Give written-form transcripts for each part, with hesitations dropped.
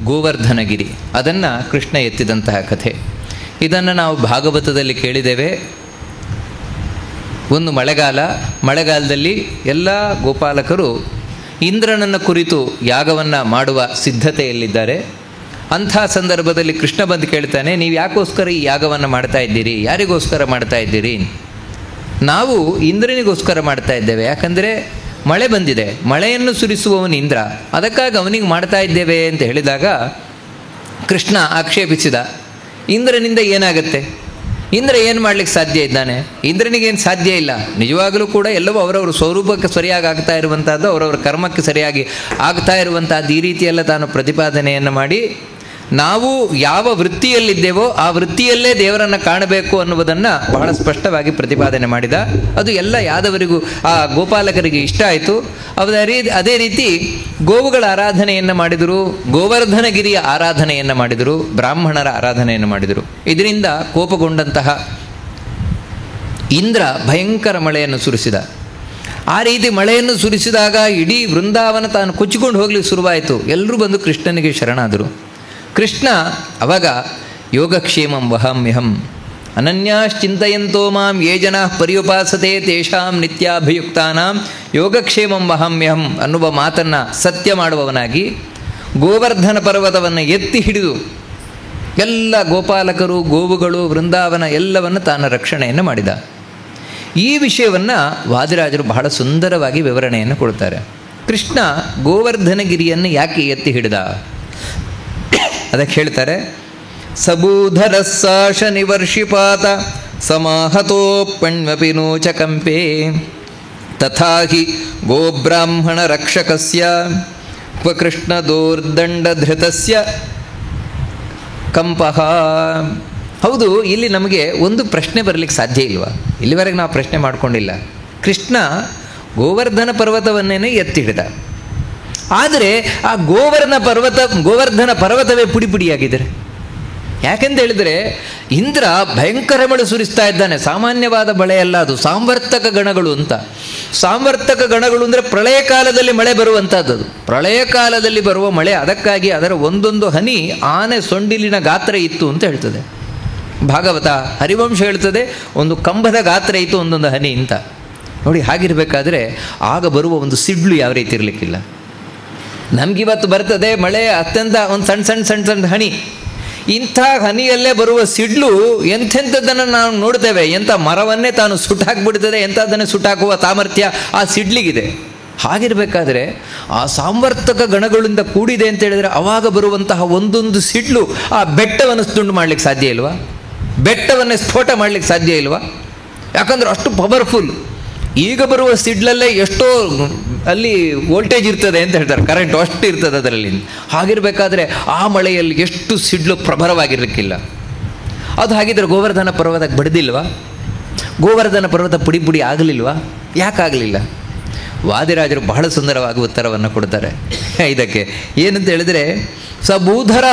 ಗೋವರ್ಧನಗಿರಿ ಅದನ್ನು ಕೃಷ್ಣ ಎತ್ತಿದಂತಹ ಕಥೆ. ಇದನ್ನು ನಾವು ಭಾಗವತದಲ್ಲಿ ಕೇಳಿದ್ದೇವೆ. ಒಂದು ಮಳೆಗಾಲದಲ್ಲಿ ಎಲ್ಲ ಗೋಪಾಲಕರು ಇಂದ್ರನನ್ನು ಕುರಿತು ಯಾಗವನ್ನು ಮಾಡುವ ಸಿದ್ಧತೆಯಲ್ಲಿದ್ದಾರೆ. ಅಂಥ ಸಂದರ್ಭದಲ್ಲಿ ಕೃಷ್ಣ ಬಂದು ಕೇಳ್ತಾನೆ, ನೀವು ಯಾಕೋಸ್ಕರ ಈ ಯಾಗವನ್ನು ಮಾಡ್ತಾ ಇದ್ದೀರಿ? ಯಾರಿಗೋಸ್ಕರ ಮಾಡ್ತಾ ಇದ್ದೀರಿ? ನಾವು ಇಂದ್ರನಿಗೋಸ್ಕರ ಮಾಡ್ತಾ ಇದ್ದೇವೆ. ಯಾಕಂದರೆ ಮಳೆ ಬಂದಿದೆ, ಮಳೆಯನ್ನು ಸುರಿಸುವವನು ಇಂದ್ರ, ಅದಕ್ಕಾಗಿ ಅವನಿಗೆ ಮಾಡ್ತಾ ಇದ್ದೇವೆ ಅಂತ ಹೇಳಿದಾಗ ಕೃಷ್ಣ ಆಕ್ಷೇಪಿಸಿದ, ಇಂದ್ರನಿಂದ ಏನಾಗುತ್ತೆ? ಇಂದ್ರ ಏನು ಮಾಡಲಿಕ್ಕೆ ಸಾಧ್ಯ ಇದ್ದಾನೆ? ಇಂದ್ರನಿಗೇನು ಸಾಧ್ಯ ಇಲ್ಲ. ನಿಜವಾಗಲೂ ಕೂಡ ಎಲ್ಲವೂ ಅವರವರ ಸ್ವರೂಪಕ್ಕೆ ಸರಿಯಾಗಿ ಆಗ್ತಾ ಇರುವಂಥದ್ದು, ಅವರವರ ಕರ್ಮಕ್ಕೆ ಸರಿಯಾಗಿ ಆಗ್ತಾ ಇರುವಂಥದ್ದು. ಈ ರೀತಿಯೆಲ್ಲ ತಾನು ಪ್ರತಿಪಾದನೆಯನ್ನು ಮಾಡಿ, ನಾವು ಯಾವ ವೃತ್ತಿಯಲ್ಲಿದ್ದೇವೋ ಆ ವೃತ್ತಿಯಲ್ಲೇ ದೇವರನ್ನು ಕಾಣಬೇಕು ಅನ್ನುವುದನ್ನು ಬಹಳ ಸ್ಪಷ್ಟವಾಗಿ ಪ್ರತಿಪಾದನೆ ಮಾಡಿದ. ಅದು ಎಲ್ಲ ಯಾದವರಿಗೂ, ಆ ಗೋಪಾಲಕರಿಗೆ ಇಷ್ಟ ಆಯಿತು. ಅದೇ ರೀತಿ ಗೋವುಗಳ ಆರಾಧನೆಯನ್ನು ಮಾಡಿದರು, ಗೋವರ್ಧನಗಿರಿಯ ಆರಾಧನೆಯನ್ನು ಮಾಡಿದರು, ಬ್ರಾಹ್ಮಣರ ಆರಾಧನೆಯನ್ನು ಮಾಡಿದರು. ಇದರಿಂದ ಕೋಪಗೊಂಡಂತಹ ಇಂದ್ರ ಭಯಂಕರ ಮಳೆಯನ್ನು ಸುರಿಸಿದ. ಆ ರೀತಿ ಮಳೆಯನ್ನು ಸುರಿಸಿದಾಗ ಇಡೀ ವೃಂದಾವನ ತಾನು ಕೊಚ್ಚಿಕೊಂಡು ಹೋಗ್ಲಿಕ್ಕೆ ಶುರುವಾಯಿತು. ಎಲ್ಲರೂ ಬಂದು ಕೃಷ್ಣನಿಗೆ ಶರಣಾದರು. ಕೃಷ್ಣ ಅವಾಗ ಯೋಗಕ್ಷೇಮಂ ವಹಾಮ್ಯಹಂ ಅನನ್ಯಾಶ್ಚಿಂತಯಂತೋ ಮಾಂ ಯೇ ಜನಾ ಪರ್ಯುಪಾಸತೆ ತೇಷಾಂ ನಿತ್ಯಾಭಿಯುಕ್ತಾನಾಂ ಯೋಗಕ್ಷೇಮಂ ವಹಾಮ್ಯಹಂ ಅನ್ನುವ ಮಾತನ್ನು ಸತ್ಯ ಮಾಡುವವನಾಗಿ ಗೋವರ್ಧನ ಪರ್ವತವನ್ನು ಎತ್ತಿ ಹಿಡಿದು ಎಲ್ಲ ಗೋಪಾಲಕರು, ಗೋವುಗಳು, ವೃಂದಾವನ ಎಲ್ಲವನ್ನು ತಾನು ರಕ್ಷಣೆಯನ್ನು ಮಾಡಿದ. ಈ ವಿಷಯವನ್ನು ವಾದಿರಾಜರು ಬಹಳ ಸುಂದರವಾಗಿ ವಿವರಣೆಯನ್ನು ಕೊಡ್ತಾರೆ. ಕೃಷ್ಣ ಗೋವರ್ಧನಗಿರಿಯನ್ನು ಯಾಕೆ ಎತ್ತಿ ಹಿಡಿದ ಅದಕ್ಕೆ ಹೇಳ್ತಾರೆ, ಸಬೂಧರ ಸಾಶ ನಿವರ್ಷಿಪಾತ ಸಮಾಹತೋಪಣ್ವಪಿ ನೋಚಕಂಪೆ ತಥಾ ಹಿ ಗೋಬ್ರಾಹ್ಮಣ ರಕ್ಷಕಸ್ಯ ಕೃಷ್ಣ ದೋರ್ದಂಡಧೃತಸ್ಯ ಕಂಪಃ. ಹೌದು, ಇಲ್ಲಿ ನಮಗೆ ಒಂದು ಪ್ರಶ್ನೆ ಬರಲಿಕ್ಕೆ ಸಾಧ್ಯ ಇಲ್ವಾ? ಇಲ್ಲಿವರೆಗೆ ನಾವು ಪ್ರಶ್ನೆ ಮಾಡಿಕೊಂಡಿಲ್ಲ. ಕೃಷ್ಣ ಗೋವರ್ಧನ ಪರ್ವತವನ್ನೇ ಎತ್ತಿ ಹಿಡಿದ, ಆದರೆ ಆ ಗೋವರ್ಧನ ಪರ್ವತವೇ ಪುಡಿ ಪುಡಿಯಾಗಿದ್ದಾರೆ. ಯಾಕೆಂತ ಹೇಳಿದರೆ ಇಂದ್ರ ಭಯಂಕರ ಮಳೆ ಸುರಿಸ್ತಾ ಇದ್ದಾನೆ. ಸಾಮಾನ್ಯವಾದ ಮಳೆ ಅಲ್ಲ, ಅದು ಸಾಂವರ್ತಕ ಗಣಗಳು ಅಂತ. ಸಾಂವರ್ತಕ ಗಣಗಳು ಅಂದರೆ ಪ್ರಳಯ ಕಾಲದಲ್ಲಿ ಮಳೆ ಬರುವಂಥದ್ದು. ಪ್ರಳಯ ಕಾಲದಲ್ಲಿ ಬರುವ ಮಳೆ, ಅದಕ್ಕಾಗಿ ಅದರ ಒಂದೊಂದು ಹನಿ ಆನೆ ಸೊಂಡಿಲಿನ ಗಾತ್ರ ಇತ್ತು ಅಂತ ಹೇಳ್ತದೆ ಭಾಗವತ. ಹರಿವಂಶ ಹೇಳ್ತದೆ ಒಂದು ಕಂಬದ ಗಾತ್ರ ಇತ್ತು ಒಂದೊಂದು ಹನಿ ಅಂತ. ನೋಡಿ, ಹಾಗಿರಬೇಕಾದ್ರೆ ಆಗ ಬರುವ ಒಂದು ಸಿಡ್ಲು ಯಾವ ರೀತಿ ಇರಲಿಕ್ಕಿಲ್ಲ. ನಮಗಿವತ್ತು ಬರ್ತದೆ ಮಳೆ, ಅತ್ಯಂತ ಒಂದು ಸಣ್ಣ ಸಣ್ಣ ಹನಿ. ಇಂಥ ಹನಿಯಲ್ಲೇ ಬರುವ ಸಿಡ್ಲು ಎಂಥೆಂಥದ್ದನ್ನು ನಾವು ನೋಡ್ತೇವೆ. ಎಂಥ ಮರವನ್ನೇ ತಾನು ಸುಟ್ಟಾಕ್ಬಿಡ್ತದೆ, ಎಂಥದ್ದನ್ನೇ ಸುಟ್ಟಾಕುವ ಸಾಮರ್ಥ್ಯ ಆ ಸಿಡ್ಲಿಗಿದೆ. ಹಾಗಿರಬೇಕಾದ್ರೆ ಆ ಸಾಂವರ್ತಕ ಗಣಗಳಿಂದ ಕೂಡಿದೆ ಅಂತ ಹೇಳಿದರೆ ಆವಾಗ ಬರುವಂತಹ ಒಂದೊಂದು ಸಿಡ್ಲು ಆ ಬೆಟ್ಟವನ್ನು ತುಂಡು ಮಾಡಲಿಕ್ಕೆ ಸಾಧ್ಯ ಇಲ್ವಾ? ಬೆಟ್ಟವನ್ನೇ ಸ್ಫೋಟ ಮಾಡಲಿಕ್ಕೆ ಸಾಧ್ಯ ಇಲ್ವಾ? ಯಾಕಂದ್ರೆ ಅಷ್ಟು ಪವರ್ಫುಲ್. ಈಗ ಬರುವ ಸಿಡ್ಲಲ್ಲೇ ಎಷ್ಟೋ ಅಲ್ಲಿ ವೋಲ್ಟೇಜ್ ಇರ್ತದೆ ಅಂತ ಹೇಳ್ತಾರೆ, ಕರೆಂಟ್ ಅಷ್ಟು ಇರ್ತದೆ ಅದರಲ್ಲಿ. ಹಾಗಿರಬೇಕಾದ್ರೆ ಆ ಮಳೆಯಲ್ಲಿ ಎಷ್ಟು ಸಿಡ್ಲು ಪ್ರಭರವಾಗಿರಲಿಕ್ಕಿಲ್ಲ. ಅದು ಹಾಗಿದ್ರೆ ಗೋವರ್ಧನ ಪರ್ವತಕ್ಕೆ ಬಡ್ದಿಲ್ವಾ? ಗೋವರ್ಧನ ಪರ್ವತ ಪುಡಿ ಪುಡಿ ಆಗಲಿಲ್ವಾ? ಯಾಕಾಗಲಿಲ್ಲ? ವಾದಿರಾಜರು ಬಹಳ ಸುಂದರವಾಗಿ ಉತ್ತರವನ್ನು ಕೊಡ್ತಾರೆ ಇದಕ್ಕೆ. ಏನಂತ ಹೇಳಿದರೆ, ಸಬೂಧರ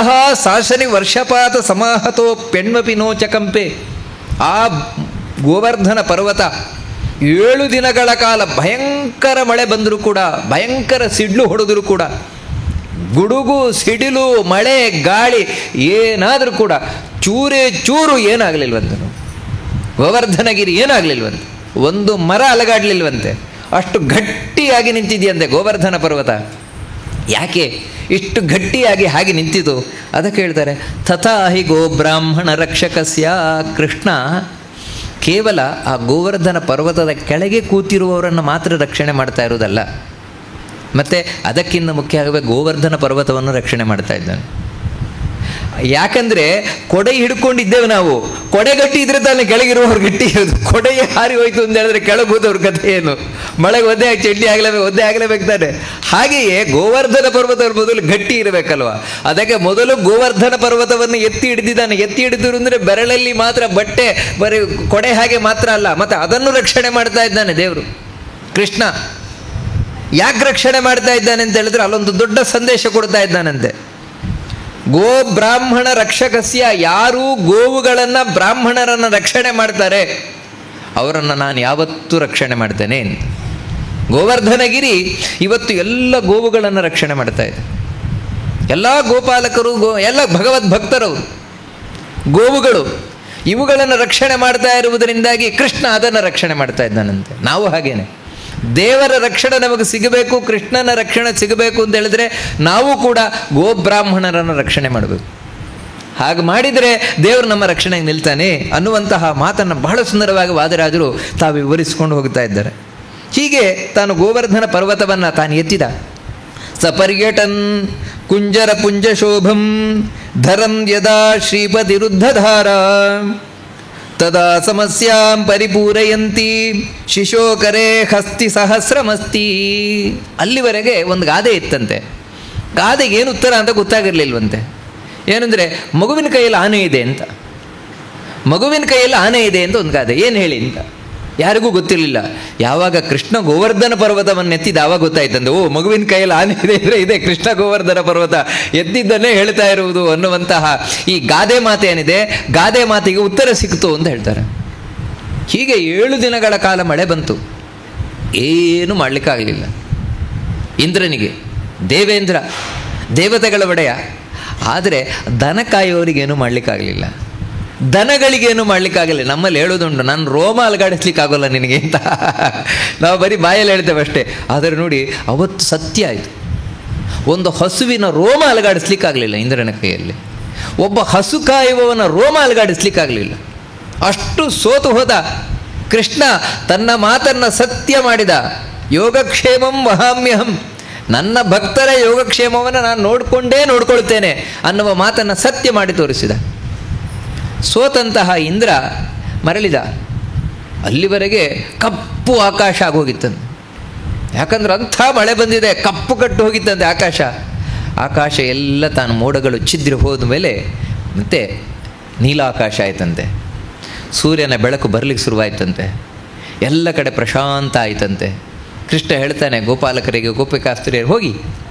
ಶಾಸನಿ ವರ್ಷಪಾತ ಸಮಾಹತೋ ಪೆಣ್ವಪಿ ನೋಚಕಂಪೆ. ಆ ಗೋವರ್ಧನ ಪರ್ವತ 7 ದಿನಗಳ ಕಾಲ ಭಯಂಕರ ಮಳೆ ಬಂದರೂ ಕೂಡ, ಭಯಂಕರ ಸಿಡ್ಲು ಹೊಡೆದರೂ ಕೂಡ, ಗುಡುಗು ಸಿಡಿಲು ಮಳೆ ಗಾಳಿ ಏನಾದರೂ ಕೂಡ ಚೂರೇ ಚೂರು ಏನಾಗಲಿಲ್ವಂತೆ. ಗೋವರ್ಧನಗಿರಿ ಏನಾಗಲಿಲ್ವಂತೆ, ಒಂದು ಮರ ಅಲಗಾಡಲಿಲ್ವಂತೆ. ಅಷ್ಟು ಗಟ್ಟಿಯಾಗಿ ನಿಂತಿದೆಯಂತೆ ಗೋವರ್ಧನ ಪರ್ವತ. ಯಾಕೆ ಇಷ್ಟು ಗಟ್ಟಿಯಾಗಿ ಹಾಗೆ ನಿಂತಿತು ಅದಕ್ಕೆ ಹೇಳ್ತಾರೆ, ತಥಾ ಹಿ ಗೋಬ್ರಾಹ್ಮಣ ರಕ್ಷಕಸ್ಯ. ಕೃಷ್ಣ ಕೇವಲ ಆ ಗೋವರ್ಧನ ಪರ್ವತದ ಕೆಳಗೆ ಕೂತಿರುವವರನ್ನು ಮಾತ್ರ ರಕ್ಷಣೆ ಮಾಡ್ತಾ ಇರೋದಲ್ಲ, ಮತ್ತು ಅದಕ್ಕಿಂತ ಮುಖ್ಯ ಆಗಬೇಕು ಗೋವರ್ಧನ ಪರ್ವತವನ್ನು ರಕ್ಷಣೆ ಮಾಡ್ತಾ ಇದ್ದಾನೆ. ಯಾಕಂದರೆ ಕೊಡೆ ಹಿಡ್ಕೊಂಡಿದ್ದೇವೆ ನಾವು, ಕೊಡೆ ಗಟ್ಟಿ ಇದ್ರೆ ತಾನೇ ಕೆಳಗಿರುವವ್ರು ಗಟ್ಟಿ ಇರೋದು. ಕೊಡೆಗೆ ಹಾರಿ ಹೋಯ್ತು ಅಂತ ಹೇಳಿದ್ರೆ ಕೆಳಗೆ ಹೋದವ್ರ ಕಥೆ ಏನು? ಮಳೆಗೆ ಒದ್ದೆ ಹಾಕಿ ಚಡ್ಡಿ ಒದ್ದೆ ಆಗಲೇಬೇಕು ತಾನೆ. ಹಾಗೆಯೇ ಗೋವರ್ಧನ ಪರ್ವತ ಮೊದಲು ಗಟ್ಟಿ ಇರಬೇಕಲ್ವ. ಅದಕ್ಕೆ ಮೊದಲು ಗೋವರ್ಧನ ಪರ್ವತವನ್ನು ಎತ್ತಿ ಹಿಡಿದಿದ್ದಾನೆ. ಎತ್ತಿ ಹಿಡಿದ್ರು ಅಂದರೆ ಬೆರಳಲ್ಲಿ ಮಾತ್ರ ಬಟ್ಟೆ, ಬರೀ ಕೊಡೆ ಹಾಗೆ ಮಾತ್ರ ಅಲ್ಲ, ಮತ್ತು ಅದನ್ನು ರಕ್ಷಣೆ ಮಾಡ್ತಾ ಇದ್ದಾನೆ ದೇವರು ಕೃಷ್ಣ. ಯಾಕೆ ರಕ್ಷಣೆ ಮಾಡ್ತಾ ಇದ್ದಾನೆ ಅಂತ ಹೇಳಿದ್ರೆ ಅಲ್ಲೊಂದು ದೊಡ್ಡ ಸಂದೇಶ ಕೊಡ್ತಾ ಇದ್ದಾನಂತೆ. ಗೋ ಬ್ರಾಹ್ಮಣ ರಕ್ಷಕಸ್ಯ. ಯಾರು ಗೋವುಗಳನ್ನು ಬ್ರಾಹ್ಮಣರನ್ನು ರಕ್ಷಣೆ ಮಾಡ್ತಾರೆ ಅವರನ್ನು ನಾನು ಯಾವತ್ತೂ ರಕ್ಷಣೆ ಮಾಡ್ತೇನೆ. ಗೋವರ್ಧನಗಿರಿ ಇವತ್ತು ಎಲ್ಲ ಗೋವುಗಳನ್ನು ರಕ್ಷಣೆ ಮಾಡ್ತಾ ಇದೆ. ಎಲ್ಲ ಗೋಪಾಲಕರು ಎಲ್ಲ ಭಗವದ್ ಭಕ್ತರವರು, ಗೋವುಗಳು ಇವುಗಳನ್ನು ರಕ್ಷಣೆ ಮಾಡ್ತಾ ಇರುವುದರಿಂದಾಗಿ ಕೃಷ್ಣ ಅದನ್ನು ರಕ್ಷಣೆ ಮಾಡ್ತಾ ಇದ್ದಾನಂತೆ. ನಾವು ಹಾಗೇನೆ ದೇವರ ರಕ್ಷಣೆ ನಮಗೆ ಸಿಗಬೇಕು, ಕೃಷ್ಣನ ರಕ್ಷಣೆ ಸಿಗಬೇಕು ಅಂತ ಹೇಳಿದ್ರೆ ನಾವು ಕೂಡ ಗೋಬ್ರಾಹ್ಮಣರನ್ನು ರಕ್ಷಣೆ ಮಾಡಬೇಕು. ಹಾಗೆ ಮಾಡಿದರೆ ದೇವರು ನಮ್ಮ ರಕ್ಷಣೆಗೆ ನಿಲ್ತಾನೆ ಅನ್ನುವಂತಹ ಮಾತನ್ನು ಬಹಳ ಸುಂದರವಾಗಿ ವಾದಿರಾಜರು ತಾವು ವಿವರಿಸಿಕೊಂಡು ಹೋಗ್ತಾ ಇದ್ದಾರೆ. ಹೀಗೆ ತಾನು ಗೋವರ್ಧನ ಪರ್ವತವನ್ನು ತಾನು ಎತ್ತಿದ. ಸಪರ್ಯಟನ್ ಕುಂಜರ ಪುಂಜಶೋಭಂ ಧರಂ ಯದಾ ಶ್ರೀಪತಿರುದ್ಧಧಾರ ತದಾ ಸಮಸ್ಯಾಂ ಪರಿಪೂರಯಂತಿ ಶಿಶೋಕರೇ ಹಸ್ತಿ ಸಹಸ್ರಮಸ್ತಿ. ಅಲ್ಲಿವರೆಗೆ ಒಂದು ಗಾದೆ ಇತ್ತಂತೆ. ಗಾದೆಗೆ ಏನು ಉತ್ತರ ಅಂತ ಗೊತ್ತಾಗಿರಲಿಲ್ವಂತೆ. ಏನಂದರೆ ಮಗುವಿನ ಕೈಯಲ್ಲಿ ಆನೆ ಇದೆ ಅಂತ, ಮಗುವಿನ ಕೈಯಲ್ಲಿ ಆನೆ ಇದೆ ಅಂತ ಒಂದು ಗಾದೆ. ಏನು ಹೇಳಿ ಅಂತ ಯಾರಿಗೂ ಗೊತ್ತಿರಲಿಲ್ಲ. ಯಾವಾಗ ಕೃಷ್ಣ ಗೋವರ್ಧನ ಪರ್ವತವನ್ನು ಎತ್ತಿದ ಆವಾಗ ಗೊತ್ತಾಯ್ತಂದೆ, ಓ ಮಗುವಿನ ಕೈಯಲ್ಲಿ ಆನೆ ಇದೆ ಅಂದರೆ ಇದೆ ಕೃಷ್ಣ ಗೋವರ್ಧನ ಪರ್ವತ ಎತ್ತಿದ್ದನ್ನೇ ಹೇಳ್ತಾ ಇರುವುದು ಅನ್ನುವಂತಹ ಈ ಗಾದೆ ಮಾತೇನಿದೆ, ಗಾದೆ ಮಾತಿಗೆ ಉತ್ತರ ಸಿಕ್ತು ಅಂತ ಹೇಳ್ತಾರೆ. ಹೀಗೆ 7 ದಿನಗಳ ಕಾಲ ಮಳೆ ಬಂತು, ಏನು ಮಾಡಲಿಕ್ಕಾಗಲಿಲ್ಲ ಇಂದ್ರನಿಗೆ. ದೇವೇಂದ್ರ ದೇವತೆಗಳ ಒಡೆಯ, ಆದರೆ ದನ ಕಾಯೋರಿಗೇನು ಮಾಡಲಿಕ್ಕಾಗಲಿಲ್ಲ, ದನಗಳಿಗೇನು ಮಾಡಲಿಕ್ಕಾಗಲ್ಲ. ನಮ್ಮಲ್ಲಿ ಹೇಳೋದುಂಟು, ನಾನು ರೋಮ ಅಲುಗಾಡಿಸ್ಲಿಕ್ಕಾಗೋಲ್ಲ ನಿನಗೆ ಅಂತ. ನಾವು ಬರೀ ಬಾಯಲ್ಲಿ ಹೇಳ್ತೇವೆ ಅಷ್ಟೇ. ಆದರೆ ನೋಡಿ ಅವತ್ತು ಸತ್ಯ ಆಯಿತು. ಒಂದು ಹಸುವಿನ ರೋಮ ಅಲುಗಾಡಿಸ್ಲಿಕ್ಕಾಗಲಿಲ್ಲ ಇಂದ್ರನ ಕೈಯಲ್ಲಿ. ಒಬ್ಬ ಹಸು ಕಾಯುವವನ ರೋಮ ಅಲುಗಾಡಿಸ್ಲಿಕ್ಕಾಗಲಿಲ್ಲ. ಅಷ್ಟು ಸೋತು ಹೋದ ಕೃಷ್ಣ. ತನ್ನ ಮಾತನ್ನು ಸತ್ಯ ಮಾಡಿದ. ಯೋಗಕ್ಷೇಮಂ ವಹಾಮ್ಯಹಂ, ನನ್ನ ಭಕ್ತರ ಯೋಗಕ್ಷೇಮವನ್ನು ನಾನು ನೋಡ್ಕೊಳ್ತೇನೆ ಅನ್ನುವ ಮಾತನ್ನು ಸತ್ಯ ಮಾಡಿ ತೋರಿಸಿದ. ಸೋತಂತಹ ಇಂದ್ರ ಮರಳಿದ. ಅಲ್ಲಿವರೆಗೆ ಕಪ್ಪು ಆಕಾಶ ಆಗೋಗಿತ್ತಂತೆ. ಯಾಕಂದ್ರೆ ಅಂಥ ಮಳೆ ಬಂದಿದೆ, ಕಪ್ಪು ಕಟ್ಟು ಹೋಗಿತ್ತಂತೆ ಆಕಾಶ. ಆಕಾಶ ಎಲ್ಲ ತಾನು ಮೋಡಗಳು ಛಿದ್ರಿ ಹೋದ ಮೇಲೆ ಮತ್ತೆ ನೀಲಾಕಾಶ ಆಯ್ತಂತೆ. ಸೂರ್ಯನ ಬೆಳಕು ಬರಲಿಕ್ಕೆ ಶುರುವಾಯ್ತಂತೆ. ಎಲ್ಲ ಕಡೆ ಪ್ರಶಾಂತ ಆಯ್ತಂತೆ. ಕೃಷ್ಣ ಹೇಳ್ತಾನೆ ಗೋಪಾಲಕರಿಗೆ, ಗೋಪಿಕಾಸ್ತ್ರೀಯರು, ಹೋಗಿ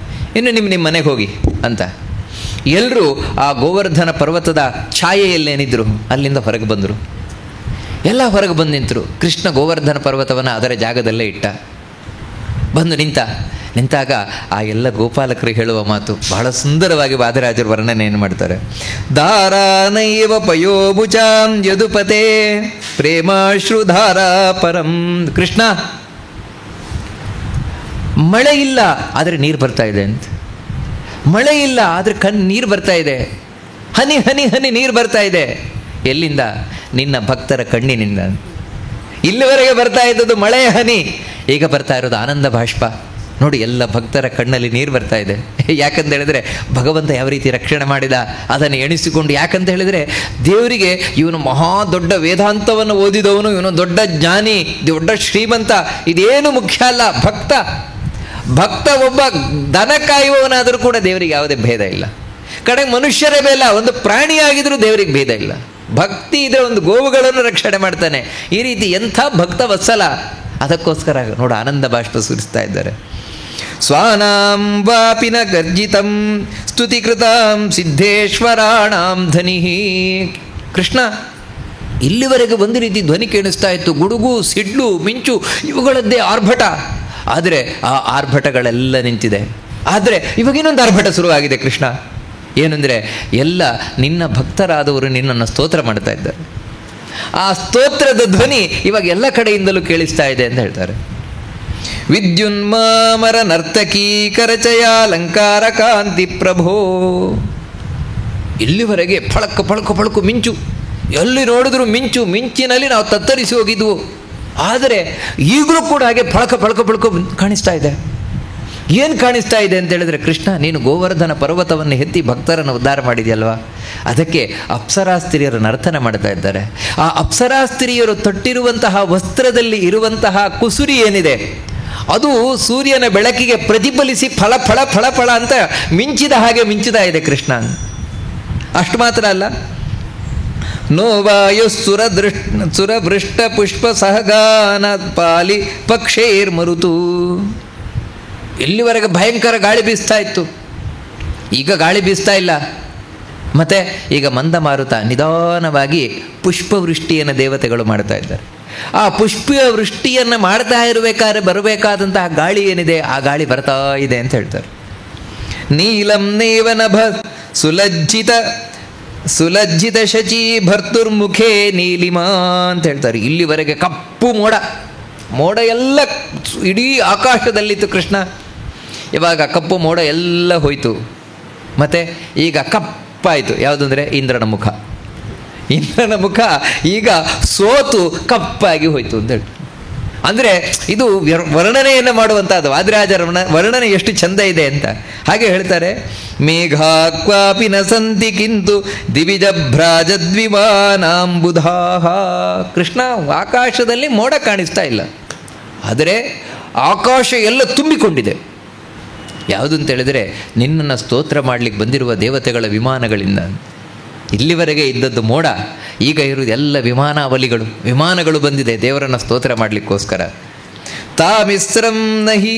ಇನ್ನು ನಿಮ್ಮ ಮನೆಗೆ ಹೋಗಿ ಅಂತ. ಎಲ್ಲರೂ ಆ ಗೋವರ್ಧನ ಪರ್ವತದ ಛಾಯೆಯಲ್ಲೇನಿದ್ರು ಅಲ್ಲಿಂದ ಹೊರಗೆ ಬಂದರು. ಎಲ್ಲ ಹೊರಗೆ ಬಂದು ನಿಂತರು. ಕೃಷ್ಣ ಗೋವರ್ಧನ ಪರ್ವತವನ್ನು ಅದರ ಜಾಗದಲ್ಲೇ ಇಟ್ಟ. ಬಂದು ನಿಂತಾಗ ಆ ಎಲ್ಲ ಗೋಪಾಲಕರು ಹೇಳುವ ಮಾತು ಬಹಳ ಸುಂದರವಾಗಿ ವಾದರಾಜರು ವರ್ಣನೆಯನ್ನು ಮಾಡ್ತಾರೆ. ದಾರಾನೈವ ಪಯೋಮುಚಾಂ ಯದುಪತೆ ಪ್ರೇಮಾಶ್ರುಧಾರಾ ಪರಂ. ಕೃಷ್ಣ, ಮಳೆ ಇಲ್ಲ ಆದರೆ ನೀರು ಬರ್ತಾ ಇದೆ ಅಂತ. ಮಳೆ ಇಲ್ಲ ಆದರೆ ನೀರು ಬರ್ತಾ ಇದೆ. ಹನಿ ಹನಿ ಹನಿ ನೀರು ಬರ್ತಾ ಇದೆ. ಎಲ್ಲಿಂದ? ನಿನ್ನ ಭಕ್ತರ ಕಣ್ಣಿನಿಂದ. ಇಲ್ಲಿವರೆಗೆ ಬರ್ತಾ ಇದ್ದದ್ದು ಮಳೆಯ ಹನಿ, ಈಗ ಬರ್ತಾ ಇರೋದು ಆನಂದ ಬಾಷ್ಪ. ನೋಡಿ, ಎಲ್ಲ ಭಕ್ತರ ಕಣ್ಣಲ್ಲಿ ನೀರು ಬರ್ತಾ ಇದೆ. ಯಾಕಂತ ಹೇಳಿದ್ರೆ ಭಗವಂತ ಯಾವ ರೀತಿ ರಕ್ಷಣೆ ಮಾಡಿದ ಅದನ್ನು ಎಣಿಸಿಕೊಂಡು. ಯಾಕಂತ ಹೇಳಿದರೆ ದೇವರಿಗೆ ಇವನು ಮಹಾ ದೊಡ್ಡ ವೇದಾಂತವನ್ನು ಓದಿದವನು, ಇವನು ದೊಡ್ಡ ಜ್ಞಾನಿ, ದೊಡ್ಡ ಶ್ರೀಮಂತ, ಇದೇನು ಮುಖ್ಯ ಅಲ್ಲ. ಭಕ್ತ ಒಬ್ಬ ದನ ಕಾಯುವವನಾದರೂ ಕೂಡ ದೇವರಿಗೆ ಯಾವುದೇ ಭೇದ ಇಲ್ಲ. ಕಡೆಗೆ ಮನುಷ್ಯರೇ ಬೇಡ, ಒಂದು ಪ್ರಾಣಿಯಾಗಿದ್ರೂ ದೇವರಿಗೆ ಭೇದ ಇಲ್ಲ. ಭಕ್ತಿ ಇದ್ರೆ ಒಂದು ಗೋವುಗಳನ್ನು ರಕ್ಷಣೆ ಮಾಡ್ತಾನೆ. ಈ ರೀತಿ ಎಂಥ ಭಕ್ತ ವತ್ಸಲ. ಅದಕ್ಕೋಸ್ಕರ ನೋಡು ಆನಂದ ಬಾಷ್ಪ ಸುರಿಸ್ತಾ ಇದ್ದಾರೆ. ಸ್ವಾನಾಂ ವಾಪಿನ ಗರ್ಜಿತಂ ಸ್ತುತಿಕೃತಾಂ ಸಿದ್ಧೇಶ್ವರಾಣಾಂ ಧ್ವನಿ. ಕೃಷ್ಣ, ಇಲ್ಲಿವರೆಗೆ ಒಂದು ರೀತಿ ಧ್ವನಿ ಕೇಳಿಸ್ತಾ ಇತ್ತು, ಗುಡುಗು, ಸಿಡ್ಲು, ಮಿಂಚು, ಇವುಗಳದ್ದೇ ಆರ್ಭಟ. ಆದರೆ ಆ ಆರ್ಭಟಗಳೆಲ್ಲ ನಿಂತಿದೆ. ಆದರೆ ಇವಾಗ ಇನ್ನೊಂದು ಆರ್ಭಟ ಶುರುವಾಗಿದೆ ಕೃಷ್ಣ. ಏನಂದರೆ ಎಲ್ಲ ನಿನ್ನ ಭಕ್ತರಾದವರು ನಿನ್ನನ್ನು ಸ್ತೋತ್ರ ಮಾಡ್ತಾ ಇದ್ದಾರೆ. ಆ ಸ್ತೋತ್ರದ ಧ್ವನಿ ಇವಾಗ ಎಲ್ಲ ಕಡೆಯಿಂದಲೂ ಕೇಳಿಸ್ತಾ ಇದೆ ಅಂತ ಹೇಳ್ತಾರೆ. ವಿದ್ಯುನ್ಮಾಮರ ನರ್ತಕೀ ಕರಚಯ ಅಲಂಕಾರ ಕಾಂತಿ ಪ್ರಭೋ. ಇಲ್ಲಿವರೆಗೆ ಫಳಕು ಫಳಕು ಫಳಕು ಮಿಂಚು, ಎಲ್ಲಿ ನೋಡಿದ್ರು ಮಿಂಚು, ಮಿಂಚಿನಲ್ಲಿ ನಾವು ತತ್ತರಿಸಿ ಹೋಗಿದ್ವು. ಆದರೆ ಈಗಲೂ ಕೂಡ ಹಾಗೆ ಫಳಕ ಫಳಕ ಫಳಕ ಕಾಣಿಸ್ತಾ ಇದೆ. ಏನು ಕಾಣಿಸ್ತಾ ಇದೆ ಅಂತ ಹೇಳಿದ್ರೆ, ಕೃಷ್ಣ ನೀನು ಗೋವರ್ಧನ ಪರ್ವತವನ್ನು ಎತ್ತಿ ಭಕ್ತರನ್ನು ಉದ್ಧಾರ ಮಾಡಿದೆಯಲ್ವಾ, ಅದಕ್ಕೆ ಅಪ್ಸರಾಸ್ತ್ರೀಯರು ನರ್ತನ ಮಾಡ್ತಾ ಇದ್ದಾರೆ. ಆ ಅಪ್ಸರಾಸ್ತ್ರೀಯರು ತೊಟ್ಟಿರುವಂತಹ ವಸ್ತ್ರದಲ್ಲಿ ಇರುವಂತಹ ಕುಸುರಿ ಏನಿದೆ ಅದು ಸೂರ್ಯನ ಬೆಳಕಿಗೆ ಪ್ರತಿಫಲಿಸಿ ಫಳ ಫಳ ಫಳ ಫಳ ಅಂತ ಮಿಂಚಿದ ಹಾಗೆ ಮಿಂಚುತ್ತಾ ಇದೆ ಕೃಷ್ಣ. ಅಷ್ಟು ಮಾತ್ರ ಅಲ್ಲ, ನೋವಾಯು ಸುರವೃಷ್ಟ ಪುಷ್ಪ ಸಹಗಾನ ಪಾಲಿ ಪಕ್ಷೇರ್ ಮರುತು. ಇಲ್ಲಿವರೆಗೆ ಭಯಂಕರ ಗಾಳಿ ಬೀಸ್ತಾ ಇತ್ತು, ಈಗ ಗಾಳಿ ಬೀಸ್ತಾ ಇಲ್ಲ. ಮತ್ತೆ ಈಗ ಮಂದ ಮಾರುತ ನಿಧಾನವಾಗಿ ಪುಷ್ಪವೃಷ್ಟಿಯನ್ನು ದೇವತೆಗಳು ಮಾಡ್ತಾ ಇದ್ದಾರೆ. ಆ ಪುಷ್ಪ ವೃಷ್ಟಿಯನ್ನು ಮಾಡ್ತಾ ಇರಬೇಕಾದ್ರೆ ಬರಬೇಕಾದಂತಹ ಗಾಳಿ ಏನಿದೆ ಆ ಗಾಳಿ ಬರ್ತಾ ಇದೆ ಅಂತ ಹೇಳ್ತಾರೆ. ನೀಲಂ ನೇವನಭ ಸುಲಜ್ಜಿತ ಸುಲಜ್ಜಿತ ಶಚಿ ಭರ್ತುರ್ಮುಖೇ ನೀಲಿಮಾ ಅಂತ ಹೇಳ್ತಾರೆ. ಇಲ್ಲಿವರೆಗೆ ಕಪ್ಪು ಮೋಡ ಎಲ್ಲ ಇಡೀ ಆಕಾಶದಲ್ಲಿತ್ತು ಕೃಷ್ಣ. ಇವಾಗ ಕಪ್ಪು ಮೋಡ ಎಲ್ಲ ಹೋಯಿತು. ಮತ್ತು ಈಗ ಕಪ್ಪಾಯಿತು. ಯಾವುದಂದರೆ ಇಂದ್ರನ ಮುಖ. ಇಂದ್ರನ ಮುಖ ಈಗ ಸೋತು ಕಪ್ಪಾಗಿ ಹೋಯಿತು ಅಂತ ಹೇಳಿ. ಅಂದರೆ ಇದು ವರ್ಣನೆಯನ್ನು ಮಾಡುವಂಥದ್ದು. ವಾದಿರಾಜರ ವರ್ಣನೆ ಎಷ್ಟು ಚಂದ ಇದೆ ಅಂತ ಹಾಗೆ ಹೇಳ್ತಾರೆ. ಮೇಘಾ ಕ್ವಾಪಿ ನ ಸಂತಿ ಕಿಂತು ದಿವಿಜಭ್ರಾಜದ್ವಿಮಾನಾಂಬುಧಾಹ. ಕೃಷ್ಣ ಆಕಾಶದಲ್ಲಿ ಮೋಡ ಕಾಣಿಸ್ತಾ ಇಲ್ಲ, ಆದರೆ ಆಕಾಶ ಎಲ್ಲ ತುಂಬಿಕೊಂಡಿದೆ. ಯಾವುದು ಅಂತ ಹೇಳಿದರೆ ನಿನ್ನನ್ನು ಸ್ತೋತ್ರ ಮಾಡಲಿಕ್ಕೆ ಬಂದಿರುವ ದೇವತೆಗಳ ವಿಮಾನಗಳಿಂದ. ಇಲ್ಲಿವರೆಗೆ ಇದ್ದದ್ದು ಮೋಡ, ಈಗ ಇರುವುದು ಎಲ್ಲ ವಿಮಾನಗಳು ಬಂದಿದೆ ದೇವರನ್ನು ಸ್ತೋತ್ರ ಮಾಡಲಿಕ್ಕೋಸ್ಕರ. ತಾಮಿಸ್ರಂ ನಹಿ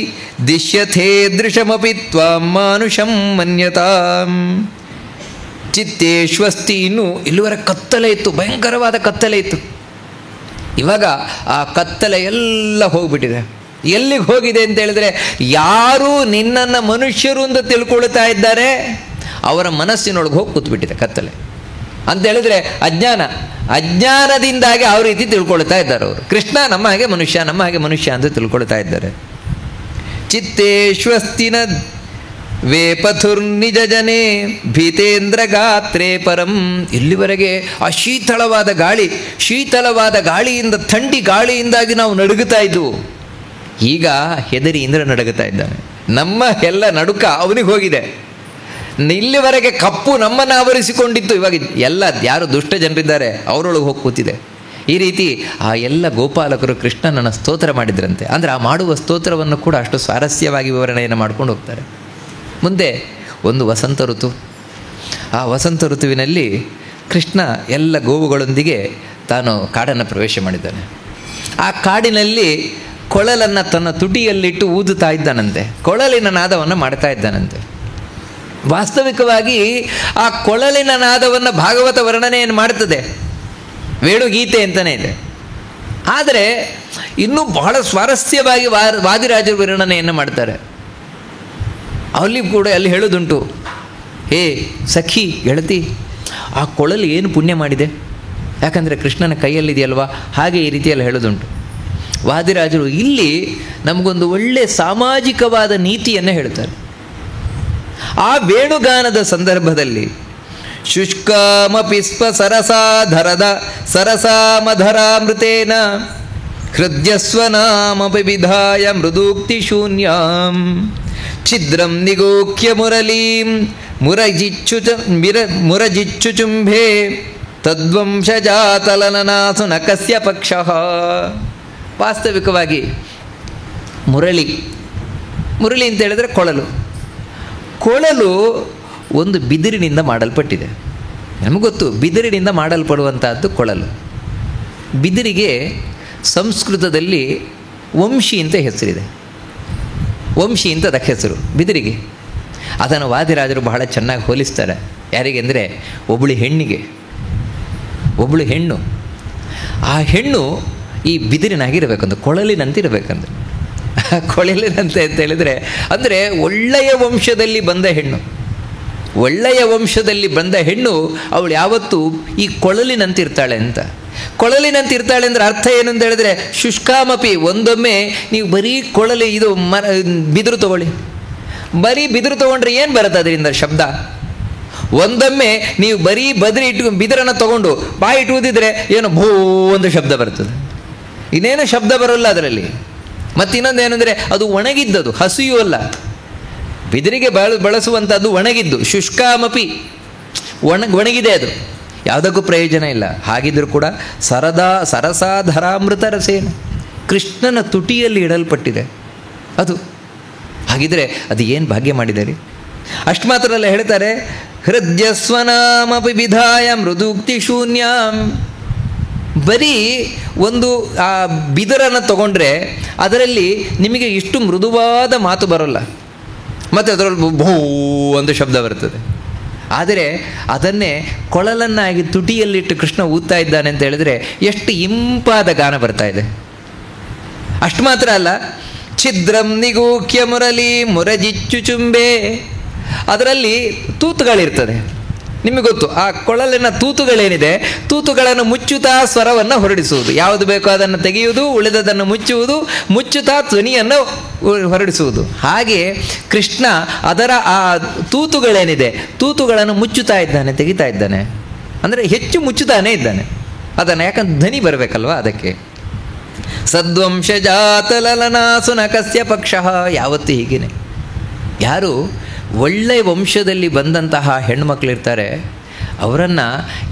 ದಿಶ್ಯಥೇ ದೃಶಮಪಿ ತ್ವಾಂ ಮಾನುಷಂ ಮನ್ಯತಾಂ ಚಿತ್ತೇಶ್ವಸ್ತಿ. ಇನ್ನು ಇಲ್ಲಿವರೆಗೆ ಕತ್ತಲೆ ಇತ್ತು, ಭಯಂಕರವಾದ ಕತ್ತಲೆ ಇತ್ತು. ಇವಾಗ ಆ ಕತ್ತಲೆ ಎಲ್ಲ ಹೋಗ್ಬಿಟ್ಟಿದೆ. ಎಲ್ಲಿಗೆ ಹೋಗಿದೆ ಅಂತ ಹೇಳಿದ್ರೆ, ಯಾರು ನಿನ್ನನ್ನು ಮನುಷ್ಯರು ಅಂತ ತಿಳ್ಕೊಳ್ತಾ ಇದ್ದಾರೆ ಅವರ ಮನಸ್ಸಿನೊಳಗೆ ಹೋಗಿ ಕೂತ್ಬಿಟ್ಟಿದೆ ಕತ್ತಲೆ ಅಂತ ಹೇಳಿದ್ರೆ. ಅಜ್ಞಾನದಿಂದಾಗಿ ಆ ರೀತಿ ತಿಳ್ಕೊಳ್ತಾ ಇದ್ದಾರೆ ಅವರು. ಕೃಷ್ಣ ನಮ್ಮ ಹಾಗೆ ಮನುಷ್ಯ ಅಂತ ತಿಳ್ಕೊಳ್ತಾ ಇದ್ದಾರೆ. ಚಿತ್ತೇಶ್ವಸ್ತಿನ ವೇಪಥುರ್ನಿಜ ಜನೇ ಭೀತೇಂದ್ರ ಗಾತ್ರೇ ಪರಂ. ಇಲ್ಲಿವರೆಗೆ ಆ ಶೀತಳವಾದ ಗಾಳಿಯಿಂದ, ಥಂಡಿ ಗಾಳಿಯಿಂದಾಗಿ ನಾವು ನಡುಗುತ್ತಾ ಇದ್ದವು. ಈಗ ಹೆದರಿ ಇಂದ್ರ ನಡುಗುತ್ತಾ ಇದ್ದಾನೆ. ನಮ್ಮ ಎಲ್ಲ ನಡುಕ ಅವನಿಗೆ ಹೋಗಿದೆ. ಇಲ್ಲಿವರೆಗೆ ಕಪ್ಪು ನಮ್ಮನ್ನು ಆವರಿಸಿಕೊಂಡಿತ್ತು, ಇವಾಗ ಎಲ್ಲ ಯಾರು ದುಷ್ಟ ಜನರಿದ್ದಾರೆ ಅವರೊಳಗೆ ಹೋಗಿ ಕೂತಿದೆ. ಈ ರೀತಿ ಆ ಎಲ್ಲ ಗೋಪಾಲಕರು ಕೃಷ್ಣನನ್ನು ಸ್ತೋತ್ರ ಮಾಡಿದ್ರಂತೆ. ಅಂದರೆ ಆ ಮಾಡುವ ಸ್ತೋತ್ರವನ್ನು ಕೂಡ ಅಷ್ಟು ಸ್ವಾರಸ್ಯವಾಗಿ ವಿವರಣೆಯನ್ನು ಮಾಡ್ಕೊಂಡು ಹೋಗ್ತಾರೆ. ಮುಂದೆ ಒಂದು ವಸಂತ ಋತು. ಆ ವಸಂತ ಋತುವಿನಲ್ಲಿ ಕೃಷ್ಣ ಎಲ್ಲ ಗೋವುಗಳೊಂದಿಗೆ ತಾನು ಕಾಡನ್ನು ಪ್ರವೇಶ ಮಾಡಿದ್ದಾನೆ. ಆ ಕಾಡಿನಲ್ಲಿ ಕೊಳಲನ್ನು ತನ್ನ ತುಟಿಯಲ್ಲಿಟ್ಟು ಊದುತ್ತಾ ಇದ್ದಾನಂತೆ. ಕೊಳಲಿನ ನಾದವನ್ನು ಮಾಡ್ತಾ ಇದ್ದಾನಂತೆ. ವಾಸ್ತವಿಕವಾಗಿ ಆ ಕೊಳಲಿನ ನಾದವನ್ನು ಭಾಗವತ ವರ್ಣನೆಯನ್ನು ಮಾಡ್ತದೆ, ವೇಣುಗೀತೆ ಅಂತಲೇ ಇದೆ. ಆದರೆ ಇನ್ನೂ ಬಹಳ ಸ್ವಾರಸ್ಯವಾಗಿ ವಾದಿರಾಜರು ವರ್ಣನೆಯನ್ನು ಮಾಡ್ತಾರೆ. ಅಲ್ಲಿ ಹೇಳೋದುಂಟು, ಹೇ ಸಖಿ ಗೆಳತಿ, ಆ ಕೊಳಲು ಏನು ಪುಣ್ಯ ಮಾಡಿದೆ, ಯಾಕಂದರೆ ಕೃಷ್ಣನ ಕೈಯಲ್ಲಿದೆಯಲ್ವಾ, ಹಾಗೆ ಈ ರೀತಿಯಲ್ಲಿ ಹೇಳೋದುಂಟು. ವಾದಿರಾಜರು ಇಲ್ಲಿ ನಮಗೊಂದು ಒಳ್ಳೆಯ ಸಾಮಾಜಿಕವಾದ ನೀತಿಯನ್ನು ಹೇಳ್ತಾರೆ. ಆ ವೇಣುಗಾನದ ಸಂದರ್ಭದಲ್ಲಿ ಶುಷ್ಕಾಮಪಿ ಸ್ವ ಸರಸಾಮಧರಾಮೃತೇನ ಹೃದ್ಯಸ್ವನಾಮಪಿ ವಿಧಾಯ ಮೃದೂಕ್ತಿ ಶೂನ್ಯಾಂ ಛಿದ್ರಂ ನಿಗೋಕ್ಯ ಮುರಳೀಂ ಮುರಜಿಚ್ಚುಚುಂಭೆ ತದ್ವಂಶಜಾತಲನನಾಸು ನ ಕಸ್ಯ ಪಕ್ಷಃ. ವಾಸ್ತವಿಕವಾಗಿ ಮುರಳಿ ಅಂತ ಹೇಳಿದರೆ ಕೊಳಲು ಒಂದು ಬಿದಿರಿನಿಂದ ಮಾಡಲ್ಪಟ್ಟಿದೆ. ನಮಗೊತ್ತು ಬಿದಿರಿನಿಂದ ಮಾಡಲ್ಪಡುವಂಥದ್ದು ಕೊಳಲು. ಬಿದಿರಿಗೆ ಸಂಸ್ಕೃತದಲ್ಲಿ ವಂಶಿ ಅಂತ ಹೆಸರಿದೆ. ವಂಶಿ ಅಂತ ಅದಕ್ಕೆ ಹೆಸರು ಬಿದಿರಿಗೆ. ಅದನ್ನು ವಾದಿರಾಜರು ಬಹಳ ಚೆನ್ನಾಗಿ ಹೋಲಿಸ್ತಾರೆ. ಯಾರಿಗೆ ಅಂದರೆ ಒಬ್ಬಳು ಹೆಣ್ಣು, ಆ ಹೆಣ್ಣು ಈ ಬಿದಿರಿನಾಗಿರಬೇಕಂದು, ಕೊಳಲಿನಂತಿರಬೇಕಂದ್ರೆ. ಕೊಳಲಿನಂತೆ ಅಂತ ಹೇಳಿದರೆ ಅಂದರೆ ಒಳ್ಳೆಯ ವಂಶದಲ್ಲಿ ಬಂದ ಹೆಣ್ಣು ಅವಳು ಯಾವತ್ತೂ ಈ ಕೊಳಲಿನಂತಿರ್ತಾಳೆ ಅಂತ. ಕೊಳಲಿನಂತಿರ್ತಾಳೆ ಅಂದರೆ ಅರ್ಥ ಏನು ಅಂತ ಹೇಳಿದ್ರೆ, ಶುಷ್ಕಾಮಪಿ, ಒಂದೊಮ್ಮೆ ನೀವು ಬರೀ ಬಿದಿರು ತಗೊಳ್ಳಿ, ಬರೀ ಬಿದಿರು ತೊಗೊಂಡ್ರೆ ಏನು ಬರುತ್ತೆ ಅದರಿಂದ ಶಬ್ದ. ಒಂದೊಮ್ಮೆ ನೀವು ಬರೀ ಬಿದಿರನ್ನು ತೊಗೊಂಡು ಬಾಯಿ ಇಟ್ಟುವುದಿದ್ರೆ ಏನೋ ಭೋ ಒಂದು ಶಬ್ದ ಬರ್ತದೆ, ಇನ್ನೇನು ಶಬ್ದ ಬರೋಲ್ಲ ಅದರಲ್ಲಿ. ಮತ್ತಿನ್ನೊಂದು ಏನಂದರೆ ಅದು ಒಣಗಿದ್ದದು, ಹಸಿಯೂ ಅಲ್ಲ. ಬಿದಿರಿಗೆ ಬಳಸುವಂಥದ್ದು ಒಣಗಿದ್ದು, ಶುಷ್ಕಾಮಪಿ ಒಣಗಿದೆ, ಅದು ಯಾವುದಕ್ಕೂ ಪ್ರಯೋಜನ ಇಲ್ಲ. ಹಾಗಿದ್ದರೂ ಕೂಡ ಸರಸಾಧರಾಮೃತ ರಸೇನ, ಕೃಷ್ಣನ ತುಟಿಯಲ್ಲಿ ಇಡಲ್ಪಟ್ಟಿದೆ ಅದು. ಹಾಗಿದ್ರೆ ಅದು ಏನು ಭಾಗ್ಯ ಮಾಡಿದ್ದಾರೆ. ಅಷ್ಟು ಮಾತ್ರ ಅಲ್ಲ, ಹೇಳ್ತಾರೆ ಹೃದಯಸ್ವನಾಮಪಿ ವಿಧಾಯ ಮೃದೂಕ್ತಿ ಶೂನ್ಯಾಂ. ಬರೀ ಒಂದು ಆ ಬಿದಿರನ್ನು ತಗೊಂಡ್ರೆ ಅದರಲ್ಲಿ ನಿಮಗೆ ಇಷ್ಟು ಮೃದುವಾದ ಮಾತು ಬರೋಲ್ಲ, ಮತ್ತು ಅದರಲ್ಲಿ ಭೂ ಒಂದು ಶಬ್ದ ಬರ್ತದೆ. ಆದರೆ ಅದನ್ನೇ ಕೊಳಲನ್ನಾಗಿ ತುಟಿಯಲ್ಲಿಟ್ಟು ಕೃಷ್ಣ ಊದ್ತಾ ಇದ್ದಾನೆ ಅಂತ ಹೇಳಿದ್ರೆ ಎಷ್ಟು ಇಂಪಾದ ಗಾನ ಬರ್ತಾ ಇದೆ. ಅಷ್ಟು ಮಾತ್ರ ಅಲ್ಲ, ಛಿದ್ರಂ ನಿಗೂಖ್ಯ ಮುರಳಿ ಮುರಜಿಚ್ಚುಚುಂಬೆ, ಅದರಲ್ಲಿ ತೂತುಗಳಿರ್ತದೆ. ನಿಮಗೆ ಗೊತ್ತು, ಆ ಕೊಳಲಿನ ತೂತುಗಳೇನಿದೆ, ತೂತುಗಳನ್ನು ಮುಚ್ಚುತ್ತಾ ಸ್ವರವನ್ನು ಹೊರಡಿಸುವುದು. ಯಾವುದು ಬೇಕೋ ಅದನ್ನು ತೆಗೆಯುವುದು, ಉಳಿದದನ್ನು ಮುಚ್ಚುವುದು, ಮುಚ್ಚುತ್ತಾ ಧ್ವನಿಯನ್ನು ಹೊರಡಿಸುವುದು. ಹಾಗೆ ಕೃಷ್ಣ ಅದರ ಆ ತೂತುಗಳೇನಿದೆ, ತೂತುಗಳನ್ನು ಮುಚ್ಚುತ್ತಾ ಇದ್ದಾನೆ, ತೆಗಿತಾ ಇದ್ದಾನೆ. ಅಂದರೆ ಹೆಚ್ಚು ಮುಚ್ಚುತ್ತಾನೇ ಇದ್ದಾನೆ ಅದನ್ನು, ಯಾಕಂದ್ರೆ ಧ್ವನಿ ಬರಬೇಕಲ್ವ ಅದಕ್ಕೆ. ಸದ್ವಂಶಜಾತಲಲನಾಸುನಕಸ್ಯ ಪಕ್ಷ. ಯಾವತ್ತೂ ಹೀಗೇನೆ. ಯಾರು ಒಳ್ಳೆಯ ವಂಶದಲ್ಲಿ ಬಂದಂತಹ ಹೆಣ್ಮಕ್ಳಿರ್ತಾರೆ, ಅವರನ್ನು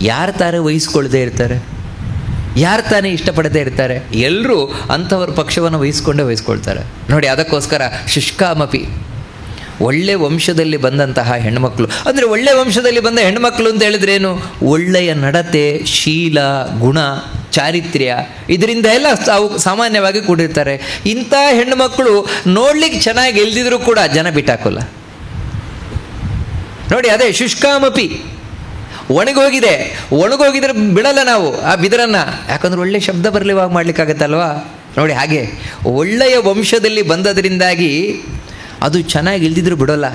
ಯಾರು ತಾನೇ ವಹಿಸ್ಕೊಳ್ದೇ ಇರ್ತಾರೆ, ಯಾರು ತಾನೇ ಇಷ್ಟಪಡದೇ ಇರ್ತಾರೆ, ಎಲ್ಲರೂ ಅಂಥವ್ರ ಪಕ್ಷವನ್ನು ವಹಿಸ್ಕೊಳ್ತಾರೆ ನೋಡಿ. ಅದಕ್ಕೋಸ್ಕರ ಶುಷ್ಕಾಮಪಿ ಒಳ್ಳೆ ವಂಶದಲ್ಲಿ ಬಂದಂತಹ ಹೆಣ್ಮಕ್ಳು, ಅಂದರೆ ಒಳ್ಳೆ ವಂಶದಲ್ಲಿ ಬಂದ ಹೆಣ್ಮಕ್ಳು ಅಂತ ಹೇಳಿದ್ರೇನು, ಒಳ್ಳೆಯ ನಡತೆ, ಶೀಲ, ಗುಣ, ಚಾರಿತ್ರ್ಯ, ಇದರಿಂದ ಎಲ್ಲ ಅವು ಸಾಮಾನ್ಯವಾಗಿ ಕೂಡಿರ್ತಾರೆ. ಇಂಥ ಹೆಣ್ಣುಮಕ್ಕಳು ನೋಡ್ಲಿಕ್ಕೆ ಚೆನ್ನಾಗಿ ಎಲ್ದಿದ್ರು ಕೂಡ ಜನ ಬಿಟ್ಟಾಕೋಲ್ಲ ನೋಡಿ. ಅದೇ ಶುಷ್ಕಾಮಪಿ, ಒಣಗೋಗಿದ್ರೆ ಬಿಡಲ್ಲ ನಾವು ಆ ಬಿದರನ್ನು, ಯಾಕಂದ್ರೆ ಒಳ್ಳೆ ಶಬ್ದ ಬರಲಿವಾಗ ಮಾಡ್ಲಿಕ್ಕಾಗತ್ತಲ್ವಾ ನೋಡಿ. ಹಾಗೆ ಒಳ್ಳೆಯ ವಂಶದಲ್ಲಿ ಬಂದದ್ರಿಂದಾಗಿ ಅದು ಚೆನ್ನಾಗಿ ಇಲ್ದಿದ್ರು ಬಿಡೋಲ್ಲ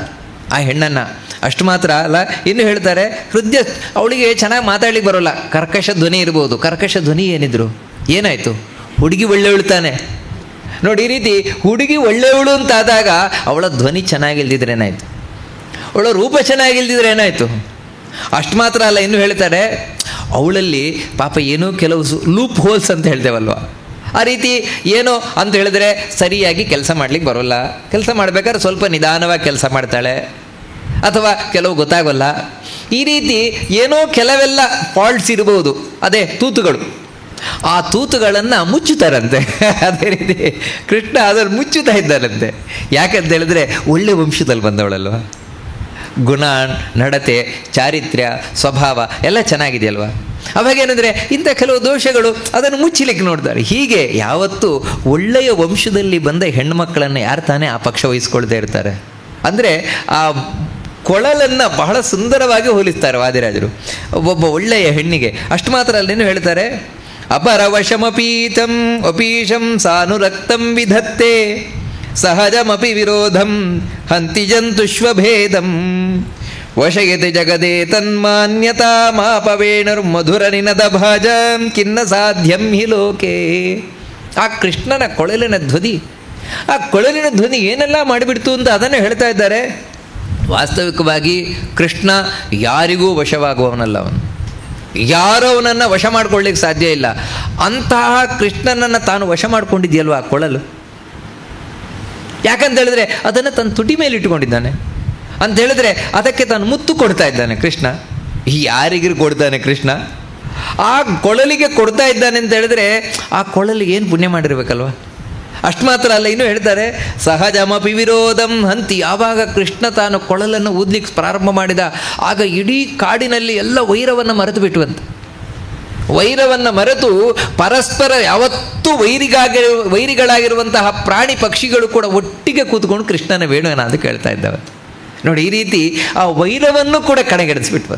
ಆ ಹೆಣ್ಣನ್ನು. ಅಷ್ಟು ಮಾತ್ರ ಅಲ್ಲ, ಇನ್ನು ಹೇಳ್ತಾರೆ ಹೃದಯ, ಅವಳಿಗೆ ಚೆನ್ನಾಗಿ ಮಾತಾಡ್ಲಿಕ್ಕೆ ಬರೋಲ್ಲ, ಕರ್ಕಶ ಧ್ವನಿ ಇರ್ಬೋದು. ಕರ್ಕಶ ಧ್ವನಿ ಏನಾಯಿತು, ಹುಡುಗಿ ಒಳ್ಳೆಯವಳು ತಾನೆ ನೋಡಿ. ಈ ರೀತಿ ಹುಡುಗಿ ಒಳ್ಳೆಯವಳು ಅಂತಾದಾಗ ಅವಳ ಧ್ವನಿ ಚೆನ್ನಾಗಿಲ್ದಿದ್ರೆ ಏನಾಯಿತು, ಅವಳ ರೂಪ ಚೆನ್ನಾಗಿಲ್ದಿದ್ರೆ ಏನಾಯಿತು. ಅಷ್ಟು ಮಾತ್ರ ಅಲ್ಲ, ಇನ್ನು ಹೇಳ್ತಾರೆ ಅವಳಲ್ಲಿ ಪಾಪ ಏನೋ ಕೆಲವು ಲೂಪ್ ಹೋಲ್ಸ್ ಅಂತ ಹೇಳ್ತೇವಲ್ವ, ಆ ರೀತಿ ಏನೋ ಅಂತ ಹೇಳಿದ್ರೆ ಸರಿಯಾಗಿ ಕೆಲಸ ಮಾಡ್ಲಿಕ್ಕೆ ಬರೋಲ್ಲ. ಕೆಲಸ ಮಾಡಬೇಕಾದ್ರೆ ಸ್ವಲ್ಪ ನಿಧಾನವಾಗಿ ಕೆಲಸ ಮಾಡ್ತಾಳೆ, ಅಥವಾ ಕೆಲವು ಗೊತ್ತಾಗೋಲ್ಲ. ಈ ರೀತಿ ಏನೋ ಕೆಲವೆಲ್ಲ ಫಾಲ್ಟ್ಸ್ ಇರ್ಬೋದು. ಅದೇ ತೂತುಗಳು, ಆ ತೂತುಗಳನ್ನು ಮುಚ್ಚುತ್ತಾರಂತೆ. ಅದೇ ರೀತಿ ಕೃಷ್ಣ ಅದನ್ನು ಮುಚ್ಚುತ್ತಾ ಇದ್ದಾರಂತೆ. ಯಾಕಂತ ಹೇಳಿದ್ರೆ ಒಳ್ಳೆ ವಂಶದಲ್ಲಿ ಬಂದವಳಲ್ವ, ಗುಣ, ನಡತೆ, ಚಾರಿತ್ರ್ಯ, ಸ್ವಭಾವ ಎಲ್ಲ ಚೆನ್ನಾಗಿದೆಯಲ್ವ. ಅವಾಗೇನೆಂದರೆ ಇಂಥ ಕೆಲವು ದೋಷಗಳು ಅದನ್ನು ಮುಚ್ಚಲಿಕ್ಕೆ ನೋಡ್ತಾರೆ. ಹೀಗೆ ಯಾವತ್ತೂ ಒಳ್ಳೆಯ ವಂಶದಲ್ಲಿ ಬಂದ ಹೆಣ್ಮಕ್ಕಳನ್ನು ಯಾರು ತಾನೇ ಆ ಪಕ್ಷ ವಹಿಸ್ಕೊಳ್ತಾ ಇರ್ತಾರೆ. ಅಂದರೆ ಆ ಕೊಳಲನ್ನು ಬಹಳ ಸುಂದರವಾಗಿ ಹೋಲಿಸ್ತಾರೆ ವಾದಿರಾಜರು ಒಬ್ಬ ಒಳ್ಳೆಯ ಹೆಣ್ಣಿಗೆ. ಅಷ್ಟು ಮಾತ್ರ ಅಲ್ಲೇನು ಹೇಳ್ತಾರೆ, ಅಪರವಶಮಪೀತಂ ಅಪೀಶಂ ಸಾನುರಕ್ತಂ ವಿಧತ್ತೆ ಸಹಜಮಪಿ ವಿರೋಧಂ ಹಂತಿ ಜಂತುಷ್ವಭೇದಂ ವಶಯತೆ ಜಗದೇ ತನ್ಮಾನ್ಯತಾ ಮಾಪವೇಣುರ್ಮಧುರ ನಿನದ ಭಾಜಂ ಖಿನ್ನ ಸಾಧ್ಯಂ ಹಿ ಲೋಕೆ. ಆ ಕೃಷ್ಣನ ಕೊಳಲಿನ ಧ್ವನಿ, ಆ ಕೊಳಲಿನ ಧ್ವನಿ ಏನೆಲ್ಲ ಮಾಡಿಬಿಡ್ತು ಅಂತ ಅದನ್ನು ಹೇಳ್ತಾ ಇದ್ದಾರೆ. ವಾಸ್ತವಿಕವಾಗಿ ಕೃಷ್ಣ ಯಾರಿಗೂ ವಶವಾಗುವವನಲ್ಲ. ಅವನು ಯಾರು ಅವನನ್ನು ವಶ ಮಾಡ್ಕೊಳ್ಳಿಕ್ಕೆ ಸಾಧ್ಯ ಇಲ್ಲ. ಅಂತಹ ಕೃಷ್ಣನನ್ನು ತಾನು ವಶ ಮಾಡ್ಕೊಂಡಿದೆಯಲ್ವ ಆ ಕೊಳಲು. ಯಾಕಂತ ಹೇಳಿದ್ರೆ ಅದನ್ನು ತನ್ನ ತುಟಿ ಮೇಲೆ ಇಟ್ಟುಕೊಂಡಿದ್ದಾನೆ ಅಂತ ಹೇಳಿದ್ರೆ ಅದಕ್ಕೆ ತಾನು ಮುತ್ತು ಕೊಡ್ತಾ ಇದ್ದಾನೆ ಕೃಷ್ಣ. ಯಾರಿಗಿರು ಕೊಡ್ತಾನೆ ಕೃಷ್ಣ? ಆ ಕೊಳಲಿಗೆ ಕೊಡ್ತಾ ಇದ್ದಾನೆ ಅಂತ ಹೇಳಿದ್ರೆ ಆ ಕೊಳಲಿಗೆ ಏನು ಪುಣ್ಯ ಮಾಡಿರ್ಬೇಕಲ್ವ. ಅಷ್ಟು ಮಾತ್ರ ಅಲ್ಲ, ಇನ್ನೂ ಹೇಳ್ತಾರೆ ಸಹಜಮಪಿ ವಿರೋಧಂ ಹಂತಿ. ಆವಾಗ ಕೃಷ್ಣ ತಾನು ಕೊಳಲನ್ನು ಊದ್ಲಿಕ್ಕೆ ಪ್ರಾರಂಭ ಮಾಡಿದ, ಆಗ ಇಡೀ ಕಾಡಿನಲ್ಲಿ ಎಲ್ಲ ವೈರವನ್ನು ಮರೆತು ಬಿಟ್ಟುವಂತೆ. ವೈರವನ್ನು ಮರೆತು ಪರಸ್ಪರ ಯಾವತ್ತೂ ವೈರಿಗಳಾಗಿರುವಂತಹ ಪ್ರಾಣಿ ಪಕ್ಷಿಗಳು ಕೂಡ ಒಟ್ಟಿಗೆ ಕೂತ್ಕೊಂಡು ಕೃಷ್ಣನ ವೇಣುವನ್ನು ಅದು ಕೇಳ್ತಾ ಇದ್ದಾವೆ ನೋಡಿ. ಈ ರೀತಿ ಆ ವೈರವನ್ನು ಕೂಡ ಕಡೆಗಣಿಸ್ಬಿಟ್ಟು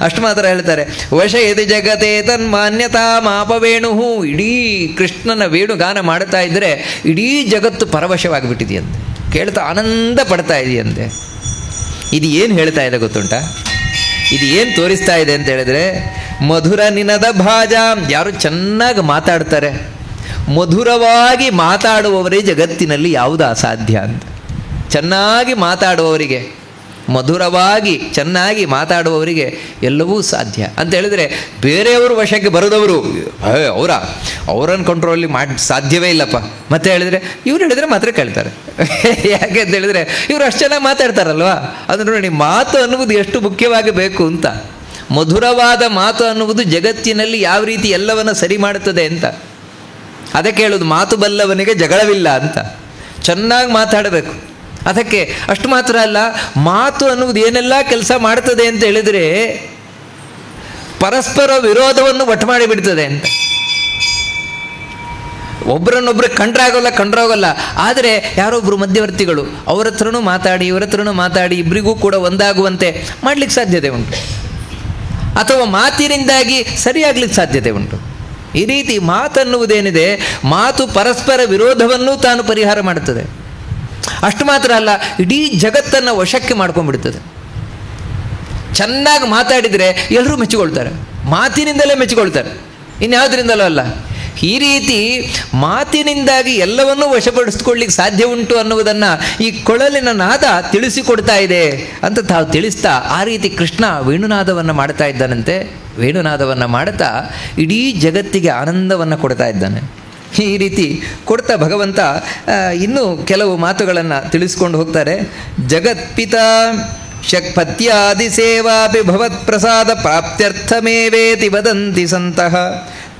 ಅಷ್ಟು ಮಾತ್ರ ಹೇಳ್ತಾರೆ, ವಶಯತಿ ಜಗತೆ ತನ್ಮಾನ್ಯತಾ ಮಾಪವೇಣು. ಇಡೀ ಕೃಷ್ಣನ ವೇಣುಗಾನ ಮಾಡ್ತಾ ಇದ್ದರೆ ಇಡೀ ಜಗತ್ತು ಪರವಶವಾಗಿಬಿಟ್ಟಿದೆಯಂತೆ, ಕೇಳ್ತಾ ಆನಂದ ಪಡ್ತಾ ಇದೆಯಂತೆ. ಇದು ಏನು ಹೇಳ್ತಾ ಇದೆ ಗೊತ್ತುಂಟಾ? ಇದು ಏನು ತೋರಿಸ್ತಾ ಇದೆ ಅಂತ ಹೇಳಿದ್ರೆ, ಮಧುರ ನಿನದ ಭಾಜ. ಯಾರು ಚೆನ್ನಾಗಿ ಮಾತಾಡ್ತಾರೆ, ಮಧುರವಾಗಿ ಮಾತಾಡುವವರೇ ಜಗತ್ತಿನಲ್ಲಿ ಯಾವುದು ಅಸಾಧ್ಯ ಅಂತ. ಚೆನ್ನಾಗಿ ಮಾತಾಡುವವರಿಗೆ, ಮಧುರವಾಗಿ ಚೆನ್ನಾಗಿ ಮಾತಾಡುವವರಿಗೆ ಎಲ್ಲವೂ ಸಾಧ್ಯ ಅಂತ ಹೇಳಿದರೆ, ಬೇರೆಯವರು ವಶಕ್ಕೆ ಬರೋದವರು ಅವರನ್ನು ಕಂಟ್ರೋಲಿ ಮಾಡಿ ಸಾಧ್ಯವೇ ಇಲ್ಲಪ್ಪ. ಮತ್ತೆ ಹೇಳಿದರೆ ಇವ್ರು ಹೇಳಿದರೆ ಮಾತ್ರ ಕೇಳ್ತಾರೆ. ಯಾಕೆ ಅಂತ ಹೇಳಿದರೆ ಇವರು ಅಷ್ಟು ಚೆನ್ನಾಗಿ ಮಾತಾಡ್ತಾರಲ್ವ. ಅದು ನೋಡಿ, ಮಾತು ಅನ್ನುವುದು ಎಷ್ಟು ಮುಖ್ಯವಾಗಿ ಬೇಕು ಅಂತ. ಮಧುರವಾದ ಮಾತು ಅನ್ನುವುದು ಜಗತ್ತಿನಲ್ಲಿ ಯಾವ ರೀತಿ ಎಲ್ಲವನ್ನ ಸರಿ ಮಾಡುತ್ತದೆ ಅಂತ. ಅದಕ್ಕೆ ಹೇಳೋದು ಮಾತು ಬಲ್ಲವನಿಗೆ ಜಗಳವಿಲ್ಲ ಅಂತ. ಚೆನ್ನಾಗಿ ಮಾತಾಡಬೇಕು. ಅದಕ್ಕೆ ಅಷ್ಟು ಮಾತ್ರ ಅಲ್ಲ, ಮಾತು ಅನ್ನುವುದು ಏನೆಲ್ಲ ಕೆಲಸ ಮಾಡ್ತದೆ ಅಂತ ಹೇಳಿದರೆ ಪರಸ್ಪರ ವಿರೋಧವನ್ನು ಒಟ್ಟು ಮಾಡಿಬಿಡ್ತದೆ ಅಂತ. ಒಬ್ಬರನ್ನೊಬ್ಬರು ಕಂಡ್ರಾಗೋಲ್ಲ. ಆದರೆ ಯಾರೊಬ್ಬರು ಮಧ್ಯವರ್ತಿಗಳು ಅವ್ರ ಹತ್ರನೂ ಮಾತಾಡಿ ಇವ್ರ ಹತ್ರನೂ ಮಾತಾಡಿ ಇಬ್ಬರಿಗೂ ಕೂಡ ಒಂದಾಗುವಂತೆ ಮಾಡಲಿಕ್ಕೆ ಸಾಧ್ಯತೆ ಉಂಟು, ಅಥವಾ ಮಾತಿನಿಂದಾಗಿ ಸರಿಯಾಗ್ಲಿಕ್ಕೆ ಸಾಧ್ಯತೆ ಉಂಟು. ಈ ರೀತಿ ಮಾತನ್ನುವುದೇನಿದೆ, ಮಾತು ಪರಸ್ಪರ ವಿರೋಧವನ್ನು ತಾನು ಪರಿಹಾರ ಮಾಡುತ್ತದೆ. ಅಷ್ಟು ಮಾತ್ರ ಅಲ್ಲ, ಇಡೀ ಜಗತ್ತನ್ನು ವಶಕ್ಕೆ ಮಾಡ್ಕೊಂಡ್ಬಿಡ್ತದೆ. ಚೆನ್ನಾಗಿ ಮಾತಾಡಿದರೆ ಎಲ್ಲರೂ ಮೆಚ್ಚಿಕೊಳ್ತಾರೆ, ಮಾತಿನಿಂದಲೇ ಮೆಚ್ಚಿಕೊಳ್ತಾರೆ, ಇನ್ಯಾವುದರಿಂದಲೂ ಅಲ್ಲ. ಈ ರೀತಿ ಮಾತಿನಿಂದಾಗಿ ಎಲ್ಲವನ್ನೂ ವಶಪಡಿಸ್ಕೊಳ್ಳಿಕ್ಕೆ ಸಾಧ್ಯ ಉಂಟು ಅನ್ನುವುದನ್ನು ಈ ಕೊಳಲಿನ ನಾದ ತಿಳಿಸಿಕೊಡ್ತಾ ಇದೆ ಅಂತ ತಾವು ತಿಳಿಸ್ತಾ, ಆ ರೀತಿ ಕೃಷ್ಣ ವೇಣುನಾದವನ್ನು ಮಾಡ್ತಾ ಇದ್ದಾನಂತೆ. ವೇಣುನಾದವನ್ನು ಮಾಡ್ತಾ ಇಡೀ ಜಗತ್ತಿಗೆ ಆನಂದವನ್ನು ಕೊಡ್ತಾ ಇದ್ದಾನೆ. ಈ ರೀತಿ ಕೊಡ್ತಾ ಭಗವಂತ ಇನ್ನೂ ಕೆಲವು ಮಾತುಗಳನ್ನು ತಿಳಿಸ್ಕೊಂಡು ಹೋಗ್ತಾರೆ. ಜಗತ್ಪಿತಾ ಶಕ್ಪತ್ಯಾದಿ ಸೇವಾಪಿ ಭವತ್ ಪ್ರಸಾದ ಪ್ರಾಪ್ತ್ಯರ್ಥಮೇವೇತಿ ವದಂತಿ ಸಂತಃ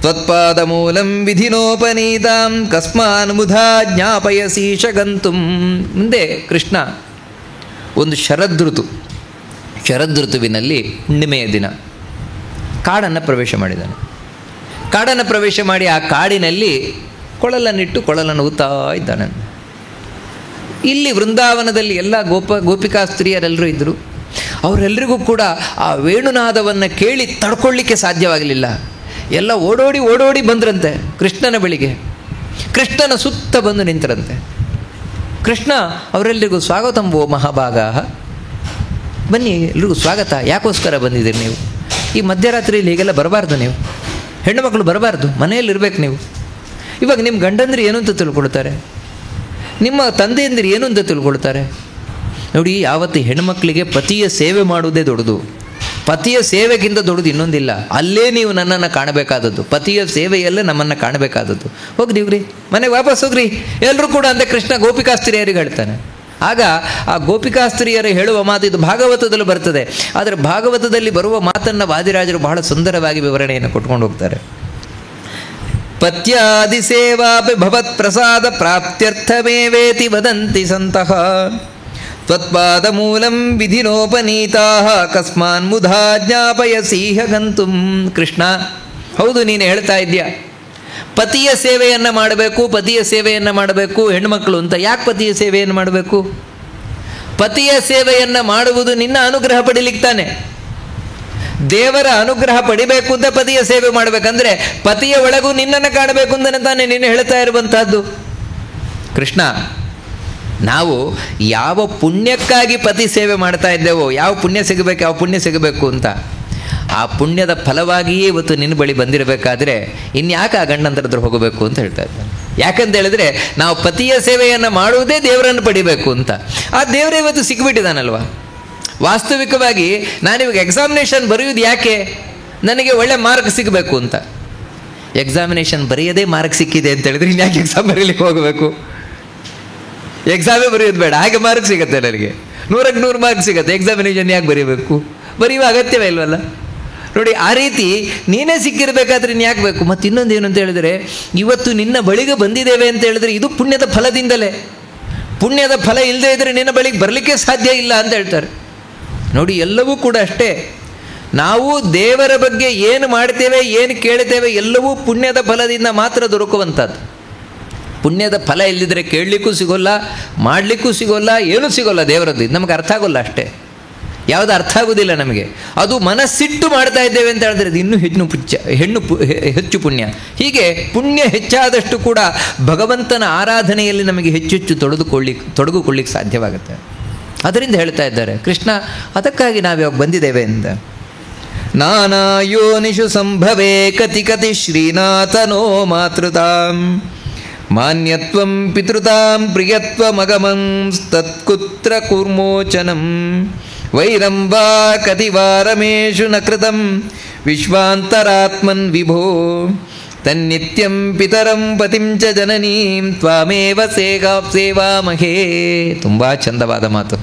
ತ್ವತ್ಪಾದ ಮೂಲಂ ವಿಧಿನೋಪನೀತಾಂ ಕಸ್ಮಾನ್ ಮುಧಾ ಜ್ಞಾಪಯಸೀಶ ಗಂತುಂ. ಮುಂದೆ ಕೃಷ್ಣ ಒಂದು ಶರದೃತುವಿನಲ್ಲಿ ಹುಣ್ಣಿಮೆಯ ದಿನ ಕಾಡನ್ನು ಪ್ರವೇಶ ಮಾಡಿದ್ದಾನೆ. ಕಾಡನ್ನು ಪ್ರವೇಶ ಮಾಡಿ ಆ ಕಾಡಿನಲ್ಲಿ ಕೊಳಲನ್ನಿಟ್ಟು ಕೊಳಲನ್ನು ಊತಾ ಇದ್ದಾನೆ. ಇಲ್ಲಿ ವೃಂದಾವನದಲ್ಲಿ ಎಲ್ಲ ಗೋಪಿಕಾ ಸ್ತ್ರೀಯರೆಲ್ಲರೂ ಇದ್ದರು. ಅವರೆಲ್ಲರಿಗೂ ಕೂಡ ಆ ವೇಣುನಾದವನ್ನು ಕೇಳಿ ತಡ್ಕೊಳ್ಳಿಕ್ಕೆ ಸಾಧ್ಯವಾಗಲಿಲ್ಲ. ಎಲ್ಲ ಓಡೋಡಿ ಬಂದ್ರಂತೆ ಕೃಷ್ಣನ ಬಳಿಗೆ. ಕೃಷ್ಣನ ಸುತ್ತ ಬಂದು ನಿಂತರಂತೆ. ಕೃಷ್ಣ ಅವರೆಲ್ಲರಿಗೂ ಸ್ವಾಗತಂ ವೋ ಮಹಾಭಾಗ, ಬನ್ನಿ ಎಲ್ರಿಗೂ ಸ್ವಾಗತ. ಯಾಕೋಸ್ಕರ ಬಂದಿದ್ದೀರಿ ನೀವು? ಈ ಮಧ್ಯರಾತ್ರಿಯಲ್ಲಿ ಹೀಗೆಲ್ಲ ಬರಬಾರ್ದು, ನೀವು ಹೆಣ್ಣು ಮಕ್ಕಳು ಬರಬಾರ್ದು, ಮನೆಯಲ್ಲಿರ್ಬೇಕು ನೀವು. ಇವಾಗ ನಿಮ್ಮ ಗಂಡಂದಿರು ಏನು ಅಂತ ತಿಳ್ಕೊಳ್ತಾರೆ, ನಿಮ್ಮ ತಂದೆಯಂದಿರು ಏನು ಅಂತ ತಿಳ್ಕೊಳ್ತಾರೆ. ನೋಡಿ, ಯಾವತ್ತು ಹೆಣ್ಮಕ್ಳಿಗೆ ಪತಿಯ ಸೇವೆ ಮಾಡುವುದೇ ದೊಡ್ಡದು. ಪತಿಯ ಸೇವೆಗಿಂತ ದೊಡ್ಡದು ಇನ್ನೊಂದಿಲ್ಲ. ಅಲ್ಲೇ ನೀವು ನನ್ನನ್ನು ಕಾಣಬೇಕಾದದ್ದು, ಪತಿಯ ಸೇವೆಯಲ್ಲೇ ನಮ್ಮನ್ನು ಕಾಣಬೇಕಾದದ್ದು. ಹೋಗಿ ನೀವ್ರಿ ಮನೆಗೆ ವಾಪಸ್ ಹೋಗ್ರಿ ಎಲ್ಲರೂ ಕೂಡ ಅಂತ ಕೃಷ್ಣ ಗೋಪಿಕಾಸ್ತ್ರೀಯರಿಗೆ ಹೇಳ್ತಾನೆ. ಆಗ ಆ ಗೋಪಿಕಾಸ್ತ್ರೀಯರು ಹೇಳುವ ಮಾತು ಇದು ಭಾಗವತದಲ್ಲೂ ಬರ್ತದೆ. ಆದರೆ ಭಾಗವತದಲ್ಲಿ ಬರುವ ಮಾತನ್ನು ವಾದಿರಾಜರು ಬಹಳ ಸುಂದರವಾಗಿ ವಿವರಣೆಯನ್ನು ಕೊಟ್ಕೊಂಡು ಹೋಗ್ತಾರೆ. ಪತ್ಯಾದಿ ಸೇವಾಪಿ ಭವತ್ ಪ್ರಸಾದ ಪ್ರಾಪ್ತ್ಯರ್ಥಮೇವೇತಿ ವದಂತಿ ಸಂತಃ ತ್ವತ್ಪಾದ ಮೂಲಂ ವಿಧಿನೋಪನೀತಾಃ ಕಸ್ಮಾನ್ ಮುಧಾ ಜ್ಞಾಪಯಸೀಹ ಗಂತುಂ. ಕೃಷ್ಣ, ಹೌದು ನೀನು ಹೇಳ್ತಾ ಇದ್ದೀಯ, ಪತಿಯ ಸೇವೆಯನ್ನು ಮಾಡಬೇಕು ಹೆಣ್ಮಕ್ಳು ಅಂತ. ಯಾಕೆ ಪತಿಯ ಸೇವೆಯನ್ನು ಮಾಡಬೇಕು? ಪತಿಯ ಸೇವೆಯನ್ನು ಮಾಡುವುದು ನಿನ್ನ ಅನುಗ್ರಹ ಪಡಿಲಿಕ್ಕೆ ತಾನೆ. ದೇವರ ಅನುಗ್ರಹ ಪಡಿಬೇಕು ಅಂತ ಪತಿಯ ಸೇವೆ ಮಾಡಬೇಕಂದ್ರೆ ಪತಿಯ ಒಳಗೂ ನಿನ್ನನ್ನು ಕಾಣಬೇಕು ಅಂತಲೇ ತಾನೆ ನೀನು ಹೇಳ್ತಾ ಇರುವಂತಹದ್ದು. ಕೃಷ್ಣ, ನಾವು ಯಾವ ಪುಣ್ಯಕ್ಕಾಗಿ ಪತಿ ಸೇವೆ ಮಾಡ್ತಾ ಇದ್ದೇವೋ, ಯಾವ ಪುಣ್ಯ ಸಿಗಬೇಕು ಅಂತ, ಆ ಪುಣ್ಯದ ಫಲವಾಗಿಯೇ ಇವತ್ತು ನಿನ್ನ ಬಳಿ ಬಂದಿರಬೇಕಾದ್ರೆ ಇನ್ಯಾಕೆ ಆ ಗಂಡಂತರ ಹತ್ರ ಹೋಗಬೇಕು ಅಂತ ಹೇಳ್ತಾ ಇದ್ದಾನೆ. ಯಾಕಂತ ಹೇಳಿದ್ರೆ ನಾವು ಪತಿಯ ಸೇವೆಯನ್ನು ಮಾಡುವುದೇ ದೇವರನ್ನು ಪಡಿಬೇಕು ಅಂತ. ಆ ದೇವರೇ ಇವತ್ತು ಸಿಕ್ಕಿಬಿಟ್ಟಿದ್ದಾನಲ್ವ. ವಾಸ್ತವಿಕವಾಗಿ ನಾನಿವಾಗ ಎಕ್ಸಾಮಿನೇಷನ್ ಬರೆಯೋದು ಯಾಕೆ? ನನಗೆ ಒಳ್ಳೆ ಮಾರ್ಕ್ ಸಿಗಬೇಕು ಅಂತ. ಎಕ್ಸಾಮಿನೇಷನ್ ಬರೆಯದೇ ಮಾರ್ಕ್ ಸಿಕ್ಕಿದೆ ಅಂತ ಹೇಳಿದ್ರೆ ಇನ್ಯಾಕೆ ಎಕ್ಸಾಮ್ ಬರೀಲಿಕ್ಕೆ ಹೋಗಬೇಕು? ಎಕ್ಸಾಮೇ ಬರೆಯೋದು ಬೇಡ, ಹಾಗೆ ಮಾರ್ಕ್ ಸಿಗುತ್ತೆ. ನನಗೆ 100ಕ್ಕೆ 100 ಮಾರ್ಕ್ ಸಿಗುತ್ತೆ. ಎಕ್ಸಾಮಿನೇಷನ್ ಯಾಕೆ ಬರೀಬೇಕು? ಬರೆಯುವ ಅಗತ್ಯವೇ ಇಲ್ವಲ್ಲ. ನೋಡಿ, ಆ ರೀತಿ ನೀನೇ ಸಿಕ್ಕಿರಬೇಕಾದ್ರೆ ನೀನು ಯಾಕೆ ಬೇಕು? ಮತ್ತು ಇನ್ನೊಂದು ಏನು ಅಂತ ಹೇಳಿದರೆ, ಇವತ್ತು ನಿನ್ನ ಬಳಿಗೆ ಬಂದಿದ್ದೇವೆ ಅಂತ ಹೇಳಿದ್ರೆ ಇದು ಪುಣ್ಯದ ಫಲದಿಂದಲೇ. ಪುಣ್ಯದ ಫಲ ಇಲ್ಲದೆ ಇದ್ದರೆ ನಿನ್ನ ಬಳಿಗೆ ಬರಲಿಕ್ಕೆ ಸಾಧ್ಯ ಇಲ್ಲ ಅಂತ ಹೇಳ್ತಾರೆ. ನೋಡಿ, ಎಲ್ಲವೂ ಕೂಡ ಅಷ್ಟೇ. ನಾವು ದೇವರ ಬಗ್ಗೆ ಏನು ಮಾಡ್ತೇವೆ, ಏನು ಕೇಳ್ತೇವೆ, ಎಲ್ಲವೂ ಪುಣ್ಯದ ಫಲದಿಂದ ಮಾತ್ರ ದೊರಕುವಂಥದ್ದು. ಪುಣ್ಯದ ಫಲ ಇಲ್ಲದಿದ್ದರೆ ಕೇಳಲಿಕ್ಕೂ ಸಿಗೋಲ್ಲ, ಮಾಡಲಿಕ್ಕೂ ಸಿಗೋಲ್ಲ, ಏನೂ ಸಿಗೋಲ್ಲ ದೇವರದ್ದು. ಇದು ನಮಗೆ ಅರ್ಥ ಆಗೋಲ್ಲ ಅಷ್ಟೇ. ಯಾವುದು ಅರ್ಥ ಆಗೋದಿಲ್ಲ ನಮಗೆ. ಅದು ಮನಸ್ಸಿಟ್ಟು ಮಾಡ್ತಾ ಇದ್ದೇವೆ ಅಂತ ಹೇಳಿದ್ರೆ ಅದು ಇನ್ನೂ ಹೆಚ್ಚು ಪುಣ್ಯ. ಹೀಗೆ ಪುಣ್ಯ ಹೆಚ್ಚಾದಷ್ಟು ಕೂಡ ಭಗವಂತನ ಆರಾಧನೆಯಲ್ಲಿ ನಮಗೆ ಹೆಚ್ಚು ತೊಡಗುಕೊಳ್ಳಿಕ್ಕೆ ಸಾಧ್ಯವಾಗುತ್ತೆ. ಅದರಿಂದ ಹೇಳ್ತಾ ಇದ್ದಾರೆ ಕೃಷ್ಣ, ಅದಕ್ಕಾಗಿ ನಾವ್ಯಾವಾಗ ಬಂದಿದ್ದೇವೆ ಅಂತ. ನಾನಾ ಯೋನಿಷು ಸಂಭವೇ ಕತಿ ಕತಿ ಶ್ರೀನಾಥನೋ ಮಾತೃತಾಂ ಮಾನ್ಯತ್ವಂ ಪಿತೃತಾಂ ಪ್ರಿಯತ್ವಮಗಮಂ ತತ್ಕುತ್ರ ಕೂರ್ಮೋಚನಂ ವೈರಂ ವಾ ಕತಿವಾರಮೇಷು ನ ಕೃತಂ ವಿಶ್ವಾಂತರಾತ್ಮನ್ ವಿಭೋ ತನ್ನಿತ್ಯಂ ಪಿತರಂ ಪತಿಂ ಚ ಜನನೀಂ ತ್ವಾಮೇವ ಸೇವಾಮಹೇ. ತುಂಬ ಚಂದವಾದ ಮಾತು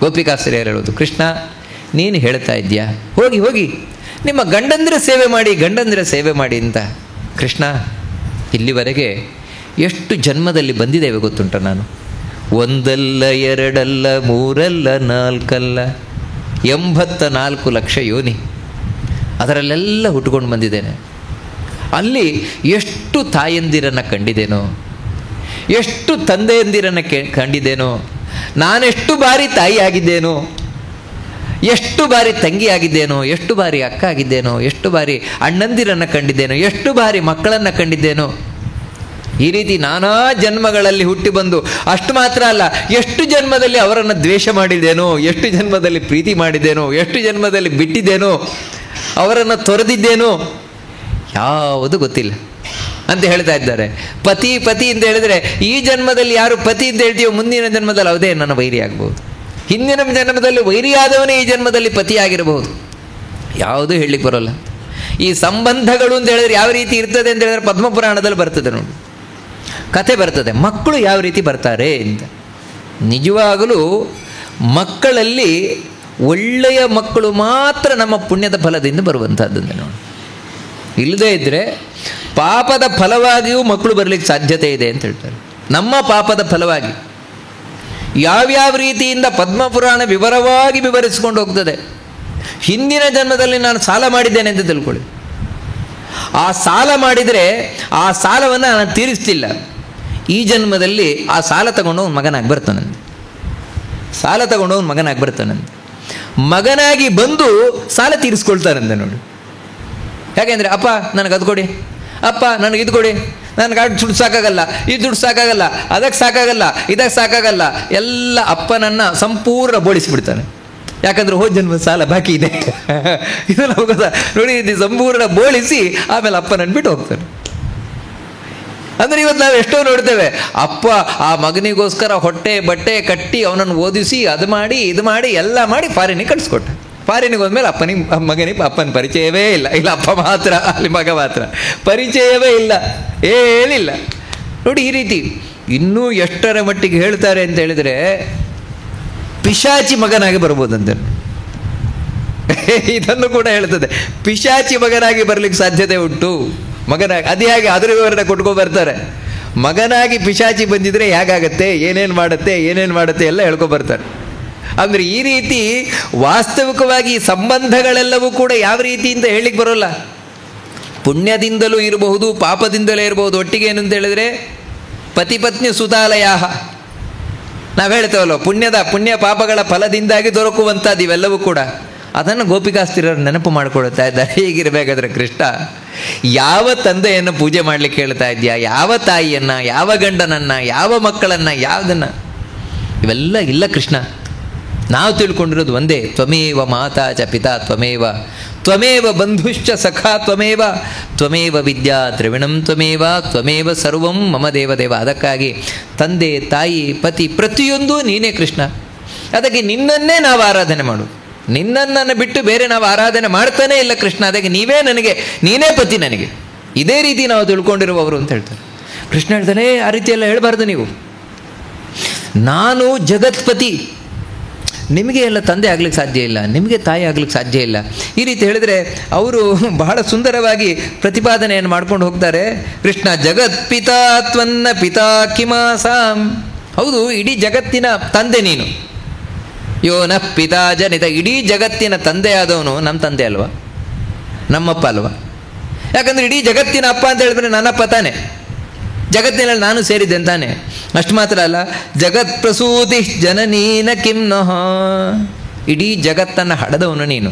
ಗೋಪಿಕಾಸ್ತ್ರೀಯರು ಹೇಳೋದು. ಕೃಷ್ಣ, ನೀನು ಹೇಳ್ತಾ ಇದ್ದೀಯಾ, ಹೋಗಿ ನಿಮ್ಮ ಗಂಡಂದಿರ ಸೇವೆ ಮಾಡಿ ಅಂತ. ಕೃಷ್ಣ, ಇಲ್ಲಿವರೆಗೆ ಎಷ್ಟು ಜನ್ಮದಲ್ಲಿ ಬಂದಿದ್ದೇವೆ ಗೊತ್ತುಂಟ ನಾನು? 1 ಅಲ್ಲ 2 ಅಲ್ಲ 3 ಅಲ್ಲ 4 ಅಲ್ಲ, 84 ಲಕ್ಷ ಯೋನಿ ಅದರಲ್ಲೆಲ್ಲ ಹುಟ್ಟುಕೊಂಡು ಬಂದಿದ್ದೇನೆ. ಅಲ್ಲಿ ಎಷ್ಟು ತಾಯಂದಿರನ್ನು ಕಂಡಿದ್ದೇನೋ, ಎಷ್ಟು ತಂದೆಯಂದಿರನ್ನು ಕಂಡಿದ್ದೇನೋ, ನಾನೆಷ್ಟು ಬಾರಿ ತಾಯಿ ಆಗಿದ್ದೇನೋ, ಎಷ್ಟು ಬಾರಿ ತಂಗಿ ಆಗಿದ್ದೇನೋ, ಎಷ್ಟು ಬಾರಿ ಅಕ್ಕ ಆಗಿದ್ದೇನೋ, ಎಷ್ಟು ಬಾರಿ ಅಣ್ಣಂದಿರನ್ನು ಕಂಡಿದ್ದೇನೋ, ಎಷ್ಟು ಬಾರಿ ಮಕ್ಕಳನ್ನು ಕಂಡಿದ್ದೇನೋ. ಈ ರೀತಿ ನಾನಾ ಜನ್ಮಗಳಲ್ಲಿ ಹುಟ್ಟಿ ಬಂದು ಅಷ್ಟು ಮಾತ್ರ ಅಲ್ಲ, ಎಷ್ಟು ಜನ್ಮದಲ್ಲಿ ಅವರನ್ನು ದ್ವೇಷ ಮಾಡಿದ್ದೇನೋ, ಎಷ್ಟು ಜನ್ಮದಲ್ಲಿ ಪ್ರೀತಿ ಮಾಡಿದ್ದೇನೋ, ಎಷ್ಟು ಜನ್ಮದಲ್ಲಿ ಬಿಟ್ಟಿದ್ದೇನೋ, ಅವರನ್ನು ತೊರೆದಿದ್ದೇನೋ, ಯಾವುದು ಗೊತ್ತಿಲ್ಲ ಅಂತ ಹೇಳ್ತಾ ಇದ್ದಾರೆ. ಪತಿ ಪತಿ ಅಂತ ಹೇಳಿದರೆ ಈ ಜನ್ಮದಲ್ಲಿ ಯಾರು ಪತಿ ಅಂತ ಹೇಳ್ತೀವೋ ಮುಂದಿನ ಜನ್ಮದಲ್ಲಿ ಅದೇ ನನ್ನ ವೈರಿ ಆಗ್ಬೋದು, ಹಿಂದಿನ ಜನ್ಮದಲ್ಲಿ ವೈರಿಯಾದವನೇ ಈ ಜನ್ಮದಲ್ಲಿ ಪತಿಯಾಗಿರಬಹುದು. ಯಾವುದೂ ಹೇಳಲಿಕ್ಕೆ ಬರೋಲ್ಲ. ಈ ಸಂಬಂಧಗಳು ಅಂತ ಹೇಳಿದ್ರೆ ಯಾವ ರೀತಿ ಇರ್ತದೆ ಅಂತ ಹೇಳಿದ್ರೆ ಪದ್ಮಪುರಾಣದಲ್ಲಿ ಬರ್ತದೆ ನೋಡಿ, ಕಥೆ ಬರ್ತದೆ. ಮಕ್ಕಳು ಯಾವ ರೀತಿ ಬರ್ತಾರೆ ಅಂತ. ನಿಜವಾಗಲೂ ಮಕ್ಕಳಲ್ಲಿ ಒಳ್ಳೆಯ ಮಕ್ಕಳು ಮಾತ್ರ ನಮ್ಮ ಪುಣ್ಯದ ಫಲದಿಂದ ಬರುವಂಥದ್ದನ್ನು ನೋಡಿ. ಇಲ್ಲದೇ ಇದ್ದರೆ ಪಾಪದ ಫಲವಾಗಿಯೂ ಮಕ್ಕಳು ಬರಲಿಕ್ಕೆ ಸಾಧ್ಯತೆ ಇದೆ ಅಂತ ಹೇಳ್ತಾರೆ. ನಮ್ಮ ಪಾಪದ ಫಲವಾಗಿ ಯಾವ್ಯಾವ ರೀತಿಯಿಂದ ಪದ್ಮಪುರಾಣ ವಿವರವಾಗಿ ವಿವರಿಸಿಕೊಂಡು ಹೋಗ್ತದೆ. ಹಿಂದಿನ ಜನ್ಮದಲ್ಲಿ ನಾನು ಸಾಲ ಮಾಡಿದ್ದೇನೆ ಅಂತ ತಿಳ್ಕೊಳ್ಳಿ. ಆ ಸಾಲ ಮಾಡಿದರೆ ಆ ಸಾಲವನ್ನು ನಾನು ತೀರಿಸ್ತಿಲ್ಲ. ಈ ಜನ್ಮದಲ್ಲಿ ಆ ಸಾಲ ತಗೊಂಡು ಅವ್ನು ಮಗನಾಗಿ ಬರ್ತಾನಂತೆ. ಸಾಲ ತಗೊಂಡು ಅವ್ನು ಮಗನಾಗಿ ಬರ್ತಾನಂತೆ. ಮಗನಾಗಿ ಬಂದು ಸಾಲ ತೀರಿಸ್ಕೊಳ್ತಾನಂತೆ ನೋಡಿ. ಯಾಕೆಂದರೆ ಅಪ್ಪ ನನಗೆ ಅದು ಕೊಡಿ, ಅಪ್ಪ ನನಗೆ ಇದು ಕೊಡಿ, ನನಗೆ ಅದು ದುಡ್ಡು ಸಾಕಾಗಲ್ಲ, ಈ ದುಡ್ಡು ಸಾಕಾಗಲ್ಲ, ಅದಕ್ಕೆ ಸಾಕಾಗಲ್ಲ, ಇದಕ್ಕೆ ಸಾಕಾಗಲ್ಲ, ಎಲ್ಲ ಅಪ್ಪನನ್ನು ಸಂಪೂರ್ಣ ಬೋಳಿಸಿಬಿಡ್ತಾನೆ. ಯಾಕಂದರೆ ಹೋದ ಜನ್ಮ ಸಾಲ ಬಾಕಿ ಇದೆ. ಇದನ್ನು ಹೋಗೋದ ನೋಡಿ, ಇದು ಸಂಪೂರ್ಣ ಬೋಳಿಸಿ ಆಮೇಲೆ ಅಪ್ಪನನ್ನು ಬಿಟ್ಟು ಹೋಗ್ತಾನೆ. ಅಂದರೆ ಇವತ್ತು ನಾವು ಎಷ್ಟೋ ನೋಡ್ತೇವೆ, ಅಪ್ಪ ಆ ಮಗನಿಗೋಸ್ಕರ ಹೊಟ್ಟೆ ಬಟ್ಟೆ ಕಟ್ಟಿ ಅವನನ್ನು ಓದಿಸಿ ಅದು ಮಾಡಿ ಇದು ಮಾಡಿ ಎಲ್ಲ ಮಾಡಿ ಫಾರಿನಿಗೆ ಕಳಿಸ್ಕೊಟ್ಟ. ಫಾರಿನಿಗೆ ಹೋದ್ಮೇಲೆ ಮಗನಿಗೆ ಅಪ್ಪನ ಪರಿಚಯವೇ ಇಲ್ಲ. ಇಲ್ಲ, ಅಪ್ಪ ಮಾತ್ರ, ಅಲ್ಲಿ ಮಗ ಮಾತ್ರ, ಪರಿಚಯವೇ ಇಲ್ಲ, ಏನಿಲ್ಲ ನೋಡಿ. ಈ ರೀತಿ ಇನ್ನೂ ಎಷ್ಟರ ಮಟ್ಟಿಗೆ ಹೇಳ್ತಾರೆ ಅಂತ ಹೇಳಿದರೆ ಪಿಶಾಚಿ ಮಗನಾಗಿ ಬರ್ಬೋದಂತೆ. ಇದನ್ನು ಕೂಡ ಹೇಳ್ತದೆ, ಪಿಶಾಚಿ ಮಗನಾಗಿ ಬರಲಿಕ್ಕೆ ಸಾಧ್ಯತೆ ಉಂಟು. ಮಗನಾಗಿ ಅದು ಹೇಗೆ ಅದರ ವಿವರಣೆ ಕೊಟ್ಕೊ ಬರ್ತಾರೆ. ಮಗನಾಗಿ ಪಿಶಾಚಿ ಬಂದಿದ್ರೆ ಹೇಗಾಗತ್ತೆ, ಏನೇನು ಮಾಡುತ್ತೆ ಎಲ್ಲ ಹೇಳ್ಕೊಬರ್ತಾರೆ. ಅಂದರೆ ಈ ರೀತಿ ವಾಸ್ತವಿಕವಾಗಿ ಸಂಬಂಧಗಳೆಲ್ಲವೂ ಕೂಡ ಯಾವ ರೀತಿ ಅಂತ ಹೇಳಲಿಕ್ಕೆ ಬರೋಲ್ಲ. ಪುಣ್ಯದಿಂದಲೂ ಇರಬಹುದು, ಪಾಪದಿಂದಲೇ ಇರಬಹುದು. ಒಟ್ಟಿಗೆ ಏನು ಅಂತ ಹೇಳಿದ್ರೆ ಪತಿ ಪತ್ನಿ ಸುತಾಲಯ ನಾವು ಹೇಳ್ತೇವಲ್ಲ, ಪುಣ್ಯ ಪಾಪಗಳ ಫಲದಿಂದಾಗಿ ದೊರಕುವಂಥದ್ದು ಇವೆಲ್ಲವೂ ಕೂಡ. ಅದನ್ನು ಗೋಪಿಕಾಸ್ತ್ರೀಯರು ನೆನಪು ಮಾಡಿಕೊಳ್ತಾ ಇದ್ದಾರೆ. ಹೀಗಿರಬೇಕಾದ್ರೆ ಕೃಷ್ಣ ಯಾವ ತಂದೆಯನ್ನು ಪೂಜೆ ಮಾಡಲಿಕ್ಕೆ ಹೇಳ್ತಾ ಇದೆಯಾ, ಯಾವ ತಾಯಿಯನ್ನು, ಯಾವ ಗಂಡನನ್ನು, ಯಾವ ಮಕ್ಕಳನ್ನು, ಯಾವುದನ್ನು, ಇವೆಲ್ಲ ಇಲ್ಲ ಕೃಷ್ಣ. ನಾವು ತಿಳ್ಕೊಂಡಿರೋದು ಒಂದೇ, ತ್ವಮೇವ ಮಾತಾ ಚ ಪಿತಾ ತ್ವಮೇವ, ತ್ವಮೇವ ಬಂಧುಶ್ಚ ಸಖಾ ತ್ವಮೇವ, ತ್ವಮೇವ ವಿದ್ಯಾ ದ್ರವಿಣಂ ತ್ವಮೇವ, ತ್ವಮೇವ ಸರ್ವಂ ಮಮ ದೇವದೇವ. ಅದಕ್ಕಾಗಿ ತಂದೆ ತಾಯಿ ಪತಿ ಪ್ರತಿಯೊಂದು ನೀನೇ ಕೃಷ್ಣ. ಅದಕ್ಕೆ ನಿನ್ನನ್ನೇ ನಾವು ಆರಾಧನೆ ಮಾಡು. ನಿನ್ನನ್ನು ಬಿಟ್ಟು ಬೇರೆ ನಾವು ಆರಾಧನೆ ಮಾಡ್ತಾನೇ ಇಲ್ಲ ಕೃಷ್ಣ. ಅದಕ್ಕೆ ನೀನೇ ಪತಿ ನನಗೆ. ಇದೇ ರೀತಿ ನಾವು ತಿಳ್ಕೊಂಡಿರುವವರು ಅಂತ ಹೇಳ್ತಾರೆ. ಕೃಷ್ಣ ಹೇಳ್ತಾನೆ, ಆ ರೀತಿಯೆಲ್ಲ ಹೇಳಬಾರ್ದು ನೀವು. ನಾನು ಜಗತ್ಪತಿ, ನಿಮಗೆ ಎಲ್ಲ ತಂದೆ ಆಗ್ಲಿಕ್ಕೆ ಸಾಧ್ಯ ಇಲ್ಲ, ನಿಮಗೆ ತಾಯಿ ಆಗ್ಲಿಕ್ಕೆ ಸಾಧ್ಯ ಇಲ್ಲ. ಈ ರೀತಿ ಹೇಳಿದರೆ ಅವರು ಬಹಳ ಸುಂದರವಾಗಿ ಪ್ರತಿಪಾದನೆಯನ್ನು ಮಾಡ್ಕೊಂಡು ಹೋಗ್ತಾರೆ. ಕೃಷ್ಣ ಜಗತ್ಪಿತಾ ತ್ವನ್ನ ಪಿತಾ ಕಿಮಾಸಾಂ. ಹೌದು, ಇಡೀ ಜಗತ್ತಿನ ತಂದೆ ನೀನು. ಯೋ ನ ಪಿತಾ ಜನಿತ, ಇಡೀ ಜಗತ್ತಿನ ತಂದೆ ಆದವನು ನಮ್ಮ ತಂದೆ ಅಲ್ವಾ, ನಮ್ಮಪ್ಪ ಅಲ್ವಾ? ಯಾಕಂದರೆ ಇಡೀ ಜಗತ್ತಿನ ಅಪ್ಪ ಅಂತ ಹೇಳಿದ್ರೆ ನನ್ನಪ್ಪ ತಾನೆ, ಜಗತ್ತಿನಲ್ಲಿ ನಾನು ಸೇರಿದ್ದೆ ಅಂತಾನೆ. ಅಷ್ಟು ಮಾತ್ರ ಅಲ್ಲ, ಜಗತ್ ಪ್ರಸೂತಿ ಜನನೀನ ಕಿಮ್ನಃ. ಇಡೀ ಜಗತ್ತನ್ನು ಹಡೆದವನು ನೀನು,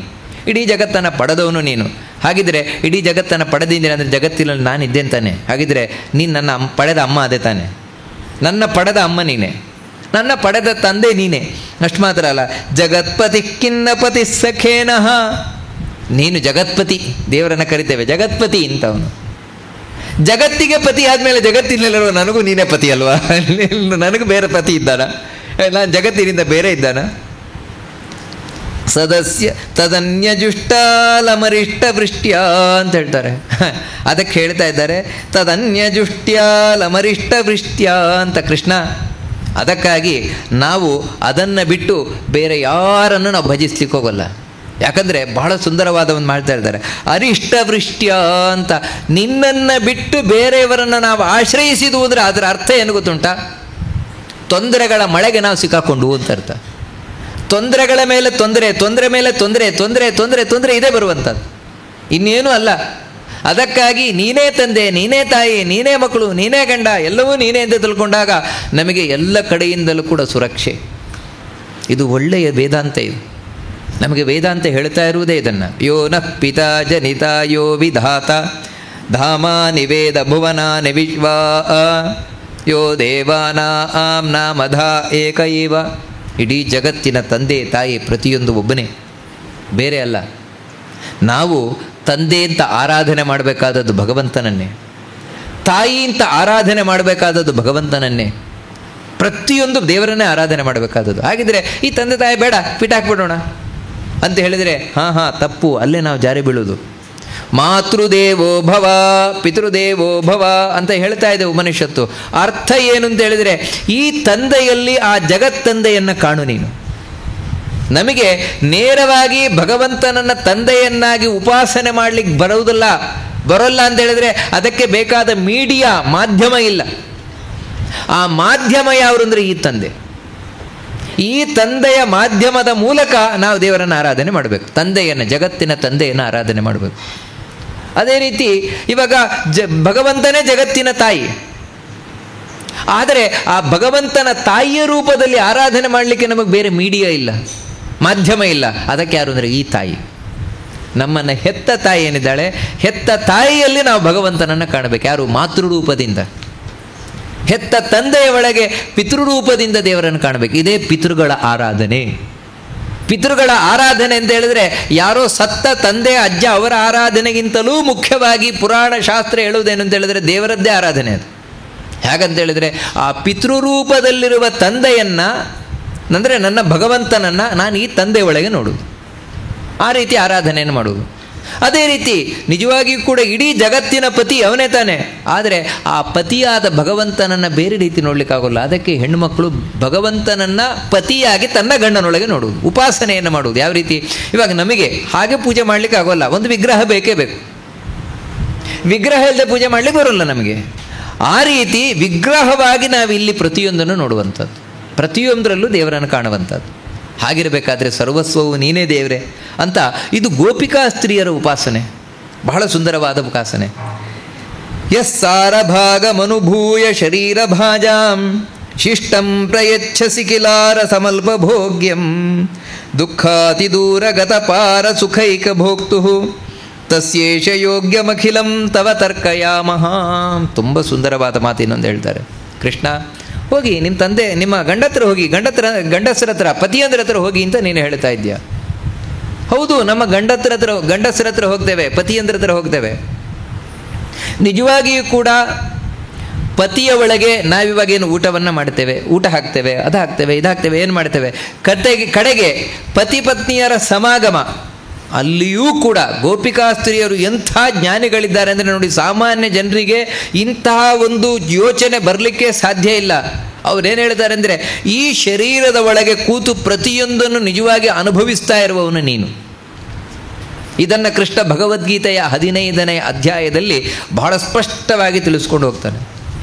ಇಡೀ ಜಗತ್ತನ್ನು ಪಡೆದವನು ನೀನು. ಹಾಗಿದ್ರೆ ಇಡೀ ಜಗತ್ತನ್ನು ಪಡೆದಿದ್ದೀನಿ ಅಂದರೆ ಜಗತ್ತಿನಲ್ಲಿ ನಾನಿದ್ದೆ ಅಂತಾನೆ. ಹಾಗಿದ್ರೆ ನೀನು ನನ್ನ ಪಡೆದ ಅಮ್ಮ ಅದೇ ತಾನೆ, ನನ್ನ ಪಡೆದ ಅಮ್ಮ ನೀನೆ, ನನ್ನ ಪಡೆದ ತಂದೆ ನೀನೆ. ಅಷ್ಟು ಮಾತ್ರ ಅಲ್ಲ, ಜಗತ್ಪತಿ ಖಿನ್ನಪತಿ ಸಖೇನಃ. ನೀನು ಜಗತ್ಪತಿ, ದೇವರನ್ನು ಕರಿತೇವೆ ಜಗತ್ಪತಿ ಇಂಥವನು. ಜಗತ್ತಿಗೆ ಪತಿ ಆದಮೇಲೆ ಜಗತ್ತಿನಲ್ಲಿರುವ ನನಗೂ ನೀನೇ ಪತಿ ಅಲ್ವಾ? ನನಗೂ ಬೇರೆ ಪತಿ ಇದ್ದಾನ? ನಾನು ಜಗತ್ತಿನಿಂದ ಬೇರೆ ಇದ್ದಾನ? ಸದಸ್ಯ ತದನ್ಯಜುಷ್ಟಾಲಮರಿಷ್ಟ ವೃಷ್ಟ್ಯ ಅಂತ ಹೇಳ್ತಾರೆ. ಅದಕ್ಕೆ ಹೇಳ್ತಾ ಇದ್ದಾರೆ ತದನ್ಯಜುಷ್ಟ್ಯಾಲಮರಿಷ್ಟ ವೃಷ್ಟ್ಯ ಅಂತ ಕೃಷ್ಣ. ಅದಕ್ಕಾಗಿ ನಾವು ಅದನ್ನು ಬಿಟ್ಟು ಬೇರೆ ಯಾರನ್ನು ನಾವು ಭಜಿಸ್ಲಿಕ್ಕೆ ಹೋಗಲ್ಲ. ಯಾಕಂದರೆ ಬಹಳ ಸುಂದರವಾದ ಒಂದು ಮಾಡ್ತಾ ಇದ್ದಾರೆ, ಅರಿಷ್ಟ ವೃಷ್ಟ್ಯ ಅಂತ. ನಿನ್ನನ್ನು ಬಿಟ್ಟು ಬೇರೆಯವರನ್ನು ನಾವು ಆಶ್ರಯಿಸಿದು ಅಂದರೆ ಅದರ ಅರ್ಥ ಏನು ಗೊತ್ತುಂಟಾ? ತೊಂದರೆಗಳ ಮಳೆಗೆ ನಾವು ಸಿಕ್ಕಾಕೊಂಡು ಅಂತ ಅರ್ಥ. ತೊಂದರೆಗಳ ಮೇಲೆ ತೊಂದರೆ, ತೊಂದರೆ ಮೇಲೆ ತೊಂದರೆ, ತೊಂದರೆ ತೊಂದರೆ ತೊಂದರೆ ಇದೇ ಬರುವಂಥದ್ದು, ಇನ್ನೇನೂ ಅಲ್ಲ. ಅದಕ್ಕಾಗಿ ನೀನೇ ತಂದೆ, ನೀನೇ ತಾಯಿ, ನೀನೇ ಮಕ್ಕಳು, ನೀನೇ ಗಂಡ, ಎಲ್ಲವೂ ನೀನೇ ಅಂತ ತಿಳ್ಕೊಂಡಾಗ ನಮಗೆ ಎಲ್ಲ ಕಡೆಯಿಂದಲೂ ಕೂಡ ಸುರಕ್ಷೆ. ಇದು ಒಳ್ಳೆಯ ವೇದಾಂತ. ಇದು ನಮಗೆ ವೇದಾಂತ ಹೇಳ್ತಾ ಇರುವುದೇ ಇದನ್ನು. ಯೋ ನಃ ಪಿತಾ ಜನಿತ ಯೋ ವಿಧಾತ ಧಾಮಾನಿ ವೇದ ಭುವನಾನಿ ವಿಶ್ವಾ ಯೋ ದೇವಾನಾಂ ನಾಮಧಾ ಏಕ ಇವ. ಇಡೀ ಜಗತ್ತಿನ ತಂದೆ ತಾಯಿ ಪ್ರತಿಯೊಂದು ಒಬ್ಬನೇ, ಬೇರೆ ಅಲ್ಲ. ನಾವು ತಂದೆ ಅಂತ ಆರಾಧನೆ ಮಾಡಬೇಕಾದದ್ದು ಭಗವಂತನನ್ನೇ, ತಾಯಿ ಅಂತ ಆರಾಧನೆ ಮಾಡಬೇಕಾದದ್ದು ಭಗವಂತನನ್ನೇ, ಪ್ರತಿಯೊಂದು ದೇವರನ್ನೇ ಆರಾಧನೆ ಮಾಡಬೇಕಾದದ್ದು. ಹಾಗಿದ್ರೆ ಈ ತಂದೆ ತಾಯಿ ಬೇಡ, ಬಿಟ್ಟಾಕ್ಬಿಡೋಣ ಅಂತ ಹೇಳಿದರೆ ಹಾಂ ತಪ್ಪು, ಅಲ್ಲೇ ನಾವು ಜಾರಿ ಬೀಳೋದು. ಮಾತೃದೇವೋ ಭವ ಪಿತೃದೇವೋ ಭವ ಅಂತ ಹೇಳ್ತಾ ಇದೆ ಉಪನಿಷತ್ತು. ಅರ್ಥ ಏನು ಅಂತ ಹೇಳಿದರೆ, ಈ ತಂದೆಯಲ್ಲಿ ಆ ಜಗತ್ತಂದೆಯನ್ನು ಕಾಣು ನೀನು. ನಮಗೆ ನೇರವಾಗಿ ಭಗವಂತನನ್ನು ತಂದೆಯನ್ನಾಗಿ ಉಪಾಸನೆ ಮಾಡಲಿಕ್ಕೆ ಬರೋಲ್ಲ ಅಂತ ಹೇಳಿದ್ರೆ ಅದಕ್ಕೆ ಬೇಕಾದ ಮೀಡಿಯಾ, ಮಾಧ್ಯಮ ಇಲ್ಲ. ಆ ಮಾಧ್ಯಮ ಯಾರು ಅಂದರೆ ಈ ತಂದೆ. ಈ ತಂದೆಯ ಮಾಧ್ಯಮದ ಮೂಲಕ ನಾವು ದೇವರನ್ನು ಆರಾಧನೆ ಮಾಡಬೇಕು, ತಂದೆಯನ್ನು, ಜಗತ್ತಿನ ತಂದೆಯನ್ನು ಆರಾಧನೆ ಮಾಡಬೇಕು. ಅದೇ ರೀತಿ ಇವಾಗ ಭಗವಂತನೇ ಜಗತ್ತಿನ ತಾಯಿ, ಆದರೆ ಆ ಭಗವಂತನ ತಾಯಿಯ ರೂಪದಲ್ಲಿ ಆರಾಧನೆ ಮಾಡಲಿಕ್ಕೆ ನಮಗೆ ಬೇರೆ ಮೀಡಿಯಾ ಇಲ್ಲ, ಮಾಧ್ಯಮ ಇಲ್ಲ. ಅದಕ್ಕೆ ಯಾರು ಅಂದರೆ ಈ ತಾಯಿ, ನಮ್ಮನ್ನು ಹೆತ್ತ ತಾಯಿ ಏನಿದ್ದಾಳೆ, ಹೆತ್ತ ತಾಯಿಯಲ್ಲಿ ನಾವು ಭಗವಂತನನ್ನು ಕಾಣಬೇಕು. ಯಾರು? ಮಾತೃರೂಪದಿಂದ. ಹೆತ್ತ ತಂದೆಯ ಒಳಗೆ ಪಿತೃರೂಪದಿಂದ ದೇವರನ್ನು ಕಾಣಬೇಕು. ಇದೇ ಪಿತೃಗಳ ಆರಾಧನೆ. ಪಿತೃಗಳ ಆರಾಧನೆ ಅಂತ ಹೇಳಿದ್ರೆ ಯಾರೋ ಸತ್ತ ತಂದೆ ಅಜ್ಜ ಅವರ ಆರಾಧನೆಗಿಂತಲೂ ಮುಖ್ಯವಾಗಿ ಪುರಾಣ ಶಾಸ್ತ್ರ ಹೇಳುವುದೇನು ಅಂತ ಹೇಳಿದ್ರೆ ದೇವರದ್ದೇ ಆರಾಧನೆ ಅದು. ಹೇಗಂತ ಹೇಳಿದ್ರೆ ಆ ಪಿತೃರೂಪದಲ್ಲಿರುವ ತಂದೆಯನ್ನು, ಅಂದರೆ ನನ್ನ ಭಗವಂತನನ್ನು ನಾನು ಈ ತಂದೆ ಒಳಗೆ ನೋಡುವುದು, ಆ ರೀತಿ ಆರಾಧನೆಯನ್ನು ಮಾಡುವುದು. ಅದೇ ರೀತಿ ನಿಜವಾಗಿಯೂ ಕೂಡ ಇಡೀ ಜಗತ್ತಿನ ಪತಿ ಅವನೇ ತಾನೆ, ಆದರೆ ಆ ಪತಿಯಾದ ಭಗವಂತನನ್ನು ಬೇರೆ ರೀತಿ ನೋಡಲಿಕ್ಕಾಗೋಲ್ಲ. ಅದಕ್ಕೆ ಹೆಣ್ಣುಮಕ್ಕಳು ಭಗವಂತನನ್ನು ಪತಿಯಾಗಿ ತನ್ನ ಗಂಡನೊಳಗೆ ನೋಡುವುದು, ಉಪಾಸನೆಯನ್ನು ಮಾಡುವುದು. ಯಾವ ರೀತಿ? ಇವಾಗ ನಮಗೆ ಹಾಗೆ ಪೂಜೆ ಮಾಡಲಿಕ್ಕೆ ಆಗೋಲ್ಲ, ಒಂದು ವಿಗ್ರಹ ಬೇಕೇ ಬೇಕು. ವಿಗ್ರಹ ಇಲ್ಲದೆ ಪೂಜೆ ಮಾಡಲಿಕ್ಕೆ ಬರೋಲ್ಲ ನಮಗೆ. ಆ ರೀತಿ ವಿಗ್ರಹವಾಗಿ ನಾವು ಇಲ್ಲಿ ಪ್ರತಿಯೊಂದನ್ನು ನೋಡುವಂಥದ್ದು, ಪ್ರತಿಯೊಂದರಲ್ಲೂ ದೇವರನ್ನು ಕಾಣುವಂಥದ್ದು. ಹಾಗಿರಬೇಕಾದ್ರೆ ಸರ್ವಸ್ವವು ನೀನೇ ದೇವರೇ ಅಂತ ಇದು ಗೋಪಿಕಾ ಸ್ತ್ರೀಯರ ಉಪಾಸನೆ, ಬಹಳ ಸುಂದರವಾದ ಉಪಾಸನೆ. ಯಸ್ಸಾರಭಾಗಮನುಭೂಯ ಶರೀರ ಭಾಜಾಂ ಶಿಷ್ಟಂ ಪ್ರಯಚ್ಛಸಿ ಕಿಲಾರ ಸಮಲ್ಪ ಭೋಗ್ಯಂ ದುಃಖಾತಿದೂರಗತ ಪಾರ ಸುಖೈಕ ಭೋಕ್ತು ತಸ್ಯೇಷ ಯೋಗ್ಯಮಖಿಲಂ ತವ ತರ್ಕಯಾಮಃ. ತುಂಬ ಸುಂದರವಾದ ಮಾತು ಇನ್ನೊಂದು ಹೇಳ್ತಾರೆ. ಕೃಷ್ಣ, ಹೋಗಿ ನಿಮ್ಮ ತಂದೆ, ನಿಮ್ಮ ಗಂಡತ್ರ ಹೋಗಿ, ಗಂಡಸರ ಹತ್ರ, ಪತಿಯಂದ್ರ ಹತ್ರ ಹೋಗಿ ಅಂತ ನೀನು ಹೇಳ್ತಾ ಇದ್ದೀಯ. ಹೌದು, ನಮ್ಮ ಗಂಡಸರ ಹತ್ರ ಹೋಗ್ತೇವೆ, ಪತಿಯಂದ್ರ ಹತ್ರ ಹೋಗ್ತೇವೆ. ನಿಜವಾಗಿಯೂ ಕೂಡ ಪತಿಯ ಒಳಗೆ ನಾವಿವಾಗೇನು ಊಟವನ್ನು ಮಾಡ್ತೇವೆ, ಊಟ ಹಾಕ್ತೇವೆ, ಅದು ಹಾಕ್ತೇವೆ, ಇದು ಹಾಕ್ತೇವೆ, ಏನು ಮಾಡ್ತೇವೆ, ಕಡೆಗೆ ಪತಿ ಪತ್ನಿಯರ ಸಮಾಗಮ. ಅಲ್ಲಿಯೂ ಕೂಡ ಗೋಪಿಕಾ ಸ್ತ್ರೀಯರು ಎಂಥ ಜ್ಞಾನಿಗಳಿದ್ದಾರೆ ಅಂದರೆ ನೋಡಿ, ಸಾಮಾನ್ಯ ಜನರಿಗೆ ಇಂತಹ ಒಂದು ಯೋಚನೆ ಬರಲಿಕ್ಕೆ ಸಾಧ್ಯ ಇಲ್ಲ. ಅವರೇನು ಹೇಳ್ತಾರೆ ಅಂದರೆ, ಈ ಶರೀರದ ಒಳಗೆ ಕೂತು ಪ್ರತಿಯೊಂದನ್ನು ನಿಜವಾಗಿ ಅನುಭವಿಸ್ತಾ ಇರುವವನು ನೀನು. ಇದನ್ನು ಕೃಷ್ಣ ಭಗವದ್ಗೀತೆಯ 15ನೇ ಅಧ್ಯಾಯದಲ್ಲಿ ಬಹಳ ಸ್ಪಷ್ಟವಾಗಿ ತಿಳಿಸ್ಕೊಂಡು ಹೋಗ್ತಾನೆ.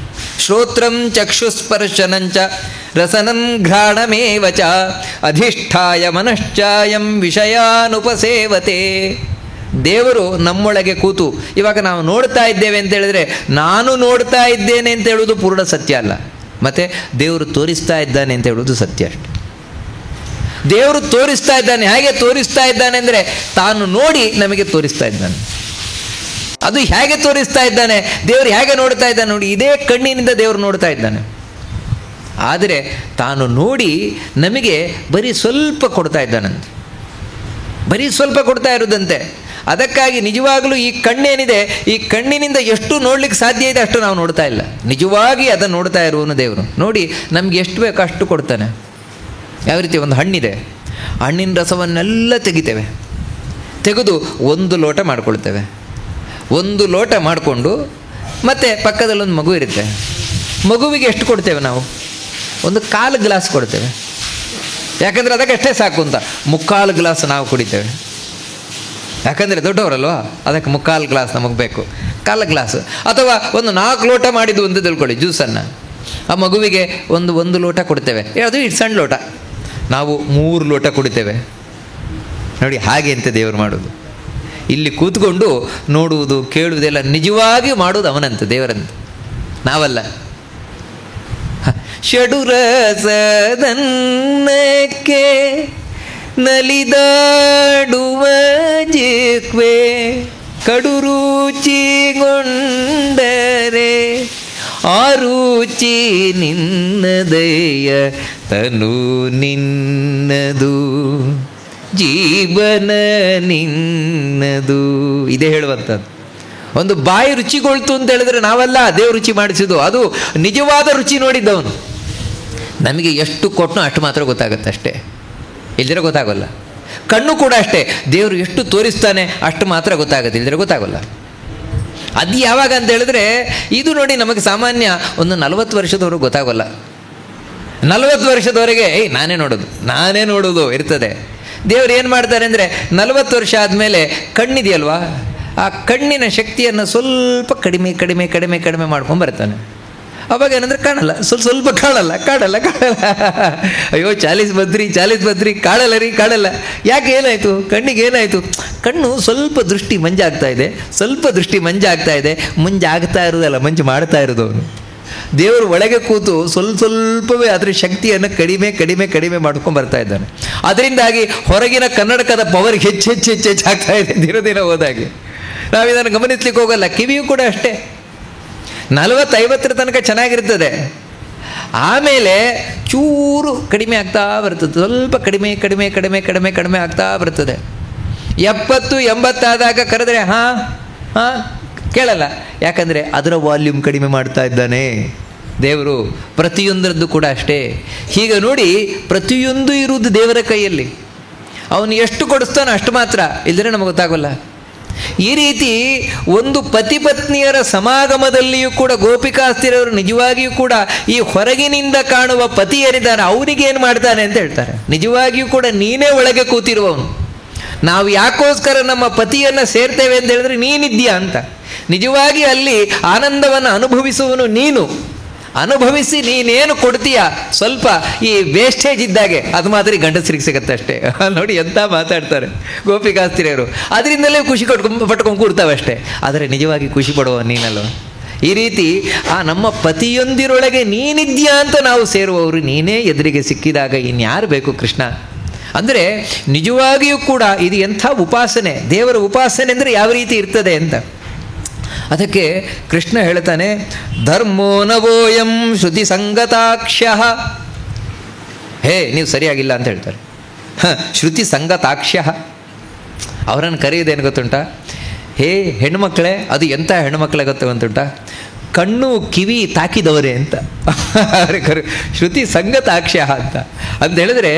ಶ್ರೋತ್ರಂ ಚಕ್ಷುಸ್ಪರ್ಶನಂಚ ರಸನಂ ಘ್ರಾಣಮೇವ ಚ ಅಧಿಷ್ಠಾಯ ಮನಶ್ಚಾಯಂ ವಿಷಯಾನುಪಸೇವತೆ. ದೇವರು ನಮ್ಮೊಳಗೆ ಕೂತು, ಇವಾಗ ನಾವು ನೋಡ್ತಾ ಇದ್ದೇವೆ ಅಂತ ಹೇಳಿದ್ರೆ ನಾನು ನೋಡ್ತಾ ಇದ್ದೇನೆ ಅಂತ ಹೇಳುವುದು ಪೂರ್ಣ ಸತ್ಯ ಅಲ್ಲ, ಮತ್ತು ದೇವರು ತೋರಿಸ್ತಾ ಇದ್ದಾನೆ ಅಂತ ಹೇಳುವುದು ಸತ್ಯ ಅಷ್ಟೆ. ದೇವರು ತೋರಿಸ್ತಾ ಇದ್ದಾನೆ. ಹೇಗೆ ತೋರಿಸ್ತಾ ಇದ್ದಾನೆ ಅಂದರೆ ತಾನು ನೋಡಿ ನಮಗೆ ತೋರಿಸ್ತಾ ಇದ್ದಾನೆ. ಅದು ಹೇಗೆ ತೋರಿಸ್ತಾ ಇದ್ದಾನೆ, ದೇವರು ಹೇಗೆ ನೋಡ್ತಾ ಇದ್ದಾನೆ ನೋಡಿ, ಇದೇ ಕಣ್ಣಿನಿಂದ ದೇವರು ನೋಡ್ತಾ ಇದ್ದಾನೆ. ಆದರೆ ತಾನು ನೋಡಿ ನಮಗೆ ಬರೀ ಸ್ವಲ್ಪ ಕೊಡ್ತಾ ಇದ್ದಾನಂತೆ, ಬರೀ ಸ್ವಲ್ಪ ಕೊಡ್ತಾ ಇರೋದಂತೆ. ಅದಕ್ಕಾಗಿ ನಿಜವಾಗಲೂ ಈ ಕಣ್ಣೇನಿದೆ, ಈ ಕಣ್ಣಿನಿಂದ ಎಷ್ಟು ನೋಡ್ಲಿಕ್ಕೆ ಸಾಧ್ಯ ಇದೆ ಅಷ್ಟು ನಾವು ನೋಡ್ತಾ ಇಲ್ಲ. ನಿಜವಾಗಿ ಅದನ್ನು ನೋಡ್ತಾ ಇರುವನು ದೇವರು. ನೋಡಿ, ನಮ್ಗೆ ಎಷ್ಟು ಬೇಕೋ ಅಷ್ಟು ಕೊಡ್ತಾನೆ. ಯಾವ ರೀತಿ? ಒಂದು ಹಣ್ಣಿದೆ, ಹಣ್ಣಿನ ರಸವನ್ನೆಲ್ಲ ತೆಗಿತೇವೆ, ತೆಗೆದು ಒಂದು ಲೋಟ ಮಾಡ್ಕೊಳ್ತೇವೆ. ಒಂದು ಲೋಟ ಮಾಡಿಕೊಂಡು ಮತ್ತೆ ಪಕ್ಕದಲ್ಲೊಂದು ಮಗು ಇರುತ್ತೆ, ಮಗುವಿಗೆ ಎಷ್ಟು ಕೊಡ್ತೇವೆ ನಾವು? ಒಂದು 1/4 ಗ್ಲಾಸ್ ಕೊಡ್ತೇವೆ. ಯಾಕಂದರೆ ಅದಕ್ಕಷ್ಟೇ ಸಾಕು ಅಂತ 3/4 ಗ್ಲಾಸ್ ನಾವು ಕುಡಿತೇವೆ. ಯಾಕಂದರೆ ದೊಡ್ಡವರಲ್ವಾ, ಅದಕ್ಕೆ 3/4 ಗ್ಲಾಸ್ ನಮಗೆ ಬೇಕು. 1/4 ಗ್ಲಾಸ್ ಅಥವಾ ಒಂದು 4 ಲೋಟ ಮಾಡಿದ್ದು ಅಂತ ತಿಳ್ಕೊಳ್ಳಿ ಜ್ಯೂಸನ್ನು, ಆ ಮಗುವಿಗೆ ಒಂದು ಲೋಟ ಕೊಡ್ತೇವೆ. ಅದು ಇಟ್ಟು ಸಣ್ಣ ಲೋಟ, ನಾವು 3 ಲೋಟ ಕುಡಿತೇವೆ. ನೋಡಿ, ಹಾಗೆ ಅಂತ ದೇವರು ಮಾಡೋದು. ಇಲ್ಲಿ ಕೂತ್ಕೊಂಡು ನೋಡುವುದು ಕೇಳುವುದೆಲ್ಲ ನಿಜವಾಗಿ ಮಾಡುವುದು ಅವನಂತ, ದೇವರಂತ, ನಾವಲ್ಲ. ಷಡುರಸದನ್ನಕ್ಕೆ ನಲಿದಾಡುವ ಜಿಹ್ವೆ ಕಡುರುಚಿಗೊಂಡ ರುಚಿ ನಿನ್ನದಯ ತನು ನಿನ್ನದು ಜೀವನ ನಿನ್ನದು. ಇದೇ ಹೇಳುವಂಥದ್ದು. ಒಂದು ಬಾಯಿ ರುಚಿಗೊಳ್ತು ಅಂತ ಹೇಳಿದ್ರೆ ನಾವಲ್ಲ, ದೇವ್ರು ರುಚಿ ಮಾಡಿಸಿದ್ದು. ಅದು ನಿಜವಾದ ರುಚಿ ನೋಡಿದ್ದವನು. ನಮಗೆ ಎಷ್ಟು ಕೊಟ್ಟನೋ ಅಷ್ಟು ಮಾತ್ರ ಗೊತ್ತಾಗುತ್ತೆ ಅಷ್ಟೇ, ಇಲ್ದಿರ ಗೊತ್ತಾಗೋಲ್ಲ. ಕಣ್ಣು ಕೂಡ ಅಷ್ಟೇ, ದೇವರು ಎಷ್ಟು ತೋರಿಸ್ತಾನೆ ಅಷ್ಟು ಮಾತ್ರ ಗೊತ್ತಾಗುತ್ತೆ, ಇಲ್ದಿರ ಗೊತ್ತಾಗೋಲ್ಲ. ಅದು ಯಾವಾಗ ಅಂತ ಹೇಳಿದ್ರೆ, ಇದು ನೋಡಿ ನಮಗೆ ಸಾಮಾನ್ಯ ಒಂದು 40 ವರ್ಷದವರೆಗೆ ಗೊತ್ತಾಗೋಲ್ಲ. 40 ವರ್ಷದವರೆಗೆ ನಾನೇ ನೋಡೋದು ಇರ್ತದೆ. ದೇವ್ರು ಏನು ಮಾಡ್ತಾರೆ ಅಂದರೆ 40 ವರ್ಷ ಆದಮೇಲೆ ಕಣ್ಣಿದೆಯಲ್ವಾ, ಆ ಕಣ್ಣಿನ ಶಕ್ತಿಯನ್ನು ಸ್ವಲ್ಪ ಕಡಿಮೆ ಕಡಿಮೆ ಕಡಿಮೆ ಕಡಿಮೆ ಮಾಡ್ಕೊಂಡು ಬರ್ತಾನೆ. ಅವಾಗ ಏನಂದ್ರೆ ಕಾಣಲ್ಲ, ಸ್ವಲ್ಪ ಕಾಣಲ್ಲ. ಅಯ್ಯೋ 40 ಬದ್ರಿ ಕಾಣಲ್ಲ. ಯಾಕೆ ಏನಾಯಿತು? ಕಣ್ಣಿಗೆ ಏನಾಯಿತು? ಕಣ್ಣು ಸ್ವಲ್ಪ ದೃಷ್ಟಿ ಮಂಜಾಗ್ತಾ ಇದೆ. ಮುಂಜಾಗ್ತಾ ಇರೋದಲ್ಲ, ಮಂಜು ಮಾಡ್ತಾ ಇರೋದು ಅವನು. ದೇವರು ಒಳಗೆ ಕೂತು ಸ್ವಲ್ಪವೇ ಅದರ ಶಕ್ತಿಯನ್ನು ಕಡಿಮೆ ಕಡಿಮೆ ಕಡಿಮೆ ಮಾಡ್ಕೊಂಡು ಬರ್ತಾ ಇದ್ದಾನೆ. ಅದರಿಂದಾಗಿ ಹೊರಗಿನ ಕನ್ನಡಕದ ಪವರ್ ಹೆಚ್ಚಾಗ್ತಾ ಇದೆ ದಿನ ಹೋದಾಗೆ. ನಾವಿದನ್ನು ಗಮನಿಸ್ಲಿಕ್ಕೆ ಹೋಗಲ್ಲ. ಕಿವಿಯೂ ಕೂಡ ಅಷ್ಟೇ, 40-50 ತನಕ ಚೆನ್ನಾಗಿರ್ತದೆ. ಆಮೇಲೆ ಚೂರು ಕಡಿಮೆ ಆಗ್ತಾ ಬರ್ತದೆ, ಸ್ವಲ್ಪ ಕಡಿಮೆ ಕಡಿಮೆ ಕಡಿಮೆ ಕಡಿಮೆ ಕಡಿಮೆ ಆಗ್ತಾ ಬರ್ತದೆ. 70-80 ಆದಾಗ ಕರೆದ್ರೆ ಹಾಂ ಕೇಳಲ್ಲ. ಯಾಕಂದರೆ ಅದರ ವಾಲ್ಯೂಮ್ ಕಡಿಮೆ ಮಾಡ್ತಾ ಇದ್ದಾನೆ ದೇವರು. ಪ್ರತಿಯೊಂದರದ್ದು ಕೂಡ ಅಷ್ಟೇ. ಹೀಗೆ ನೋಡಿ, ಪ್ರತಿಯೊಂದು ಇರುವುದು ದೇವರ ಕೈಯಲ್ಲಿ. ಅವನು ಎಷ್ಟು ಕೊಡಿಸ್ತಾನೋ ಅಷ್ಟು ಮಾತ್ರ, ಇಲ್ಲದ್ರೆ ನಮಗೆ ಗೊತ್ತಾಗೋಲ್ಲ. ಈ ರೀತಿ ಒಂದು ಪತಿ ಪತ್ನಿಯರ ಸಮಾಗಮದಲ್ಲಿಯೂ ಕೂಡ ಗೋಪಿಕಾಸ್ತ್ರೀಯರು ನಿಜವಾಗಿಯೂ ಕೂಡ ಈ ಹೊರಗಿನಿಂದ ಕಾಣುವ ಪತಿಯರಿದ್ದಾನೆ, ಅವನಿಗೇನು ಮಾಡ್ತಾನೆ ಅಂತ ಹೇಳ್ತಾರೆ. ನಿಜವಾಗಿಯೂ ಕೂಡ ನೀನೇ ಒಳಗೆ ಕೂತಿರುವವನು. ನಾವು ಯಾಕೋಸ್ಕರ ನಮ್ಮ ಪತಿಯನ್ನು ಸೇರ್ತೇವೆ ಅಂತ ಹೇಳಿದ್ರೆ ನೀನಿದ್ದೀಯಾ ಅಂತ. ನಿಜವಾಗಿ ಅಲ್ಲಿ ಆನಂದವನ್ನು ಅನುಭವಿಸುವವನು ನೀನು. ಅನುಭವಿಸಿ ನೀನೇನು ಕೊಡ್ತೀಯ ಸ್ವಲ್ಪ ಈ ವೇಸ್ಟೇಜ್ ಇದ್ದಾಗೆ ಅದು ಮಾತ್ರ ಗಂಡಸರಿಗೆ ಸಿಗುತ್ತೆ ಅಷ್ಟೇ. ನೋಡಿ ಎಂತ ಮಾತಾಡ್ತಾರೆ ಗೋಪಿಕಾಸ್ತ್ರೀಯರು. ಅದರಿಂದಲೇ ಖುಷಿ ಪಟ್ಕೊಂಡು ಕೂರ್ತಾವೆ ಅಷ್ಟೇ. ಆದರೆ ನಿಜವಾಗಿ ಖುಷಿ ಪಡುವ ನೀನಲ್ಲ. ಈ ರೀತಿ ಆ ನಮ್ಮ ಪತಿಯೊಂದಿರೊಳಗೆ ನೀನಿದ್ಯಾ ಅಂತ ನಾವು ಸೇರುವವರು. ನೀನೇ ಎದುರಿಗೆ ಸಿಕ್ಕಿದಾಗ ಇನ್ಯಾರು ಬೇಕು ಕೃಷ್ಣ? ಅಂದರೆ ನಿಜವಾಗಿಯೂ ಕೂಡ ಇದು ಎಂಥ ಉಪಾಸನೆ, ದೇವರ ಉಪಾಸನೆ ಅಂದರೆ ಯಾವ ರೀತಿ ಇರ್ತದೆ ಅಂತ. ಅದಕ್ಕೆ ಕೃಷ್ಣ ಹೇಳ್ತಾನೆ, ಧರ್ಮೋ ನವೋಯಂ ಶ್ರುತಿ ಸಂಗತಾಕ್ಷ್ಯಃ. ನೀವು ಸರಿಯಾಗಿಲ್ಲ ಅಂತ ಹೇಳ್ತಾರೆ. ಶ್ರುತಿ ಸಂಗತಾಕ್ಷ್ಯಃ ಅವರನ್ನು ಕರೆಯೋದೇನು ಗೊತ್ತುಂಟ? ಹೆಣ್ಣುಮಕ್ಕಳೇ, ಅದು ಎಂಥ ಹೆಣ್ಣುಮಕ್ಕಳೇ ಗೊತ್ತುಂಟ? ಕಣ್ಣು ಕಿವಿ ತಾಕಿದವರೇ ಅಂತ. ಶ್ರುತಿ ಸಂಗತಾಕ್ಷ್ಯ ಅಂತ ಹೇಳಿದ್ರೆ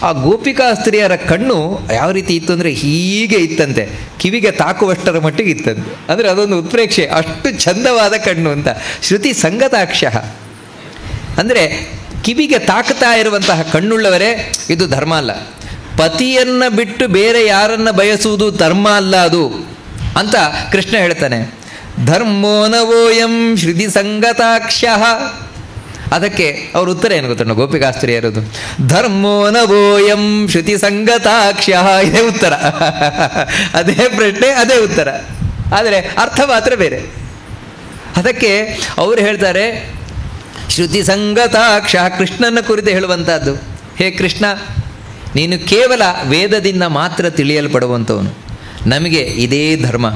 ಆ ಗೋಪಿಕಾಸ್ತ್ರೀಯರ ಕಣ್ಣು ಯಾವ ರೀತಿ ಇತ್ತು ಅಂದರೆ ಹೀಗೆ ಇತ್ತಂತೆ, ಕಿವಿಗೆ ತಾಕುವಷ್ಟರ ಮಟ್ಟಿಗೆ ಇತ್ತಂತೆ. ಅಂದರೆ ಅದೊಂದು ಉತ್ಪ್ರೇಕ್ಷೆ, ಅಷ್ಟು ಚಂದವಾದ ಕಣ್ಣು ಅಂತ. ಶ್ರುತಿ ಸಂಗತಾಕ್ಷ್ಯ ಅಂದರೆ ಕಿವಿಗೆ ತಾಕ್ತಾ ಇರುವಂತಹ ಕಣ್ಣುಳ್ಳವರೇ. ಇದು ಧರ್ಮ ಅಲ್ಲ. ಪತಿಯನ್ನು ಬಿಟ್ಟು ಬೇರೆ ಯಾರನ್ನ ಬಯಸುವುದು ಧರ್ಮ ಅಲ್ಲ ಅದು ಅಂತ ಕೃಷ್ಣ ಹೇಳ್ತಾನೆ. ಧರ್ಮೋ ನವೋಯಂ ಶ್ರುತಿ ಸಂಗತಾಕ್ಷ್ಯಃ. ಅದಕ್ಕೆ ಅವ್ರ ಉತ್ತರ ಏನು ಗೊತ್ತುಂಟು ಗೋಪಿಕಾಸ್ತ್ರೀಯರದು? ಧರ್ಮೋ ನವೋಯಂ ಶ್ರುತಿ ಸಂಗತಾಕ್ಷ್ಯಃ. ಇದೇ ಉತ್ತರ, ಅದೇ ಪ್ರಶ್ನೆ, ಅದೇ ಉತ್ತರ, ಆದರೆ ಅರ್ಥ ಮಾತ್ರ ಬೇರೆ. ಅದಕ್ಕೆ ಅವರು ಹೇಳ್ತಾರೆ ಶ್ರುತಿ ಸಂಗತಾಕ್ಷ, ಕೃಷ್ಣನ ಕುರಿತು ಹೇಳುವಂಥದ್ದು. ಹೇ ಕೃಷ್ಣ, ನೀನು ಕೇವಲ ವೇದದಿಂದ ಮಾತ್ರ ತಿಳಿಯಲ್ಪಡುವಂಥವನು. ನಮಗೆ ಇದೇ ಧರ್ಮ,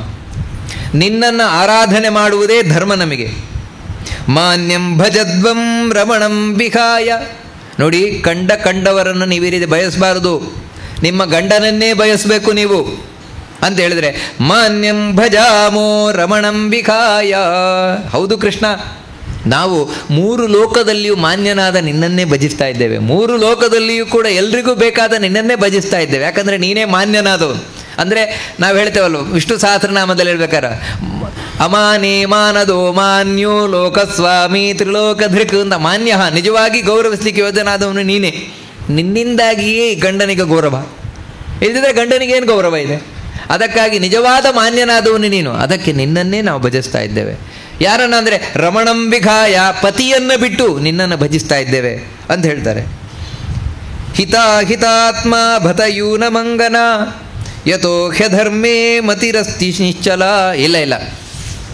ನಿನ್ನನ್ನು ಆರಾಧನೆ ಮಾಡುವುದೇ ಧರ್ಮ ನಮಗೆ. ಮಾನ್ಯಂ ಭಜದ್ವಂ ರಮಣಂ ವಿಹಾಯ. ನೋಡಿ, ಕಂಡವರನ್ನು ನೀವು ಈ ರೀತಿ ಬಯಸಬಾರದು, ನಿಮ್ಮ ಗಂಡನನ್ನೇ ಬಯಸಬೇಕು ನೀವು ಅಂತ ಹೇಳಿದ್ರೆ, ಮಾನ್ಯಂ ಭಜಾಮೋ ರಮಣಂ ವಿಹಾಯ. ಹೌದು ಕೃಷ್ಣ, ನಾವು 3 ಲೋಕದಲ್ಲಿಯೂ ಮಾನ್ಯನಾದ ನಿನ್ನನ್ನೇ ಭಜಿಸ್ತಾ ಇದ್ದೇವೆ. 3 ಲೋಕದಲ್ಲಿಯೂ ಕೂಡ ಎಲ್ರಿಗೂ ಬೇಕಾದ ನಿನ್ನನ್ನೇ ಭಜಿಸ್ತಾ ಇದ್ದೇವೆ. ಯಾಕಂದರೆ ನೀನೇ ಮಾನ್ಯನಾದವನು. ಅಂದರೆ ನಾವು ಹೇಳ್ತೇವಲ್ವ ವಿಷ್ಣು ಸಹಸ್ರನಾಮದಲ್ಲಿ ಹೇಳ್ಬೇಕಾರೆ, ಅಮಾನೇ ಮಾನದೋ ಮಾನ್ಯೋ ಲೋಕಸ್ವಾಮಿ ತ್ರಿಲೋಕಧೃಕ್ ಅಂತ. ಮಾನ್ಯ, ನಿಜವಾಗಿ ಗೌರವಿಸ್ಲಿಕ್ಕೆ ಯೋಧನಾದವನು ನೀನೇ. ನಿನ್ನಿಂದಾಗಿಯೇ ಗಂಡನಿಗೆ ಗೌರವ, ಇಲ್ಲದಿದ್ದರೆ ಗಂಡನಿಗೆ ಏನು ಗೌರವ ಇದೆ? ಅದಕ್ಕಾಗಿ ನಿಜವಾದ ಮಾನ್ಯನಾದವನು ನೀನು. ಅದಕ್ಕೆ ನಿನ್ನನ್ನೇ ನಾವು ಭಜಿಸ್ತಾ ಇದ್ದೇವೆ. ಯಾರನ್ನ ಅಂದರೆ ರಮಣಂ ವಿಘಾಯ, ಪತಿಯನ್ನು ಬಿಟ್ಟು ನಿನ್ನನ್ನು ಭಜಿಸ್ತಾ ಇದ್ದೇವೆ ಅಂತ ಹೇಳ್ತಾರೆ. ಹಿತಾತ್ಮ ಭತಯೂನ ಮಂಗನ ಯಥೋ ಹ್ಯಧರ್ಮೇ ಮತಿರಸ್ತಿ ನಿಶ್ಚಲ. ಇಲ್ಲ,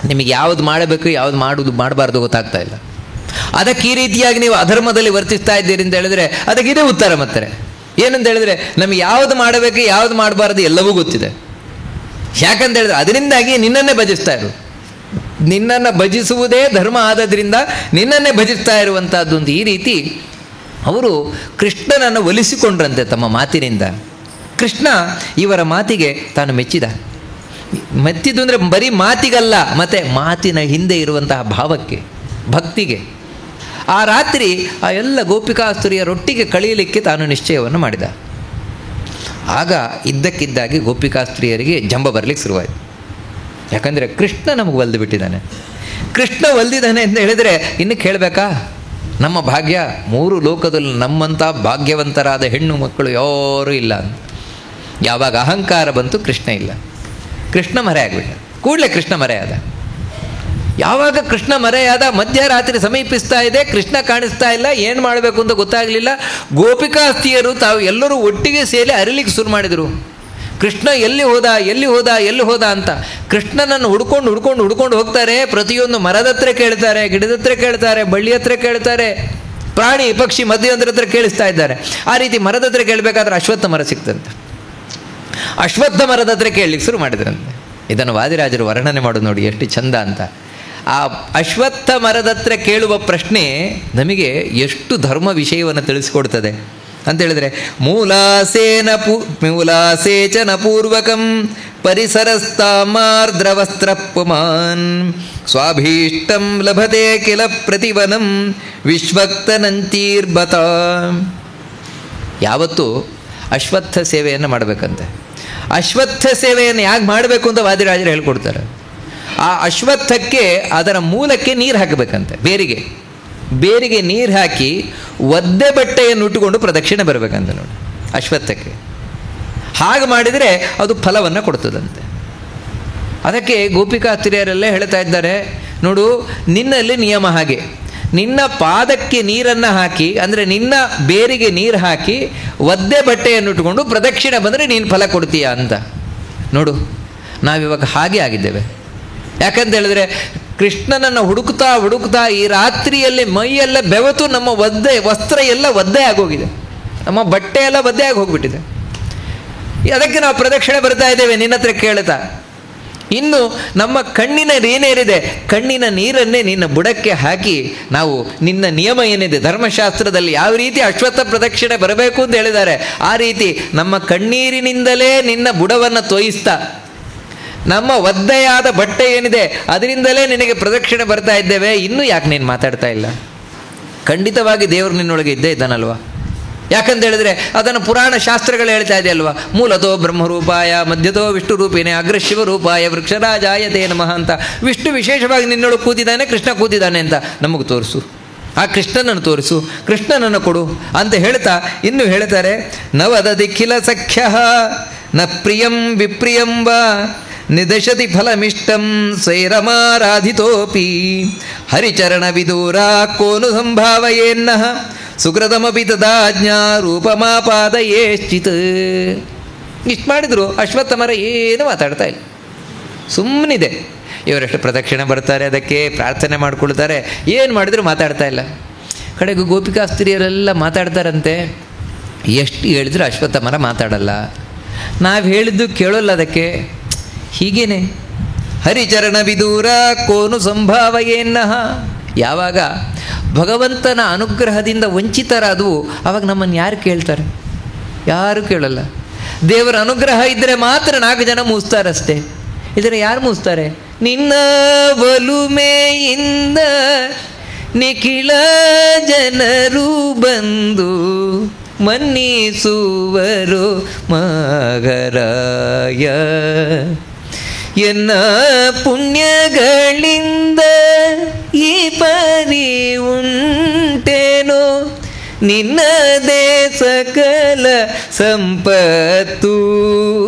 ನಿಮಗೆ ಯಾವುದು ಮಾಡಬೇಕು ಯಾವುದು ಮಾಡಬಾರ್ದು ಗೊತ್ತಾಗ್ತಾ ಇಲ್ಲ. ಅದಕ್ಕೆ ಈ ರೀತಿಯಾಗಿ ನೀವು ಅಧರ್ಮದಲ್ಲಿ ವರ್ತಿಸ್ತಾ ಇದ್ದೀರಿ ಅಂತ ಹೇಳಿದ್ರೆ ಅದಕ್ಕೆ ಇದೇ ಉತ್ತರ. ಮತ್ತೆ ಏನಂತ ಹೇಳಿದ್ರೆ, ನಮಗೆ ಯಾವುದು ಮಾಡಬೇಕು ಯಾವುದು ಮಾಡಬಾರ್ದು ಎಲ್ಲವೂ ಗೊತ್ತಿದೆ. ಯಾಕಂತ ಹೇಳಿದ್ರೆ ಅದರಿಂದಾಗಿ ನಿನ್ನನ್ನೇ ಭಜಿಸ್ತಾ ಇರು. ನಿನ್ನನ್ನು ಭಜಿಸುವುದೇ ಧರ್ಮ ಆದದ್ರಿಂದ ನಿನ್ನನ್ನೇ ಭಜಿಸ್ತಾ ಇರುವಂಥದ್ದು ಅಂತ ಈ ರೀತಿ ಅವರು ಕೃಷ್ಣನನ್ನು ಒಲಿಸಿಕೊಂಡ್ರಂತೆ ತಮ್ಮ ಮಾತಿನಿಂದ. ಕೃಷ್ಣ ಇವರ ಮಾತಿಗೆ ತಾನು ಮೆಚ್ಚಿದ. ಮೆಚ್ಚಿದ್ದು ಅಂದರೆ ಬರೀ ಮಾತಿಗಲ್ಲ, ಮತ್ತು ಮಾತಿನ ಹಿಂದೆ ಇರುವಂತಹ ಭಾವಕ್ಕೆ, ಭಕ್ತಿಗೆ. ಆ ರಾತ್ರಿ ಆ ಎಲ್ಲ ಗೋಪಿಕಾಸ್ತ್ರೀಯರೊಟ್ಟಿಗೆ ಕಳೆಯಲಿಕ್ಕೆ ತಾನು ನಿಶ್ಚಯವನ್ನು ಮಾಡಿದ. ಆಗ ಇದ್ದಕ್ಕಿದ್ದಾಗಿ ಗೋಪಿಕಾಸ್ತ್ರೀಯರಿಗೆ ಜಂಬ ಬರಲಿಕ್ಕೆ ಶುರುವಾಯಿತು. ಯಾಕಂದರೆ ಕೃಷ್ಣ ನಮಗೆ ಒಲ್ದು ಬಿಟ್ಟಿದ್ದಾನೆ. ಕೃಷ್ಣ ಒಲ್ದಿದ್ದಾನೆ ಅಂತ ಹೇಳಿದರೆ ಇನ್ನು ಕೇಳಬೇಕಾ? ನಮ್ಮ ಭಾಗ್ಯ, 3 ಲೋಕದಲ್ಲಿ ನಮ್ಮಂಥ ಭಾಗ್ಯವಂತರಾದ ಹೆಣ್ಣು ಮಕ್ಕಳು ಯಾರೂ ಇಲ್ಲ ಅಂತ. ಯಾವಾಗ ಅಹಂಕಾರ ಬಂತು, ಕೃಷ್ಣ ಇಲ್ಲ. ಕೃಷ್ಣ ಮರೆಯಾಗ್ಬಿಟ್ಟ. ಕೂಡಲೇ ಕೃಷ್ಣ ಮರೆಯಾದ. ಯಾವಾಗ ಕೃಷ್ಣ ಮರೆಯಾದ, ಮಧ್ಯರಾತ್ರಿ ಸಮೀಪಿಸ್ತಾ ಇದೆ, ಕೃಷ್ಣ ಕಾಣಿಸ್ತಾ ಇಲ್ಲ, ಏನು ಮಾಡಬೇಕು ಅಂತ ಗೊತ್ತಾಗಲಿಲ್ಲ. ಗೋಪಿಕಾಸ್ತ್ರೀಯರು ತಾವು ಎಲ್ಲರೂ ಒಟ್ಟಿಗೆ ಸೇರಿ ಅರಿಲಿಕ್ಕೆ ಶುರು ಮಾಡಿದರು. ಕೃಷ್ಣ ಎಲ್ಲಿ ಹೋದ, ಎಲ್ಲಿ ಹೋದ, ಎಲ್ಲಿ ಹೋದ ಅಂತ. ಕೃಷ್ಣನನ್ನು ಹುಡ್ಕೊಂಡು ಹೋಗ್ತಾರೆ. ಪ್ರತಿಯೊಂದು ಮರದ ಹತ್ರ ಕೇಳ್ತಾರೆ, ಗಿಡದ ಹತ್ರ ಕೇಳ್ತಾರೆ, ಬಳ್ಳಿ ಹತ್ರ ಕೇಳ್ತಾರೆ, ಪ್ರಾಣಿ ಪಕ್ಷಿ ಮಧ್ಯೊಂದರ ಹತ್ರ ಕೇಳಿಸ್ತಾ ಇದ್ದಾರೆ. ಆ ರೀತಿ ಮರದ ಹತ್ರ ಕೇಳಬೇಕಾದ್ರೆ ಅಶ್ವತ್ಥ ಮರ ಸಿಕ್ತಂತೆ. ಅಶ್ವತ್ಥ ಮರದ ಹತ್ರ ಕೇಳಲಿಕ್ಕೆ ಶುರು ಮಾಡಿದ್ರಂತೆ. ಇದನ್ನು ವಾದಿರಾಜರು ವರ್ಣನೆ ಮಾಡೋದು ನೋಡಿ ಎಷ್ಟು ಚಂದ ಅಂತ. ಆ ಅಶ್ವತ್ಥ ಮರದ ಹತ್ರ ಕೇಳುವ ಪ್ರಶ್ನೆ ನಮಗೆ ಎಷ್ಟು ಧರ್ಮ ವಿಷಯವನ್ನು ತಿಳಿಸ್ಕೊಡ್ತದೆ ಅಂತ ಹೇಳಿದ್ರೆ, ಮೂಲಾಸೇಚನ ಪೂರ್ವಕಂ ಪರಿಸರಸ್ತಾಮಾರ್ದ್ರವಸ್ತ್ರಪುಮಾನ್ ಸ್ವಾಭೀಷ್ಟಂ ಲಭತೆ ಕಿಲ ಪ್ರತಿವನಂ ವಿಶ್ವಕ್ತನಂತೀರ್ಬತ. ಯಾವತ್ತೂ ಅಶ್ವತ್ಥ ಸೇವೆಯನ್ನು ಮಾಡಬೇಕಂತೆ. ಅಶ್ವತ್ಥ ಸೇವೆಯನ್ನು ಯಾಕೆ ಮಾಡಬೇಕು ಅಂತ ವಾದಿರಾಜರು ಹೇಳ್ಕೊಡ್ತಾರೆ. ಆ ಅಶ್ವತ್ಥಕ್ಕೆ ಅದರ ಮೂಲಕ್ಕೆ ನೀರು ಹಾಕಬೇಕಂತೆ. ಬೇರಿಗೆ ನೀರು ಹಾಕಿ ಒದ್ದೆ ಬಟ್ಟೆಯನ್ನು ಉಟ್ಟುಕೊಂಡು ಪ್ರದಕ್ಷಿಣೆ ಬರಬೇಕಂತ ನೋಡಿ ಅಶ್ವತ್ಥಕ್ಕೆ. ಹಾಗೆ ಮಾಡಿದರೆ ಅದು ಫಲವನ್ನು ಕೊಡ್ತದಂತೆ. ಅದಕ್ಕೆ ಗೋಪಿಕಾಸ್ತ್ರೀಯರೆಲ್ಲ ಹೇಳ್ತಾ ಇದ್ದಾರೆ, ನೋಡು ನಿನ್ನಲ್ಲಿ ನಿಯಮ ಹಾಗೆ, ನಿನ್ನ ಪಾದಕ್ಕೆ ನೀರನ್ನು ಹಾಕಿ, ಅಂದರೆ ನಿನ್ನ ಬೇರಿಗೆ ನೀರು ಹಾಕಿ ಒದ್ದೆ ಬಟ್ಟೆಯನ್ನು ಉಟ್ಟುಕೊಂಡು ಪ್ರದಕ್ಷಿಣೆ ಬಂದರೆ ನೀನು ಫಲ ಕೊಡ್ತೀಯ ಅಂತ. ನೋಡು ನಾವಿವಾಗ ಹಾಗೆ ಆಗಿದ್ದೇವೆ. ಯಾಕಂತ ಹೇಳಿದ್ರೆ ಕೃಷ್ಣನನ್ನು ಹುಡುಕ್ತಾ ಈ ರಾತ್ರಿಯಲ್ಲಿ ಮೈಯೆಲ್ಲ ಬೆವತು ನಮ್ಮ ವಸ್ತ್ರ ಎಲ್ಲ ಒದ್ದೆ ಆಗೋಗಿದೆ, ನಮ್ಮ ಬಟ್ಟೆ ಎಲ್ಲ ಒದ್ದೆ ಆಗಿ ಹೋಗ್ಬಿಟ್ಟಿದೆ. ಅದಕ್ಕೆ ನಾವು ಪ್ರದಕ್ಷಿಣೆ ಬರ್ತಾ ಇದ್ದೇವೆ ನಿನ್ನ ಹತ್ರ ಕೇಳ್ತಾ. ಇನ್ನು ನಮ್ಮ ಕಣ್ಣಿನ ಏನೇರಿದೆ, ಕಣ್ಣಿನ ನೀರನ್ನೇ ನಿನ್ನ ಬುಡಕ್ಕೆ ಹಾಕಿ ನಾವು ನಿನ್ನ ನಿಯಮ ಏನಿದೆ ಧರ್ಮಶಾಸ್ತ್ರದಲ್ಲಿ ಯಾವ ರೀತಿ ಅಶ್ವತ್ಥ ಪ್ರದಕ್ಷಿಣೆ ಬರಬೇಕು ಅಂತ ಹೇಳಿದ್ದಾರೆ, ಆ ರೀತಿ ನಮ್ಮ ಕಣ್ಣೀರಿನಿಂದಲೇ ನಿನ್ನ ಬುಡವನ್ನು ತೋಯಿಸ್ತಾ ನಮ್ಮ ಒದ್ದೆಯಾದ ಬಟ್ಟೆ ಏನಿದೆ ಅದರಿಂದಲೇ ನಿನಗೆ ಪ್ರದಕ್ಷಿಣೆ ಬರ್ತಾ ಇದ್ದೇವೆ. ಇನ್ನೂ ಯಾಕೆ ನೀನು ಮಾತಾಡ್ತಾ ಇಲ್ಲ? ಖಂಡಿತವಾಗಿ ದೇವರು ನಿನ್ನೊಳಗೆ ಇದ್ದೇ ಇದ್ದಾನಲ್ವ. ಯಾಕಂತ ಹೇಳಿದ್ರೆ ಅದನ್ನು ಪುರಾಣ ಶಾಸ್ತ್ರಗಳು ಹೇಳ್ತಾ ಇದೆ ಅಲ್ವಾ. ಮೂಲತೋ ಬ್ರಹ್ಮರೂಪಾಯ ಮಧ್ಯತೋ ವಿಷ್ಣು ರೂಪಿಣೆ ಅಗ್ರಶಿವರೂಪಾಯ ವೃಕ್ಷರಾಜಾಯ ತೇ ನಮಃ ಅಂತ. ವಿಷ್ಣು ವಿಶೇಷವಾಗಿ ನಿನ್ನೊಳಗೆ ಕೂತಿದ್ದಾನೆ, ಕೃಷ್ಣ ಕೂತಿದ್ದಾನೆ ಅಂತ ನಮಗೆ ತೋರಿಸು, ಆ ಕೃಷ್ಣನನ್ನು ತೋರಿಸು, ಕೃಷ್ಣನನ್ನು ಕೊಡು ಅಂತ ಹೇಳ್ತಾ ಇನ್ನು ಹೇಳ್ತಾರೆ, ನವದದಿಖಿಲ ಸಖ್ಯ ನ ಪ್ರಿಯಂ ವಿಪ್ರಿಯಂ ವಾ ನಿದಶತಿ ಫಲಮಿಷ್ಟಂ ಸ್ವೈರಮಾರಾಧಿತೋಪಿ ಹರಿಚರಣ ವಿದೂರ ಕೋನು ಸಂಭಾವಯೇನ್ನಃ ಸುಕೃತಮಪಿ ತದಾಜ್ಞಾ ರೂಪಮಾಪಾದಯೇಶ್ಚಿತ್. ಇಷ್ಟು ಮಾಡಿದ್ರು ಅಶ್ವತ್ಥ ಮರ ಏನು ಮಾತಾಡ್ತಾ ಇಲ್ಲ, ಸುಮ್ಮನಿದೆ. ಇವರಷ್ಟು ಪ್ರದಕ್ಷಿಣೆ ಬರ್ತಾರೆ, ಅದಕ್ಕೆ ಪ್ರಾರ್ಥನೆ ಮಾಡ್ಕೊಳ್ತಾರೆ, ಏನು ಮಾಡಿದ್ರು ಮಾತಾಡ್ತಾ ಇಲ್ಲ. ಕಡೆಗೂ ಗೋಪಿಕಾಸ್ತ್ರೀಯರೆಲ್ಲ ಮಾತಾಡ್ತಾರಂತೆ. ಎಷ್ಟು ಹೇಳಿದ್ರು ಅಶ್ವತ್ಥ ಮರ ಮಾತಾಡಲ್ಲ, ನಾವು ಹೇಳಿದ್ದು ಕೇಳೋಲ್ಲ ಅದಕ್ಕೆ. ಹೀಗೇನೆ ಹರಿಚರಣ ವಿದೂರ ಕೋನು ಸಂಭಾವಯೇನ್ನಃ. ಯಾವಾಗ ಭಗವಂತನ ಅನುಗ್ರಹದಿಂದ ವಂಚಿತರಾದವು ಆವಾಗ ನಮ್ಮನ್ನು ಯಾರು ಕೇಳ್ತಾರೆ? ಯಾರು ಕೇಳಲ್ಲ. ದೇವರ ಅನುಗ್ರಹ ಇದ್ದರೆ ಮಾತ್ರ 4 ಜನ ಮೂಸ್ತಾರಷ್ಟೇ. ಇದ್ರೆ ಯಾರು ಮೂಸ್ತಾರೆ? ನಿನ್ನ ಒಲುಮೆಯಿಂದ ನಿಖಿಳ ಜನರು ಬಂದು ಮನ್ನಿಸುವರು ಮಗರಾಯ. ಎನ್ನ ಪುಣ್ಯಗಳಿಂದ ಈ ಪರಿ ಉಂಟೇನೋ ನಿನ್ನದೇ ಸಕಲ ಸಂಪತ್ತು.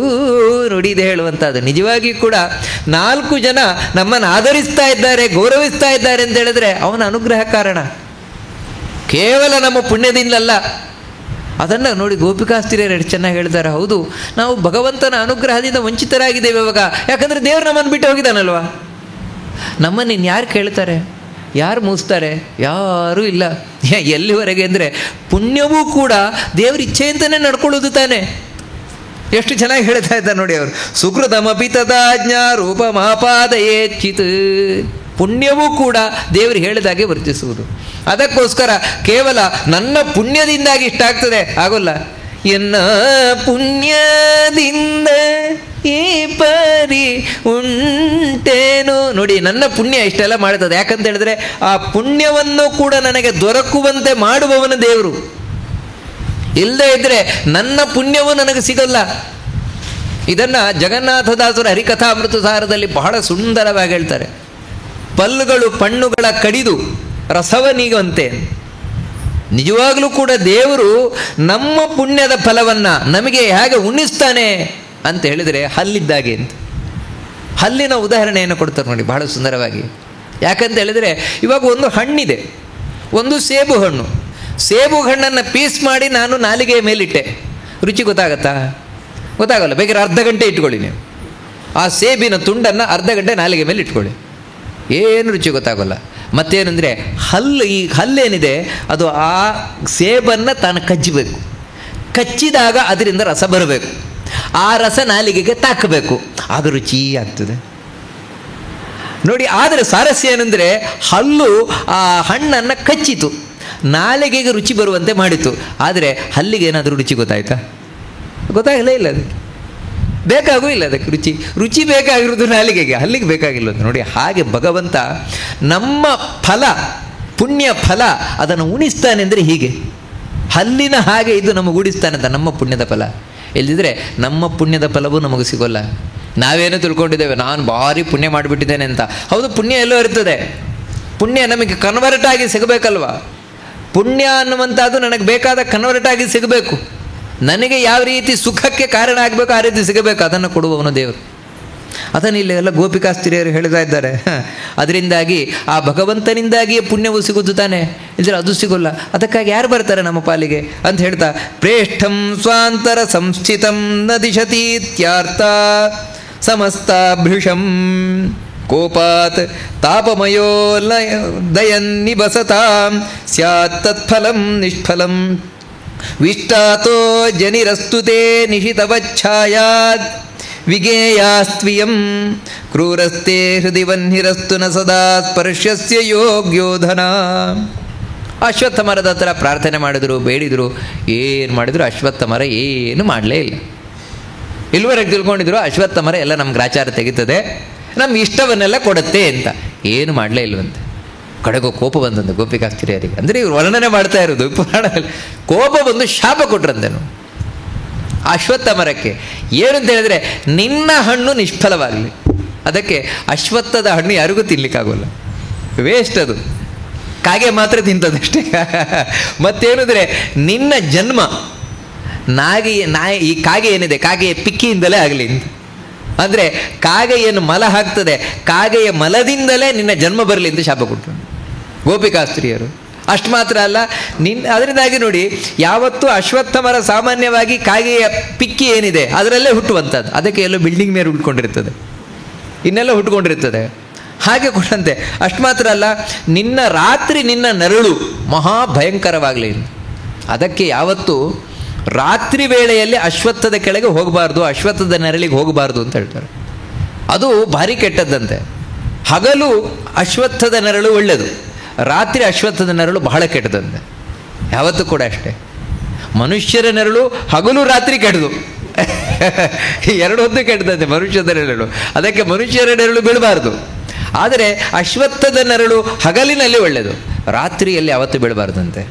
ನುಡಿದೆ ಹೇಳುವಂಥದ್ದು. ನಿಜವಾಗಿ ಕೂಡ 4 ಜನ ನಮ್ಮನ್ನು ಆಧರಿಸ್ತಾ ಇದ್ದಾರೆ, ಗೌರವಿಸ್ತಾ ಇದ್ದಾರೆ ಅಂತ ಹೇಳಿದ್ರೆ ಅವನ ಅನುಗ್ರಹ ಕಾರಣ, ಕೇವಲ ನಮ್ಮ ಪುಣ್ಯದಿಂದಲ್ಲ. ಅದನ್ನು ನೋಡಿ ಗೋಪಿಕಾಸ್ತ್ರೀಯರು ಎಷ್ಟು ಚೆನ್ನಾಗಿ ಹೇಳ್ತಾರೆ. ಹೌದು, ನಾವು ಭಗವಂತನ ಅನುಗ್ರಹದಿಂದ ವಂಚಿತರಾಗಿದ್ದೇವೆ ಇವಾಗ. ಯಾಕಂದರೆ ದೇವರು ನಮ್ಮನ್ನು ಬಿಟ್ಟು ಹೋಗಿದ್ದಾನಲ್ವ. ನಮ್ಮನ್ನು ಇನ್ಯಾರು ಕೇಳ್ತಾರೆ? ಯಾರು ಮೂಸ್ತಾರೆ? ಯಾರೂ ಇಲ್ಲ. ಎಲ್ಲಿವರೆಗೆ ಅಂದರೆ ಪುಣ್ಯವೂ ಕೂಡ ದೇವ್ರ ಇಚ್ಛೆಯಂತಲೇ ನಡ್ಕೊಳ್ಳೋದು ತಾನೆ. ಎಷ್ಟು ಚೆನ್ನಾಗಿ ಹೇಳ್ತಾ ಇದ್ದಾರೆ ನೋಡಿ ಅವರು. ಸುಕೃತಮಪಿ ತದಾಜ್ಞಾ ರೂಪಮಾಪಾದಯೇಚ್ಚಿತ್. ಪುಣ್ಯವೂ ಕೂಡ ದೇವರು ಹೇಳಿದಾಗೆ ವರ್ತಿಸುವುದು. ಅದಕ್ಕೋಸ್ಕರ ಕೇವಲ ನನ್ನ ಪುಣ್ಯದಿಂದಾಗಿ ಇಷ್ಟ ಆಗ್ತದೆ ಆಗೋಲ್ಲ. ಎನ್ನ ಪುಣ್ಯದಿಂದ ಈ ಪರಿ ಉಂಟೇನು. ನೋಡಿ, ನನ್ನ ಪುಣ್ಯ ಇಷ್ಟೆಲ್ಲ ಮಾಡ್ತದೆ. ಯಾಕಂತ ಹೇಳಿದ್ರೆ ಆ ಪುಣ್ಯವನ್ನು ಕೂಡ ನನಗೆ ದೊರಕುವಂತೆ ಮಾಡುವವನು ದೇವರು. ಇಲ್ಲದೇ ಇದ್ರೆ ನನ್ನ ಪುಣ್ಯವು ನನಗೆ ಸಿಗಲ್ಲ. ಇದನ್ನು ಜಗನ್ನಾಥದಾಸರು ಹರಿಕಥಾಮೃತ ಸಾರದಲ್ಲಿ ಬಹಳ ಸುಂದರವಾಗಿ ಹೇಳ್ತಾರೆ. ಪಲ್ಲುಗಳು ಪಣ್ಣುಗಳ ಕಡಿದು ರಸವನಿಗಂತೆ. ನಿಜವಾಗಲೂ ಕೂಡ ದೇವರು ನಮ್ಮ ಪುಣ್ಯದ ಫಲವನ್ನು ನಮಗೆ ಹೇಗೆ ಉಣಿಸ್ತಾನೆ ಅಂತ ಹೇಳಿದರೆ ಹಲ್ಲಿದ್ದಾಗೆ ಅಂತ. ಹಲ್ಲಿನ ಉದಾಹರಣೆಯನ್ನು ಕೊಡ್ತಾರೆ ನೋಡಿ ಬಹಳ ಸುಂದರವಾಗಿ. ಯಾಕಂತ ಹೇಳಿದರೆ ಇವಾಗ ಒಂದು ಹಣ್ಣಿದೆ, ಒಂದು ಸೇಬು ಹಣ್ಣು. ಸೇಬು ಹಣ್ಣನ್ನು ಪೀಸ್ ಮಾಡಿ ನಾನು ನಾಲಿಗೆಯ ಮೇಲಿಟ್ಟೆ, ರುಚಿ ಗೊತ್ತಾಗತ್ತಾ? ಗೊತ್ತಾಗಲ್ಲ. ಬೇಕಾದ್ರೆ ಅರ್ಧ ಗಂಟೆ ಇಟ್ಕೊಳ್ಳಿ ನೀವು. ಆ ಸೇಬಿನ ತುಂಡನ್ನು ಅರ್ಧ ಗಂಟೆ ನಾಲಿಗೆ ಮೇಲೆ ಇಟ್ಕೊಳ್ಳಿ, ಏನು ರುಚಿ ಗೊತ್ತಾಗೋಲ್ಲ. ಮತ್ತೇನೆಂದರೆ ಈ ಹಲ್ಲೇನಿದೆ ಅದು ಆ ಸೇಬನ್ನು ತಾನು ಕಚ್ಚಬೇಕು. ಕಚ್ಚಿದಾಗ ಅದರಿಂದ ರಸ ಬರಬೇಕು. ಆ ರಸ ನಾಲಿಗೆಗೆ ತಾಕಬೇಕು, ಆಗ ರುಚಿ ಆಗ್ತದೆ ನೋಡಿ. ಆದರೆ ಸಾರಸ್ಯ ಏನೆಂದರೆ ಹಲ್ಲು ಆ ಹಣ್ಣನ್ನು ಕಚ್ಚಿತು, ನಾಲಿಗೆಗೆ ರುಚಿ ಬರುವಂತೆ ಮಾಡಿತು. ಆದರೆ ಹಲ್ಲಿಗೆ ಏನಾದರೂ ರುಚಿ ಗೊತ್ತಾಯ್ತಾ? ಗೊತ್ತಾಗಲೇ ಇಲ್ಲ. ಅದಕ್ಕೆ ಬೇಕಾಗೂ ಇಲ್ಲ. ಅದಕ್ಕೆ ರುಚಿ ಬೇಕಾಗಿರೋದು ನಾಲಿಗೆಗೆ, ಹಲ್ಲಿಗೆ ಬೇಕಾಗಿಲ್ಲ ನೋಡಿ. ಹಾಗೆ ಭಗವಂತ ನಮ್ಮ ಫಲ, ಪುಣ್ಯ ಫಲ ಅದನ್ನು ಉಣಿಸ್ತಾನೆ ಅಂದರೆ ಹೀಗೆ ಹಲ್ಲಿನ ಹಾಗೆ ಇದು ನಮಗೆ ಉಣಿಸ್ತಾನೆ ಅಂತ ನಮ್ಮ ಪುಣ್ಯದ ಫಲ. ಇಲ್ಲದಿದ್ದರೆ ನಮ್ಮ ಪುಣ್ಯದ ಫಲವೂ ನಮಗೆ ಸಿಗೋಲ್ಲ. ನಾವೇನೋ ತಿಳ್ಕೊಂಡಿದ್ದೇವೆ ನಾನು ಭಾರಿ ಪುಣ್ಯ ಮಾಡಿಬಿಟ್ಟಿದ್ದೇನೆ ಅಂತ. ಹೌದು, ಪುಣ್ಯ ಎಲ್ಲೋ ಇರ್ತದೆ. ಪುಣ್ಯ ನಮಗೆ ಕನ್ವರ್ಟ್ ಆಗಿ ಸಿಗಬೇಕಲ್ವ? ಪುಣ್ಯ ಅನ್ನುವಂಥದ್ದು ನನಗೆ ಬೇಕಾದ ಕನ್ವರ್ಟ್ ಆಗಿ ಸಿಗಬೇಕು. ನನಗೆ ಯಾವ ರೀತಿ ಸುಖಕ್ಕೆ ಕಾರಣ ಆಗಬೇಕು ಆ ರೀತಿ ಸಿಗಬೇಕು. ಅದನ್ನು ಕೊಡುವವನು ದೇವರು. ಅದನ್ನು ಇಲ್ಲೆಲ್ಲ ಗೋಪಿಕಾಸ್ತ್ರೀಯರು ಹೇಳ್ತಾ ಇದ್ದಾರೆ. ಅದರಿಂದಾಗಿ ಆ ಭಗವಂತನಿಂದಾಗಿಯೇ ಪುಣ್ಯವು ಸಿಗುವುದು ತಾನೆ, ಇದ್ರೆ ಅದು ಸಿಗೋಲ್ಲ. ಅದಕ್ಕಾಗಿ ಯಾರು ಬರ್ತಾರೆ ನಮ್ಮ ಪಾಲಿಗೆ ಅಂತ ಹೇಳ್ತಾ, ಪ್ರೇಷ್ಠಂ ಸ್ವಾಂತರ ಸಂಸ್ಥಿತಂ ನ ದಿಶತೀತ್ಯಾರ್ಥ ಸಮಸ್ತಾಭೃಶಂ ಕೋಪಾತ್ ತಾಪಮಯೋ ದಯನ್ನಿಬಸತಾಂ ಸ್ಯಾತ್ ತತ್ಫಲಂ ನಿಷ್ಫಲಂ ವಿಷ್ಟಾತೋ ಜನಿರಸ್ತುತೆ ನಿಶಿತವಚ್ಛಾಯಾತ್ ವಿಗೇಯಾಸ್ತ್ವಿಯಂ ಕ್ರೂರಸ್ತೆ ಹೃದಯ ವನ್ಹಿರಸ್ತು ನ ಸದಾ ಸ್ಪರ್ಶಸ್ಯ ಯೋಗ್ಯೋಧನ. ಅಶ್ವತ್ಥ ಮರದ ಹತ್ರ ಪ್ರಾರ್ಥನೆ ಮಾಡಿದ್ರು, ಬೇಡಿದರು. ಏನು ಮಾಡಿದ್ರು? ಅಶ್ವತ್ಥ ಮರ ಏನು ಮಾಡಲೇ ಇಲ್ಲ. ಇಲ್ಲಿವರೆಗೆ ತಿಳ್ಕೊಂಡಿದ್ರು ಅಶ್ವತ್ಥ ಮರ ಎಲ್ಲ ನಮ್ಮ ಗ್ರಾಚಾರ ತೆಗಿತದೆ, ನಮ್ಮ ಇಷ್ಟವನ್ನೆಲ್ಲ ಕೊಡುತ್ತೆ ಅಂತ. ಏನು ಮಾಡಲೇ ಇಲ್ವಂತೆ. ಕಡೆಗೂ ಕೋಪ ಬಂದಂತೆ ಗೋಪಿಕಾಸ್ತ್ರೀಯರಿಗೆ. ಅಂದರೆ ಇವರು ವರ್ಣನೆ ಮಾಡ್ತಾ ಇರೋದು ಪುರಾಣದಲ್ಲಿ. ಕೋಪ ಬಂದು ಶಾಪ ಕೊಟ್ರಂತೆನು ಅಶ್ವತ್ಥ ಮರಕ್ಕೆ. ಏನಂತ ಹೇಳಿದ್ರೆ, ನಿನ್ನ ಹಣ್ಣು ನಿಷ್ಫಲವಾಗಲಿ. ಅದಕ್ಕೆ ಅಶ್ವತ್ಥದ ಹಣ್ಣು ಯಾರಿಗೂ ತಿನ್ಲಿಕ್ಕಾಗೋಲ್ಲ, ವೇಸ್ಟ್ ಅದು. ಕಾಗೆ ಮಾತ್ರ ತಿಂತದಷ್ಟೇ. ಮತ್ತೇನಿದ್ರೆ ನಿನ್ನ ಜನ್ಮ ಈ ಕಾಗೆ ಏನಿದೆ, ಕಾಗೆಯ ಪಿಕ್ಕಿಯಿಂದಲೇ ಆಗಲಿ ಅಂತ. ಅಂದರೆ ಕಾಗೆ ಏನು ಮಲ ಹಾಕ್ತದೆ, ಕಾಗೆಯ ಮಲದಿಂದಲೇ ನಿನ್ನ ಜನ್ಮ ಬರಲಿ ಅಂತ ಶಾಪ ಕೊಟ್ಟರು ಗೋಪಿಕಾಸ್ತ್ರೀಯರು. ಅಷ್ಟು ಮಾತ್ರ ಅಲ್ಲ, ಅದರಿಂದಾಗಿ ನೋಡಿ, ಯಾವತ್ತೂ ಅಶ್ವತ್ಥ ಮರ ಸಾಮಾನ್ಯವಾಗಿ ಕಾಗೆಯ ಪಿಕ್ಕಿ ಏನಿದೆ ಅದರಲ್ಲೇ ಹುಟ್ಟುವಂಥದ್ದು. ಅದಕ್ಕೆ ಎಲ್ಲೋ ಬಿಲ್ಡಿಂಗ್ ಮೇಲೆ ಹುಟ್ಕೊಂಡಿರ್ತದೆ, ಇನ್ನೆಲ್ಲ ಹುಟ್ಕೊಂಡಿರ್ತದೆ. ಹಾಗೆ ಕೊಟ್ಟಂತೆ. ಅಷ್ಟು ಮಾತ್ರ ಅಲ್ಲ, ರಾತ್ರಿ ನಿನ್ನ ನೆರಳು ಮಹಾ ಭಯಂಕರವಾಗಲಿ. ಅದಕ್ಕೆ ಯಾವತ್ತೂ ರಾತ್ರಿ ವೇಳೆಯಲ್ಲಿ ಅಶ್ವತ್ಥದ ಕೆಳಗೆ ಹೋಗಬಾರ್ದು, ಅಶ್ವತ್ಥದ ನೆರಳಿಗೆ ಹೋಗಬಾರ್ದು ಅಂತ ಹೇಳ್ತಾರೆ. ಅದು ಭಾರಿ ಕೆಟ್ಟದ್ದಂತೆ. ಹಗಲು ಅಶ್ವತ್ಥದ ನೆರಳು ಒಳ್ಳೆಯದು, ರಾತ್ರಿ ಅಶ್ವತ್ಥದ ನೆರಳು ಬಹಳ ಕೆಟ್ಟದಂತೆ. ಯಾವತ್ತೂ ಕೂಡ ಅಷ್ಟೇ. ಮನುಷ್ಯರ ನೆರಳು ಹಗಲು ರಾತ್ರಿ ಕೆಟ್ಟದು, ಎರಡು ಹೊತ್ತು ಕೆಟ್ಟದಂತೆ ಮನುಷ್ಯದ ನೆರಳು. ಅದಕ್ಕೆ ಮನುಷ್ಯರ ನೆರಳು ಬೀಳಬಾರ್ದು. ಆದರೆ ಅಶ್ವತ್ಥದ ನೆರಳು ಹಗಲಿನಲ್ಲಿ ಒಳ್ಳೆಯದು, ರಾತ್ರಿಯಲ್ಲಿ ಯಾವತ್ತೂ ಬೀಳಬಾರ್ದಂತೆ.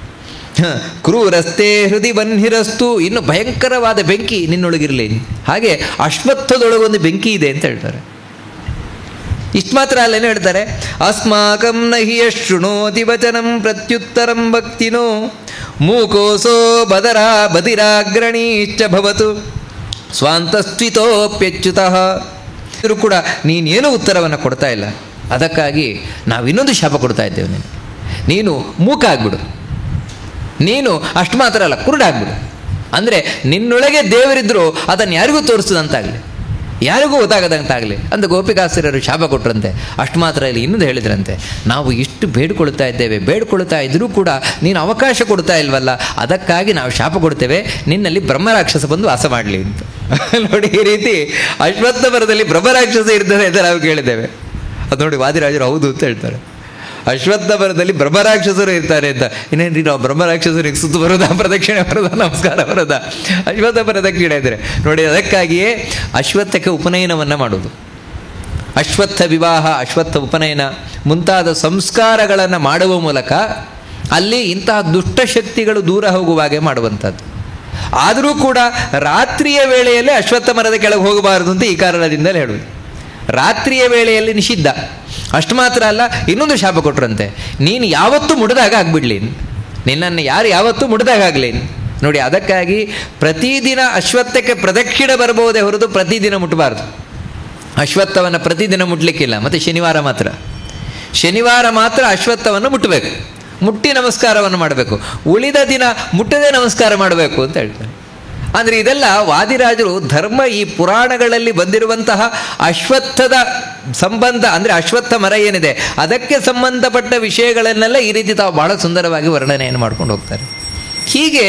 ಕ್ರೂರಸ್ತೆ ಹೃದಯ ವನ್ಹಿರಸ್ತು, ಇನ್ನು ಭಯಂಕರವಾದ ಬೆಂಕಿ ನಿನ್ನೊಳಗಿರಲಿ. ಹಾಗೆ ಅಶ್ವತ್ಥದೊಳಗೊಂದು ಬೆಂಕಿ ಇದೆ ಅಂತ ಹೇಳ್ತಾರೆ. ಇಷ್ಟು ಮಾತ್ರ ಅಲ್ಲೇನು ಹೇಳ್ತಾರೆ, ಅಸ್ಮಾಕಂ ನಹಿ ಶೃಣೋತಿ ವಚನಂ ಪ್ರತ್ಯುತ್ತರಂ ಭಕ್ತಿನೋ ಮೂಕೋಸೋ ಬದಿರಾಗ್ರಣೀಶ್ಚ ಭವತು ಸ್ವಾಂತಸ್ಥಿತೋಪ್ಯಚ್ಯುತಃ. ಇದ್ರೂ ಕೂಡ ನೀನೇನು ಉತ್ತರವನ್ನು ಕೊಡ್ತಾ ಇಲ್ಲ. ಅದಕ್ಕಾಗಿ ನಾವು ಇನ್ನೊಂದು ಶಾಪ ಕೊಡ್ತಾ ಇದ್ದೇವೆ, ನೀನು ಮೂಕ ಆಗ್ಬಿಡು. ನೀನು ಅಷ್ಟು ಮಾತ್ರ ಅಲ್ಲ, ಕುರುಡಾಗ್ಬಿಡು. ಅಂದರೆ ನಿನ್ನೊಳಗೆ ದೇವರಿದ್ದರೂ ಅದನ್ನು ಯಾರಿಗೂ ತೋರಿಸದಂತಾಗಲಿ, ಯಾರಿಗೂ ಗೊತ್ತಾಗದಂತಾಗಲಿ ಅಂತ ಗೋಪಿಕಾಸ್ತ್ರೀಯರು ಶಾಪ ಕೊಟ್ಟರಂತೆ. ಅಷ್ಟು ಮಾತ್ರ ಇಲ್ಲಿ ಇನ್ನೊಂದು ಹೇಳಿದ್ರಂತೆ, ನಾವು ಇಷ್ಟು ಬೇಡ್ಕೊಳ್ತಾ ಇದ್ದೇವೆ, ಬೇಡ್ಕೊಳ್ತಾ ಇದ್ರೂ ಕೂಡ ನೀನು ಅವಕಾಶ ಕೊಡ್ತಾ ಇಲ್ವಲ್ಲ, ಅದಕ್ಕಾಗಿ ನಾವು ಶಾಪ ಕೊಡ್ತೇವೆ, ನಿನ್ನಲ್ಲಿ ಬ್ರಹ್ಮರಾಕ್ಷಸ ಬಂದು ವಾಸ ಮಾಡಲಿ ಅಂತ. ನೋಡಿ, ಈ ರೀತಿ ಅಶ್ವತ್ಥ ಮರದಲ್ಲಿ ಬ್ರಹ್ಮರಾಕ್ಷಸ ಇರ್ತಾರೆ ಅಂತ ನಾವು ಕೇಳಿದ್ದೇವೆ. ಅದು ನೋಡಿ ವಾದಿರಾಜರು ಹೌದು ಅಂತ ಹೇಳ್ತಾರೆ. ಅಶ್ವತ್ಥಾಮರದಲ್ಲಿ ಬ್ರಹ್ಮರಾಕ್ಷಸರು ಇರ್ತಾರೆ ಅಂತ. ಇನ್ನೇನ್ರಿ ನಾವು ಬ್ರಹ್ಮರಾಕ್ಷಸರಿಗೆ ಸುತ್ತು ಬರೋದಾ, ಪ್ರದಕ್ಷಿಣೆ ಬರೋದಾ, ನಮಸ್ಕಾರ ಬರೋದಾ? ಅಶ್ವತ್ಥ ಪ್ರದಕ್ಷಿಣೆ ಇದ್ದಾರೆ ನೋಡಿ. ಅದಕ್ಕಾಗಿಯೇ ಅಶ್ವತ್ಥಕ್ಕೆ ಉಪನಯನವನ್ನು ಮಾಡೋದು. ಅಶ್ವತ್ಥ ವಿವಾಹ, ಅಶ್ವತ್ಥ ಉಪನಯನ ಮುಂತಾದ ಸಂಸ್ಕಾರಗಳನ್ನು ಮಾಡುವ ಮೂಲಕ ಅಲ್ಲಿ ಇಂತಹ ದುಷ್ಟಶಕ್ತಿಗಳು ದೂರ ಹೋಗುವ ಹಾಗೆ ಮಾಡುವಂಥದ್ದು. ಆದರೂ ಕೂಡ ರಾತ್ರಿಯ ವೇಳೆಯಲ್ಲಿ ಅಶ್ವತ್ಥ ಮರದ ಕೆಳಗೆ ಹೋಗಬಾರದು ಅಂತ ಈ ಕಾರಣದಿಂದಲೇ ಹೇಳುವುದು. ರಾತ್ರಿಯ ವೇಳೆಯಲ್ಲಿ ನಿಷಿದ್ಧ. ಅಷ್ಟು ಮಾತ್ರ ಅಲ್ಲ, ಇನ್ನೊಂದು ಶಾಪ ಕೊಟ್ರಂತೆ, ನೀನು ಯಾವತ್ತೂ ಮುಡಿದಾಗ ಆಗ್ಬಿಡ್ಲಿ, ನಿನ್ನನ್ನು ಯಾರು ಯಾವತ್ತೂ ಮುಡಿದಾಗ ಆಗಲಿ ನೋಡಿ. ಅದಕ್ಕಾಗಿ ಪ್ರತಿದಿನ ಅಶ್ವತ್ಥಕ್ಕೆ ಪ್ರದಕ್ಷಿಣೆ ಬರಬಹುದೇ ಹೊರತು ಪ್ರತಿದಿನ ಮುಟ್ಟಬಾರ್ದು. ಅಶ್ವತ್ಥವನ್ನು ಪ್ರತಿದಿನ ಮುಟ್ಲಿಕ್ಕಿಲ್ಲ. ಮತ್ತು ಶನಿವಾರ ಮಾತ್ರ ಅಶ್ವತ್ಥವನ್ನು ಮುಟ್ಟಬೇಕು, ಮುಟ್ಟಿ ನಮಸ್ಕಾರವನ್ನು ಮಾಡಬೇಕು. ಉಳಿದ ದಿನ ಮುಟ್ಟದೆ ನಮಸ್ಕಾರ ಮಾಡಬೇಕು ಅಂತ ಹೇಳ್ತಾರೆ. ಅಂದರೆ ಇದೆಲ್ಲ ವಾದಿರಾಜರು ಧರ್ಮ, ಈ ಪುರಾಣಗಳಲ್ಲಿ ಬಂದಿರುವಂತಹ ಅಶ್ವತ್ಥದ ಸಂಬಂಧ, ಅಂದರೆ ಅಶ್ವತ್ಥ ಮರ ಏನಿದೆ ಅದಕ್ಕೆ ಸಂಬಂಧಪಟ್ಟ ವಿಷಯಗಳನ್ನೆಲ್ಲ ಈ ರೀತಿ ತಾವು ಬಹಳ ಸುಂದರವಾಗಿ ವರ್ಣನೆಯನ್ನು ಮಾಡ್ಕೊಂಡು ಹೋಗ್ತಾರೆ. ಹೀಗೆ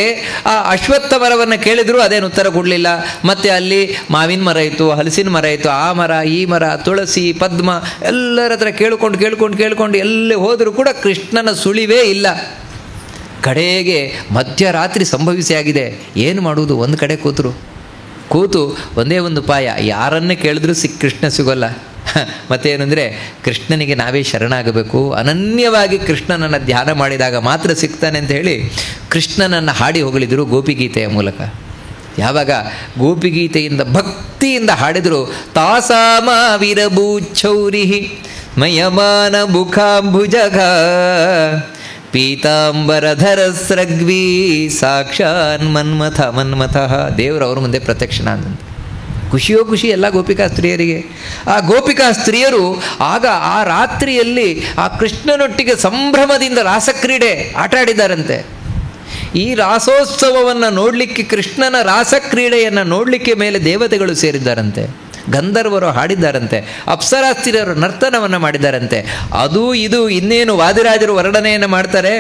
ಆ ಅಶ್ವತ್ಥ ಮರವನ್ನು ಕೇಳಿದರೂ ಅದೇನು ಉತ್ತರ ಕೊಡಲಿಲ್ಲ. ಮತ್ತು ಅಲ್ಲಿ ಮಾವಿನ ಮರ ಇತ್ತು, ಹಲಸಿನ ಮರ ಇತ್ತು, ಆ ಮರ ಈ ಮರ, ತುಳಸಿ, ಪದ್ಮ ಎಲ್ಲರ ಹತ್ರ ಕೇಳ್ಕೊಂಡು ಎಲ್ಲಿ ಹೋದರೂ ಕೂಡ ಕೃಷ್ಣನ ಸುಳಿವೇ ಇಲ್ಲ. ಕಡೆಗೆ ಮಧ್ಯರಾತ್ರಿ ಸಂಭವಿಸಿ ಆಗಿದೆ. ಏನು ಮಾಡುವುದು? ಒಂದು ಕಡೆ ಕೂತು ಒಂದೇ ಒಂದು ಉಪಾಯ, ಯಾರನ್ನೇ ಕೇಳಿದ್ರೂ ಕೃಷ್ಣ ಸಿಗೋಲ್ಲ. ಮತ್ತೇನೆಂದರೆ ಕೃಷ್ಣನಿಗೆ ನಾವೇ ಶರಣಾಗಬೇಕು, ಅನನ್ಯವಾಗಿ ಕೃಷ್ಣನನ್ನು ಧ್ಯಾನ ಮಾಡಿದಾಗ ಮಾತ್ರ ಸಿಗ್ತಾನೆ ಅಂತ ಹೇಳಿ ಕೃಷ್ಣನನ್ನು ಹಾಡಿ ಹೊಗಳಿದರು ಗೋಪಿಗೀತೆಯ ಮೂಲಕ. ಯಾವಾಗ ಗೋಪಿಗೀತೆಯಿಂದ ಭಕ್ತಿಯಿಂದ ಹಾಡಿದರು, ತಾಸಾಮ ವಿರಭೂಚೌರಿ ಮಯಮಾನ ಮುಖಾಂಬುಜಗ ಪೀತಾಂಬರಧರ ಸ್ರಗ್ವಿ ಸಾಕ್ಷಾನ್ ಮನ್ಮಥ. ದೇವರು ಅವ್ರ ಮುಂದೆ ಪ್ರತ್ಯಕ್ಷನ ಅಂದಂತೆ. ಖುಷಿಯೋ ಖುಷಿ ಎಲ್ಲ ಗೋಪಿಕಾ ಸ್ತ್ರೀಯರಿಗೆ. ಆ ಗೋಪಿಕಾ ಸ್ತ್ರೀಯರು ಆಗ ಆ ರಾತ್ರಿಯಲ್ಲಿ ಆ ಕೃಷ್ಣನೊಟ್ಟಿಗೆ ಸಂಭ್ರಮದಿಂದ ರಾಸಕ್ರೀಡೆ ಆಟ ಆಡಿದ್ದಾರಂತೆ. ಈ ರಾಸೋತ್ಸವವನ್ನು ನೋಡಲಿಕ್ಕೆ, ಕೃಷ್ಣನ ರಾಸಕ್ರೀಡೆಯನ್ನು ನೋಡಲಿಕ್ಕೆ ಮೇಲೆ ದೇವತೆಗಳು ಸೇರಿದ್ದಾರಂತೆ, ಗಂಧರ್ವರು ಹಾಡಿದ್ದಾರಂತೆ, ಅಪ್ಸರಾಸ್ತ್ರೀಯರು ನರ್ತನವನ್ನು ಮಾಡಿದ್ದಾರಂತೆ. ಅದು ಇದು ಇನ್ನೇನು ವಾದಿರಾಜರು ವರ್ಣನೆಯನ್ನು ಮಾಡ್ತಾರೆ.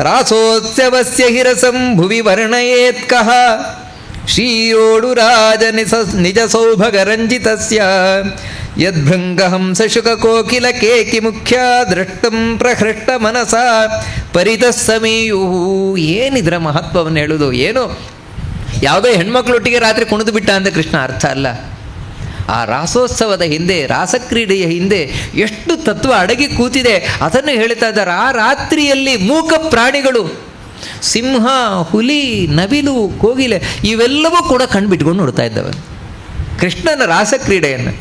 ರಾಸೋತ್ಸವಸ್ಯ ಹಿರಸಂ ಭುವಿ ವರ್ಣಯೇತ್ಕಃ ಶ್ರೀಯೋಡು ರಾಜ ನಿಜ ಸೌಭಗ ರಂಜಿತಸ್ಯ ಯದ್ಭೃಂಗಹಂಸ ಶುಕ ಕೋಕಿಲ ಕೇಕಿ ಮುಖ್ಯ ದೃಷ್ಟಂ ಪ್ರಹೃಷ್ಟ ಮನಸ ಪರಿತಸ್ಸಮೀಯು. ಏನಿದ್ರ ಮಹತ್ವವನ್ನು ಹೇಳುವುದು? ಏನು ಯಾವುದೋ ಹೆಣ್ಮಕ್ಳೊಟ್ಟಿಗೆ ರಾತ್ರಿ ಕುಣಿದು ಬಿಟ್ಟ ಅಂತ ಕೃಷ್ಣ ಅರ್ಥ ಅಲ್ಲ. ಆ ರಾಸೋತ್ಸವದ ಹಿಂದೆ, ರಾಸಕ್ರೀಡೆಯ ಹಿಂದೆ ಎಷ್ಟು ತತ್ವ ಅಡಗಿ ಕೂತಿದೆ ಅದನ್ನು ಹೇಳ್ತಾ ಇದ್ದಾರೆ. ಆ ರಾತ್ರಿಯಲ್ಲಿ ಮೂಕ ಪ್ರಾಣಿಗಳು, ಸಿಂಹ, ಹುಲಿ, ನವಿಲು, ಕೋಗಿಲೆ ಇವೆಲ್ಲವೂ ಕೂಡ ಕಣ್ಬಿಟ್ಕೊಂಡು ನೋಡ್ತಾ ಇದ್ದವ ಕೃಷ್ಣನ ರಾಸಕ್ರೀಡೆಯನ್ನು.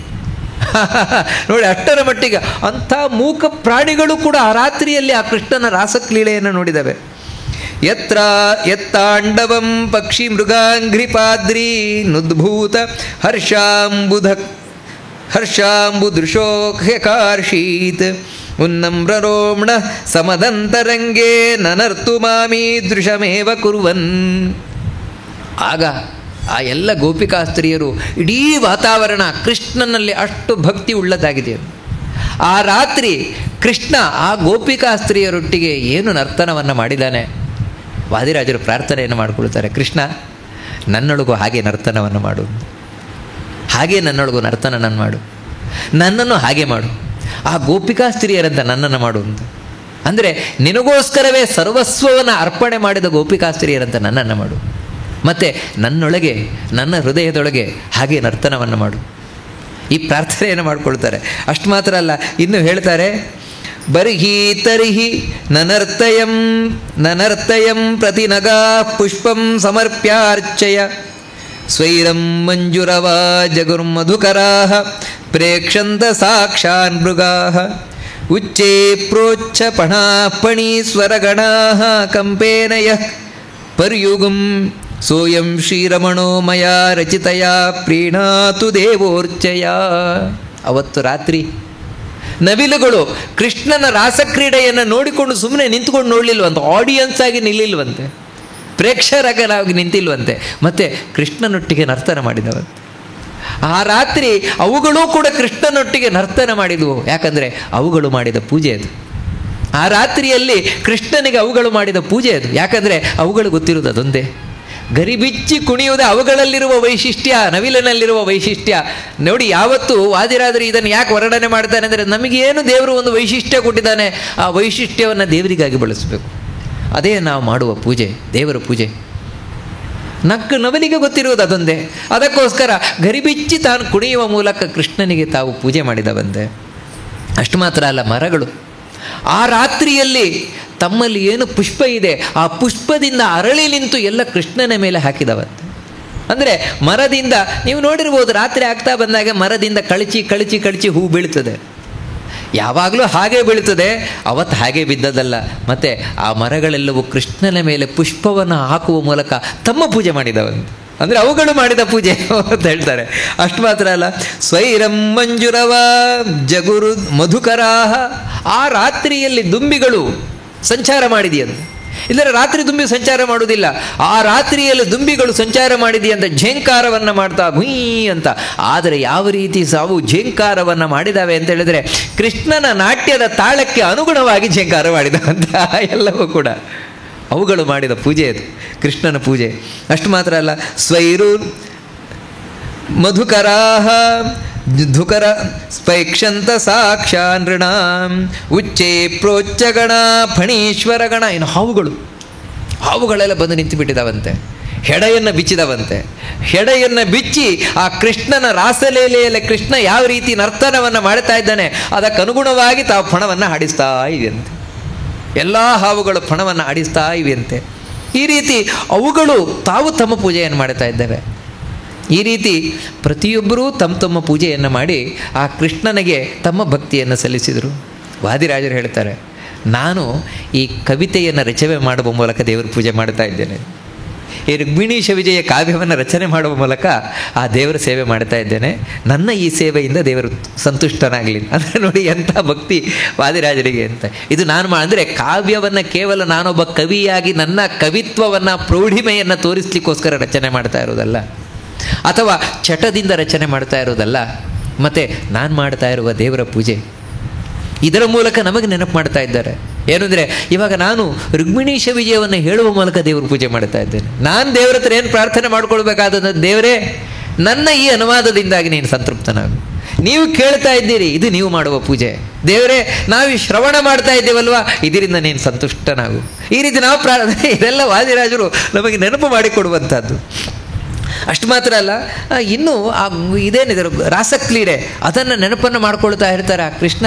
ನೋಡಿ, ಅಷ್ಟರ ಮಟ್ಟಿಗೆ ಅಂಥ ಮೂಕ ಪ್ರಾಣಿಗಳು ಕೂಡ ಆ ರಾತ್ರಿಯಲ್ಲಿ ಆ ಕೃಷ್ಣನ ರಾಸಕ್ರೀಡೆಯನ್ನು ನೋಡಿದವೆ. ಎತ್ತಾಂಡವಂ ಪಕ್ಷಿ ಮೃಗಾಂಘ್ರಿಪಾದ್ರಿ ನುದ್ಭೂತ ಹರ್ಷಾಂಬುದೃಶೋಖ್ಯಕಾರ್ಷೀತ್ ಉನ್ನಮ್ರರೋಮ್ಣ ಸಮದಂತರಂಗೇ ನನರ್ತು ಮಾಮಿ ದೃಶಮೇವ ಕುರ್ವನ್. ಆಗ ಆ ಎಲ್ಲ ಗೋಪಿಕಾಸ್ತ್ರೀಯರು, ಇಡೀ ವಾತಾವರಣ ಕೃಷ್ಣನಲ್ಲಿ ಅಷ್ಟು ಭಕ್ತಿ ಉಳ್ಳದಾಗಿದೆ. ಆ ರಾತ್ರಿ ಕೃಷ್ಣ ಆ ಗೋಪಿಕಾಸ್ತ್ರೀಯರೊಟ್ಟಿಗೆ ಏನು ನರ್ತನವನ್ನು ಮಾಡಿದ್ದಾನೆ. ವಾದಿರಾಜರು ಪ್ರಾರ್ಥನೆಯನ್ನು ಮಾಡಿಕೊಳ್ತಾರೆ, ಕೃಷ್ಣ ನನ್ನೊಳಗೂ ಹಾಗೆ ನರ್ತನವನ್ನು ಮಾಡು, ಹಾಗೆ ನನ್ನೊಳಗೂ ನರ್ತನವನ್ನು ಮಾಡು, ನನ್ನನ್ನು ಹಾಗೆ ಮಾಡು, ಆ ಗೋಪಿಕಾಸ್ತ್ರೀಯರಂತ ನನ್ನನ್ನು ಮಾಡು ಅಂತ. ಅಂದರೆ ನಿನಗೋಸ್ಕರವೇ ಸರ್ವಸ್ವವನ್ನು ಅರ್ಪಣೆ ಮಾಡಿದ ಗೋಪಿಕಾಸ್ತ್ರೀಯರಂತ ನನ್ನನ್ನು ಮಾಡು, ಮತ್ತು ನನ್ನೊಳಗೆ, ನನ್ನ ಹೃದಯದೊಳಗೆ ಹಾಗೆ ನರ್ತನವನ್ನು ಮಾಡು. ಈ ಪ್ರಾರ್ಥನೆಯನ್ನು ಮಾಡಿಕೊಳ್ತಾರೆ. ಅಷ್ಟು ಮಾತ್ರ ಅಲ್ಲ, ಇನ್ನು ಹೇಳ್ತಾರೆ, ಬರ್ಹಿ ತರ್ಹಿ ನನರ್ತಯಂ ಪ್ರತಿನಗಾ ಪುಷ್ಪಂ ಸಮರ್ಪ್ಯಾರ್ಚಯ ಸ್ವೈರಂ ಮಂಜುರವಾ ಜಗುರ್ಮಧುಕರಾಃ ಪ್ರೇಕ್ಷಂತ ಸಾಕ್ಷಾನ್ ಮೃಗಾಃ ಉಚ್ಚೇ ಪ್ರೋಚ್ಛ ಪಣಾಪಣೀಶ್ವರಗಣಾಃ ಕಂಪೇನ ಯಃ ಪರ್ಯುಗಂ ಸೋಯಂ ಶ್ರೀರಮಣೋ ಮಯಾ ರಚಿತಯಾ ಪ್ರೀಣಾತು ದೇವೋರ್ಚಯ. ಅವತ್ತು ರಾತ್ರಿ ನವಿಲುಗಳು ಕೃಷ್ಣನ ರಾಸಕ್ರೀಡೆಯನ್ನು ನೋಡಿಕೊಂಡು ಸುಮ್ಮನೆ ನಿಂತ್ಕೊಂಡು ನೋಡಲಿಲ್ವಂತೆ, ಆಡಿಯನ್ಸ್ ಆಗಿ ನಿಲ್ಲಿಲ್ವಂತೆ, ಪ್ರೇಕ್ಷಕರಾಗಿ ನಿಂತಿಲ್ವಂತೆ, ಮತ್ತು ಕೃಷ್ಣನೊಟ್ಟಿಗೆ ನರ್ತನ ಮಾಡಿದವಂತೆ. ಆ ರಾತ್ರಿ ಅವುಗಳೂ ಕೂಡ ಕೃಷ್ಣನೊಟ್ಟಿಗೆ ನರ್ತನ ಮಾಡಿದವು. ಯಾಕಂದರೆ ಅವುಗಳು ಮಾಡಿದ ಪೂಜೆ ಅದು. ಆ ರಾತ್ರಿಯಲ್ಲಿ ಕೃಷ್ಣನಿಗೆ ಅವುಗಳು ಮಾಡಿದ ಪೂಜೆ ಅದು. ಯಾಕಂದರೆ ಅವುಗಳು ಗೊತ್ತಿರೋದು ಅದೊಂದೇ, ಗರಿಬಿಚ್ಚಿ ಕುಣಿಯುವುದು ಅವುಗಳಲ್ಲಿರುವ ವೈಶಿಷ್ಟ್ಯ, ನವಿಲಿನಲ್ಲಿರುವ ವೈಶಿಷ್ಟ್ಯ. ನೋಡಿ, ಯಾವತ್ತು ವಾದಿರಾದರೂ ಇದನ್ನು ಯಾಕೆ ವರ್ಣನೆ ಮಾಡ್ತಾನೆ ಅಂದರೆ, ನಮಗೇನು ದೇವರು ಒಂದು ವೈಶಿಷ್ಟ್ಯ ಕೊಟ್ಟಿದ್ದಾನೆ, ಆ ವೈಶಿಷ್ಟ್ಯವನ್ನು ದೇವರಿಗಾಗಿ ಬಳಸಬೇಕು. ಅದೇ ನಾವು ಮಾಡುವ ಪೂಜೆ, ದೇವರ ಪೂಜೆ. ನವಲಿಗೆ ಗೊತ್ತಿರುವುದು ಅದೊಂದೇ. ಅದಕ್ಕೋಸ್ಕರ ಗರಿಬಿಚ್ಚಿ ತಾನು ಕುಣಿಯುವ ಮೂಲಕ ಕೃಷ್ಣನಿಗೆ ತಾವು ಪೂಜೆ ಮಾಡಿದವಂತೆ. ಅಷ್ಟು ಮಾತ್ರ ಅಲ್ಲ, ಮರಗಳು ಆ ರಾತ್ರಿಯಲ್ಲಿ ತಮ್ಮಲ್ಲಿ ಏನು ಪುಷ್ಪ ಇದೆ ಆ ಪುಷ್ಪದಿಂದ ಅರಳಿ ನಿಂತು ಎಲ್ಲ ಕೃಷ್ಣನ ಮೇಲೆ ಹಾಕಿದವಂತೆ. ಅಂದರೆ ಮರದಿಂದ ನೀವು ನೋಡಿರ್ಬೋದು, ರಾತ್ರಿ ಆಗ್ತಾ ಬಂದಾಗ ಮರದಿಂದ ಕಳಚಿ ಹೂ ಬೀಳ್ತದೆ. ಯಾವಾಗಲೂ ಹಾಗೆ ಬೀಳ್ತದೆ, ಅವತ್ತು ಹಾಗೆ ಬಿದ್ದದಲ್ಲ. ಮತ್ತು ಆ ಮರಗಳೆಲ್ಲವೂ ಕೃಷ್ಣನ ಮೇಲೆ ಪುಷ್ಪವನ್ನು ಹಾಕುವ ಮೂಲಕ ತಮ್ಮ ಪೂಜೆ ಮಾಡಿದವಂತೆ. ಅಂದರೆ ಅವುಗಳು ಮಾಡಿದ ಪೂಜೆ ಅಂತ ಹೇಳ್ತಾರೆ. ಅಷ್ಟು ಮಾತ್ರ ಅಲ್ಲ, ಸ್ವೈರಂ ಮಂಜುರವ ಜಗುರು ಮಧುಕರಾಹ, ಆ ರಾತ್ರಿಯಲ್ಲಿ ದುಂಬಿಗಳು ಸಂಚಾರ ಮಾಡಿದೆಯಂತೆ. ಇಲ್ಲರೆ ರಾತ್ರಿ ದುಂಬಿ ಸಂಚಾರ ಮಾಡುವುದಿಲ್ಲ, ಆ ರಾತ್ರಿಯಲ್ಲಿ ದುಂಬಿಗಳು ಸಂಚಾರ ಮಾಡಿದೆಯಂತ, ಝೇಂಕಾರವನ್ನು ಮಾಡ್ತಾ ಗುಯ್ ಅಂತ. ಆದರೆ ಯಾವ ರೀತಿ ಸಾವು ಝೇಂಕಾರವನ್ನು ಮಾಡಿದಾವೆ ಅಂತ ಹೇಳಿದರೆ, ಕೃಷ್ಣನ ನಾಟ್ಯದ ತಾಳಕ್ಕೆ ಅನುಗುಣವಾಗಿ ಝೇಂಕಾರ ಮಾಡಿದವಂತ. ಎಲ್ಲವೂ ಕೂಡ ಅವುಗಳು ಮಾಡಿದ ಪೂಜೆ ಅದು, ಕೃಷ್ಣನ ಪೂಜೆ. ಅಷ್ಟು ಮಾತ್ರ ಅಲ್ಲ, ಸ್ವೈರು ಮಧುಕರಾಹ ಧುಕರ ಸ್ಪೈಕ್ಷಂತ ಸಾಕ್ಷಾ ನೃಣಾಂ ಉಚ್ಚೇ ಪ್ರೋಚ್ಚಗಣ ಫಣೀಶ್ವರಗಣ. ಇನ್ನು ಹಾವುಗಳೆಲ್ಲ ಬಂದು ನಿಂತು ಬಿಟ್ಟಿದವಂತೆ, ಹೆಡೆಯನ್ನು ಬಿಚ್ಚಿದವಂತೆ. ಹೆಡೆಯನ್ನು ಬಿಚ್ಚಿ ಆ ಕೃಷ್ಣನ ರಾಸಲೀಲೆಯಲ್ಲಿ ಕೃಷ್ಣ ಯಾವ ರೀತಿ ನರ್ತನವನ್ನು ಮಾಡ್ತಾ ಇದ್ದಾನೆ ಅದಕ್ಕನುಗುಣವಾಗಿ ತಾವು ಫಣವನ್ನು ಹಾಡಿಸ್ತಾ ಇವೆಯಂತೆ. ಎಲ್ಲ ಹಾವುಗಳು ಫಣವನ್ನು ಆಡಿಸ್ತಾ ಇವೆಯಂತೆ. ಈ ರೀತಿ ಅವುಗಳು ತಾವು ತಮ್ಮ ಪೂಜೆಯನ್ನು ಮಾಡ್ತಾ ಇದ್ದಾವೆ. ಈ ರೀತಿ ಪ್ರತಿಯೊಬ್ಬರೂ ತಮ್ಮ ಪೂಜೆಯನ್ನು ಮಾಡಿ ಆ ಕೃಷ್ಣನಿಗೆ ತಮ್ಮ ಭಕ್ತಿಯನ್ನು ಸಲ್ಲಿಸಿದರು. ವಾದಿರಾಜರು ಹೇಳ್ತಾರೆ, ನಾನು ಈ ಕವಿತೆಯನ್ನು ರಚನೆ ಮಾಡುವ ಮೂಲಕ ದೇವರ ಪೂಜೆ ಮಾಡ್ತಾ ಇದ್ದೇನೆ. ಈ ರುಕ್ಮಿಣೀಶ ವಿಜಯ ಕಾವ್ಯವನ್ನು ರಚನೆ ಮಾಡುವ ಮೂಲಕ ಆ ದೇವರ ಸೇವೆ ಮಾಡ್ತಾ ಇದ್ದೇನೆ. ನನ್ನ ಈ ಸೇವೆಯಿಂದ ದೇವರು ಸಂತುಷ್ಟನಾಗಲಿ. ಅಂದರೆ ನೋಡಿ ಎಂಥ ಭಕ್ತಿ ವಾದಿರಾಜರಿಗೆ ಅಂತ. ಇದು ನಾನು ಅಂದರೆ ಕಾವ್ಯವನ್ನು ಕೇವಲ ನಾನೊಬ್ಬ ಕವಿಯಾಗಿ ನನ್ನ ಕವಿತ್ವವನ್ನು ಪ್ರೌಢಿಮೆಯನ್ನು ತೋರಿಸ್ಲಿಕ್ಕೋಸ್ಕರ ರಚನೆ ಮಾಡ್ತಾ ಇರೋದಲ್ಲ, ಅಥವಾ ಚಟದಿಂದ ರಚನೆ ಮಾಡ್ತಾ ಇರೋದಲ್ಲ. ಮತ್ತು ನಾನು ಮಾಡ್ತಾ ಇರುವ ದೇವರ ಪೂಜೆ ಇದರ ಮೂಲಕ ನಮಗೆ ನೆನಪು ಮಾಡ್ತಾ ಇದ್ದಾರೆ. ಏನು ಅಂದರೆ, ಇವಾಗ ನಾನು ರುಕ್ಮಿಣೀಶ ವಿಜಯವನ್ನು ಹೇಳುವ ಮೂಲಕ ದೇವ್ರ ಪೂಜೆ ಮಾಡ್ತಾ ಇದ್ದೇನೆ. ನಾನು ದೇವರ ಹತ್ರ ಏನು ಪ್ರಾರ್ಥನೆ ಮಾಡ್ಕೊಳ್ಬೇಕಾದ, ದೇವರೇ ನನ್ನ ಈ ಅನುವಾದದಿಂದಾಗಿ ನೀನು ಸಂತೃಪ್ತನಾಗು. ನೀವು ಕೇಳ್ತಾ ಇದ್ದೀರಿ, ಇದು ನೀವು ಮಾಡುವ ಪೂಜೆ. ದೇವರೇ ನಾವು ಶ್ರವಣ ಮಾಡ್ತಾ ಇದ್ದೇವಲ್ವಾ, ಇದರಿಂದ ನೀನು ಸಂತುಷ್ಟನಾಗು. ಈ ರೀತಿ ನಾವು ಇದೆಲ್ಲ ವಾದಿರಾಜರು ನಮಗೆ ನೆನಪು ಮಾಡಿಕೊಡುವಂಥದ್ದು. ಅಷ್ಟು ಮಾತ್ರ ಅಲ್ಲ, ಇನ್ನೂ ಇದೇನಿದೆ ರಾಸಕ್ರೀಡೆ, ಅದನ್ನು ನೆನಪನ್ನು ಮಾಡ್ಕೊಳ್ತಾ ಇರ್ತಾರೆ. ಆ ಕೃಷ್ಣ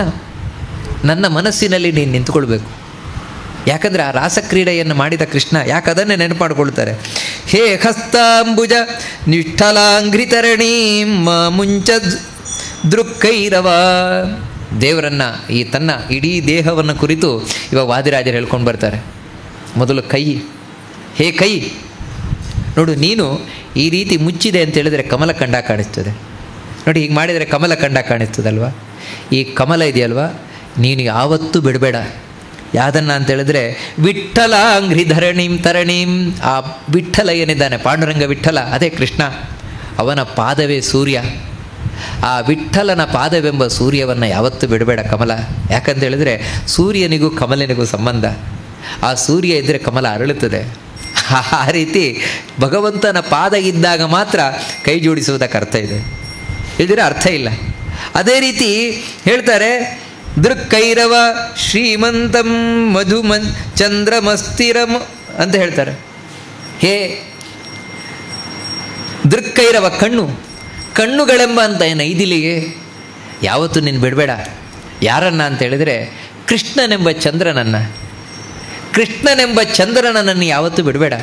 ನನ್ನ ಮನಸ್ಸಿನಲ್ಲಿ ನೀನು ನಿಂತುಕೊಳ್ಬೇಕು. ಯಾಕಂದರೆ ಆ ರಾಸಕ್ರೀಡೆಯನ್ನು ಮಾಡಿದ ಕೃಷ್ಣ ಯಾಕೆ ಅದನ್ನೇ ನೆನಪು ಮಾಡಿಕೊಳ್ತಾರೆ. ಹೇ ಹಸ್ತಾಂಬುಜ ನಿಷ್ಠಲಾಂಘ್ರಿತರಣೀ ಮುಂಚ ದೃಕ್ಕೈರವ. ದೇವರನ್ನು ಈ ತನ್ನ ಇಡೀ ದೇಹವನ್ನು ಕುರಿತು ಇವಾಗ ವಾದಿರಾಜರು ಹೇಳ್ಕೊಂಡು ಬರ್ತಾರೆ. ಮೊದಲು ಕೈ, ಹೇ ಕೈ ನೋಡು, ನೀನು ಈ ರೀತಿ ಮುಚ್ಚಿದೆ ಅಂತ ಹೇಳಿದರೆ ಕಮಲ ಕಂಡ ಕಾಣಿಸ್ತದೆ. ನೋಡಿ, ಹೀಗೆ ಮಾಡಿದರೆ ಕಮಲ ಕಂಡ ಕಾಣಿಸ್ತದಲ್ವ. ಈ ಕಮಲ ಇದೆಯಲ್ವ, ನೀನು ಯಾವತ್ತೂ ಬಿಡಬೇಡ. ಯಾವುದನ್ನು ಅಂತ ಹೇಳಿದ್ರೆ, ವಿಠ್ಠಲ ಅಂಘ್ರಿ ತರಣೀಂ. ಆ ವಿಠ್ಠಲ ಏನಿದ್ದಾನೆ, ಪಾಂಡುರಂಗ ವಿಠ್ಠಲ, ಅದೇ ಕೃಷ್ಣ. ಅವನ ಪಾದವೇ ಸೂರ್ಯ. ಆ ವಿಠ್ಠಲನ ಪಾದವೆಂಬ ಸೂರ್ಯವನ್ನು ಯಾವತ್ತೂ ಬಿಡಬೇಡ ಕಮಲ. ಯಾಕಂತ ಹೇಳಿದ್ರೆ ಸೂರ್ಯನಿಗೂ ಕಮಲನಿಗೂ ಸಂಬಂಧ. ಆ ಸೂರ್ಯ ಇದ್ದರೆ ಕಮಲ ಅರಳುತ್ತದೆ. ಆ ರೀತಿ ಭಗವಂತನ ಪಾದ ಇದ್ದಾಗ ಮಾತ್ರ ಕೈ ಜೋಡಿಸುವುದಕ್ಕೆ ಅರ್ಥ ಇದೆ, ಇಲ್ದಿರ ಅರ್ಥ ಇಲ್ಲ. ಅದೇ ರೀತಿ ಹೇಳ್ತಾರೆ, ದೃಕ್ಕೈರವ ಶ್ರೀಮಂತಂ ಚಂದ್ರಮಸ್ತಿರಂ ಅಂತ ಹೇಳ್ತಾರೆ. ಹೇ ದೃಕ್ಕೈರವ, ಕಣ್ಣುಗಳೆಂಬ ಅಂತ ಏನು ಐದಿಲಿಗೆ ಯಾವತ್ತೂ ನೀನು ಬಿಡಬೇಡ. ಯಾರನ್ನ ಅಂತ ಹೇಳಿದರೆ ಕೃಷ್ಣನೆಂಬ ಚಂದ್ರನನ್ನು ಯಾವತ್ತೂ ಬಿಡಬೇಡ.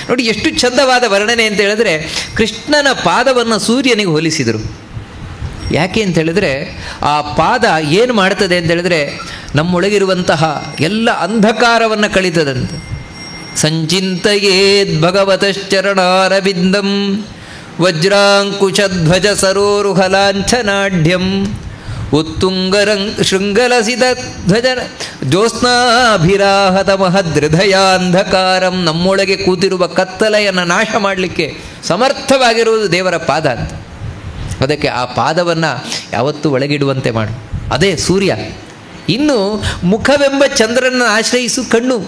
ನೋಡಿ ಎಷ್ಟು ಚಂದವಾದ ವರ್ಣನೆ ಅಂತ ಹೇಳಿದ್ರೆ, ಕೃಷ್ಣನ ಪಾದವನ್ನು ಸೂರ್ಯನಿಗೆ ಹೋಲಿಸಿದರು. ಯಾಕೆ ಅಂತ ಹೇಳಿದ್ರೆ, ಆ ಪಾದ ಏನು ಮಾಡ್ತದೆ ಅಂತ ಹೇಳಿದ್ರೆ, ನಮ್ಮೊಳಗಿರುವಂತಹ ಎಲ್ಲ ಅಂಧಕಾರವನ್ನು ಕಳೀತದಂತೆ. ಸಂಚಿಂತಯೇದ್ ಭಗವತಶ್ಚರಣಾರವಿಂದಂ ವಜ್ರಾಂಕುಶಧ್ವಜ ಸರೋರುಹಲಾಂಛನಾಢ್ಯಂ ಉತ್ತುಂಗರಂಗ್ ಧ್ವಜ ಜ್ಯೋತ್ಸ್ನಾಭಿರಾಹತ ಮಹದೃದಯಾಂಧಕಾರಂ. ನಮ್ಮೊಳಗೆ ಕೂತಿರುವ ಕತ್ತಲೆಯನ್ನು ನಾಶ ಮಾಡಲಿಕ್ಕೆ ಸಮರ್ಥವಾಗಿರುವುದು ದೇವರ ಪಾದ ಅಂತ. ಅದಕ್ಕೆ ಆ ಪಾದವನ್ನು ಯಾವತ್ತೂ ಒಳಗಿಡುವಂತೆ ಮಾಡು. ಅದೇ ಸೂರ್ಯ. ಇನ್ನು ಮುಖವೆಂಬ ಚಂದ್ರನ ಆಶ್ರಯಿಸು ಕಣ್ಣು.